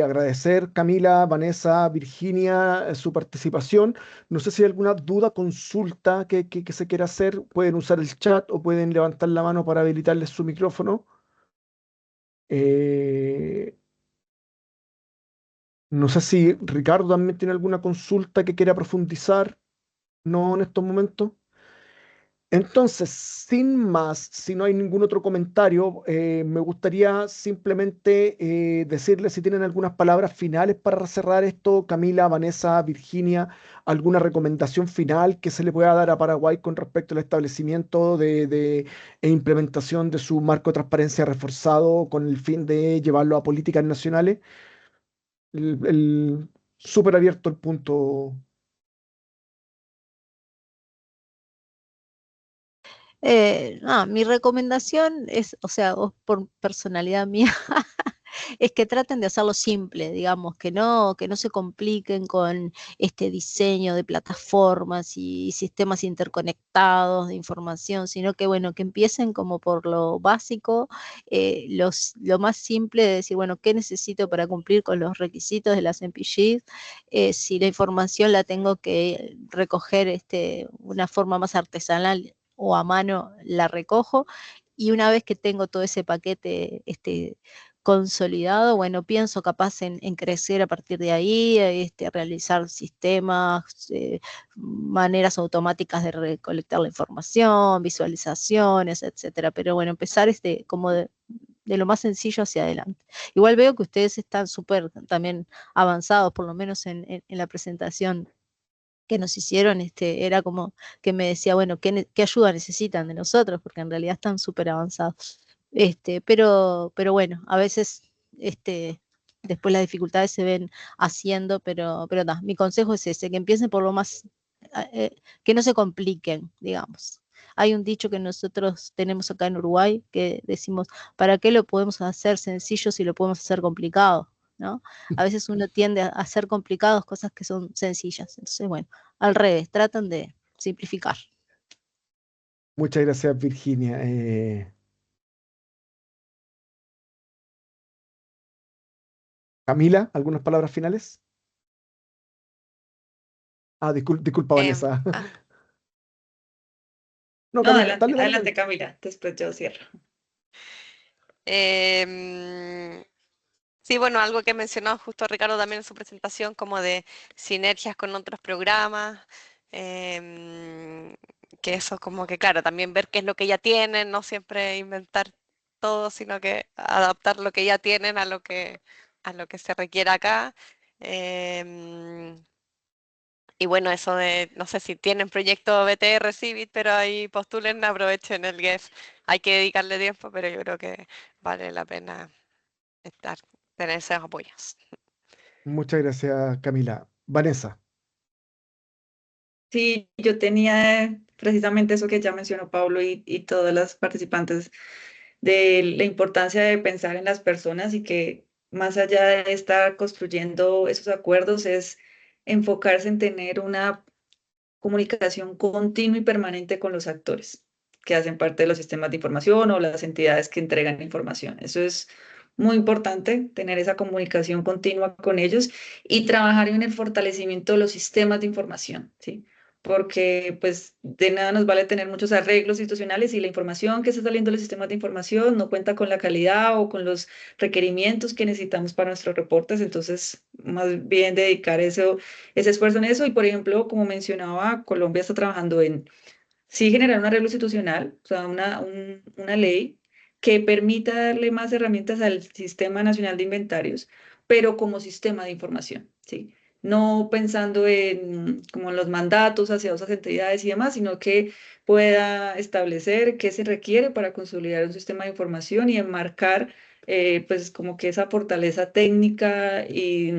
Speaker 1: Agradecer, Camila, Vanessa, Virginia, su participación. No sé si hay alguna duda, consulta que se quiera hacer. Pueden usar el chat o pueden levantar la mano para habilitarles su micrófono. Eh, no sé si Ricardo también tiene alguna consulta que quiera profundizar. No en estos momentos. Entonces, sin más, si no hay ningún otro comentario, me gustaría simplemente decirles si tienen algunas palabras finales para cerrar esto, Camila, Vanessa, Virginia, alguna recomendación final que se le pueda dar a Paraguay con respecto al establecimiento e implementación de su marco de transparencia reforzado con el fin de llevarlo a políticas nacionales. Súper abierto el punto.
Speaker 6: Mi recomendación es, o sea, por personalidad mía, es que traten de hacerlo simple, digamos, que no se compliquen con este diseño de plataformas y sistemas interconectados de información, sino que, bueno, que empiecen como por lo básico, lo más simple de decir, bueno, ¿qué necesito para cumplir con los requisitos de las MPGs? Si la información la tengo que recoger una forma más artesanal o a mano, la recojo, y una vez que tengo todo ese paquete consolidado, bueno, pienso capaz en crecer a partir de ahí, realizar sistemas, maneras automáticas de recolectar la información, visualizaciones, etcétera. Pero bueno, empezar como de lo más sencillo hacia adelante. Igual veo que ustedes están súper también avanzados, por lo menos en la presentación que nos hicieron, era como que me decía, bueno, ¿qué ayuda necesitan de nosotros? Porque en realidad están súper avanzados. Pero bueno, a veces después las dificultades se ven haciendo, pero no, mi consejo es ese, que empiecen por lo más, que no se compliquen, digamos. Hay un dicho que nosotros tenemos acá en Uruguay que decimos, ¿para qué lo podemos hacer sencillo si lo podemos hacer complicado? ¿No? A veces uno tiende a hacer complicados cosas que son sencillas. Entonces, bueno, al revés, tratan de simplificar.
Speaker 1: Muchas gracias, Virginia. Camila, ¿algunas palabras finales? Ah, disculpa,
Speaker 3: Em,
Speaker 1: Vanessa.
Speaker 3: ah,
Speaker 1: No,
Speaker 5: No,
Speaker 1: Camila,
Speaker 5: adelante,
Speaker 1: dale, dale,
Speaker 5: adelante,
Speaker 1: dale.
Speaker 5: Camila. Después yo cierro.
Speaker 3: em, sí, bueno, algo que mencionó justo Ricardo también en su presentación, como de sinergias con otros programas, em, que eso como que, claro, también ver qué es lo que ya tienen, no siempre inventar todo, sino que adaptar lo que ya tienen a lo que se requiere acá. Em, y bueno, eso de, no sé si tienen proyecto BTR Civit, pero ahí postulen, aprovechen el GEF. Hay que dedicarle tiempo, pero yo creo que vale la pena estar, tener esos apoyos.
Speaker 1: Muchas gracias, Camila. Vanessa.
Speaker 5: Sí, yo tenía precisamente eso que ya mencionó Pablo y todas las participantes de la importancia de pensar en las personas y que más allá de estar construyendo esos acuerdos es enfocarse en tener una comunicación continua y permanente con los actores que hacen parte de los sistemas de información o las entidades que entregan información. Eso es muy importante, tener esa comunicación continua con ellos y trabajar en el fortalecimiento de los sistemas de información, ¿sí? Porque pues de nada nos vale tener muchos arreglos institucionales si la información que está saliendo de los sistemas de información no cuenta con la calidad o con los requerimientos que necesitamos para nuestros reportes. Entonces, más bien dedicar ese esfuerzo en eso. Y por ejemplo, como mencionaba, Colombia está trabajando en sí generar un arreglo institucional, o sea, una ley que permita darle más herramientas al Sistema Nacional de Inventarios, pero como sistema de información, ¿sí? No pensando en como en los mandatos hacia otras entidades y demás, sino que pueda establecer qué se requiere para consolidar un sistema de información y enmarcar pues como que esa fortaleza técnica y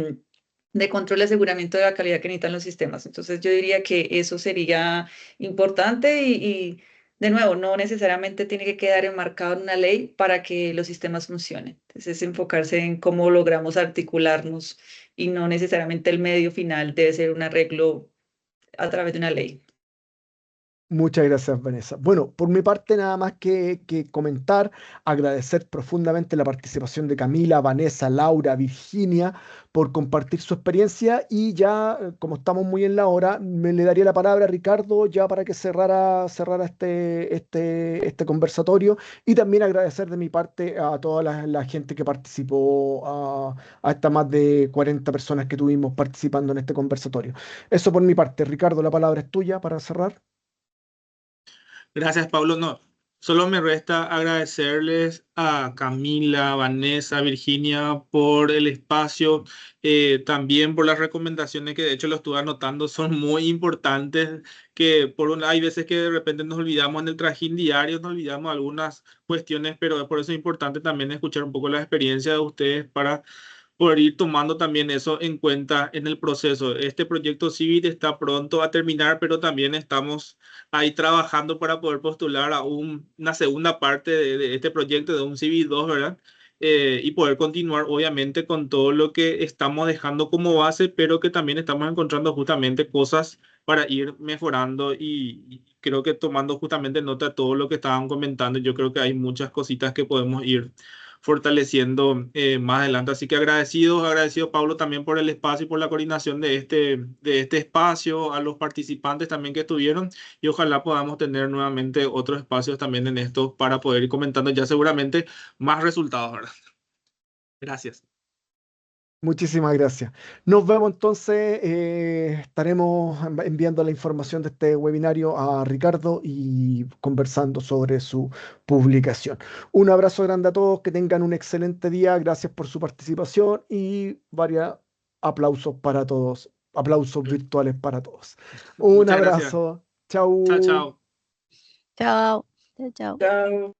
Speaker 5: de control y aseguramiento de la calidad que necesitan los sistemas. Entonces yo diría que eso sería importante y de nuevo, no necesariamente tiene que quedar enmarcado en una ley para que los sistemas funcionen. Entonces es enfocarse en cómo logramos articularnos y no necesariamente el medio final debe ser un arreglo a través de una ley.
Speaker 1: Muchas gracias, Vanessa. Bueno, por mi parte nada más que comentar, agradecer profundamente la participación de Camila, Vanessa, Laura, Virginia por compartir su experiencia y ya, como estamos muy en la hora, me le daría la palabra a Ricardo ya para que cerrara este conversatorio y también agradecer de mi parte a toda la gente que participó, a estas más de 40 personas que tuvimos participando en este conversatorio. Eso por mi parte. Ricardo, la palabra es tuya para cerrar.
Speaker 2: Gracias, Pablo. No, solo me resta agradecerles a Camila, Vanessa, Virginia por el espacio, también por las recomendaciones que de hecho lo estuve anotando, son muy importantes, que hay veces que de repente nos olvidamos en el trajín diario, nos olvidamos algunas cuestiones, pero por eso es importante también escuchar un poco la experiencia de ustedes para poder ir tomando también eso en cuenta en el proceso. Este proyecto CIVIT está pronto a terminar, pero también estamos ahí trabajando para poder postular a una segunda parte de este proyecto, de un CIVIT 2, ¿verdad? Y poder continuar, obviamente, con todo lo que estamos dejando como base, pero que también estamos encontrando justamente cosas para ir mejorando y creo que tomando justamente nota de todo lo que estaban comentando, yo creo que hay muchas cositas que podemos ir fortaleciendo más adelante. Así que agradecido Pablo también por el espacio y por la coordinación de este espacio, a los participantes también que estuvieron y ojalá podamos tener nuevamente otros espacios también en esto para poder ir comentando ya seguramente más resultados, ¿verdad? Gracias.
Speaker 1: Muchísimas gracias. Nos vemos entonces. Estaremos enviando la información de este webinario a Ricardo y conversando sobre su publicación. Un abrazo grande a todos, que tengan un excelente día. Gracias por su participación y varios aplausos para todos, aplausos virtuales para todos. Un
Speaker 2: Muchas gracias.
Speaker 1: abrazo.
Speaker 2: Chao,
Speaker 1: Chau.
Speaker 2: chao.
Speaker 6: Chao. Chao, chao.
Speaker 5: Chao.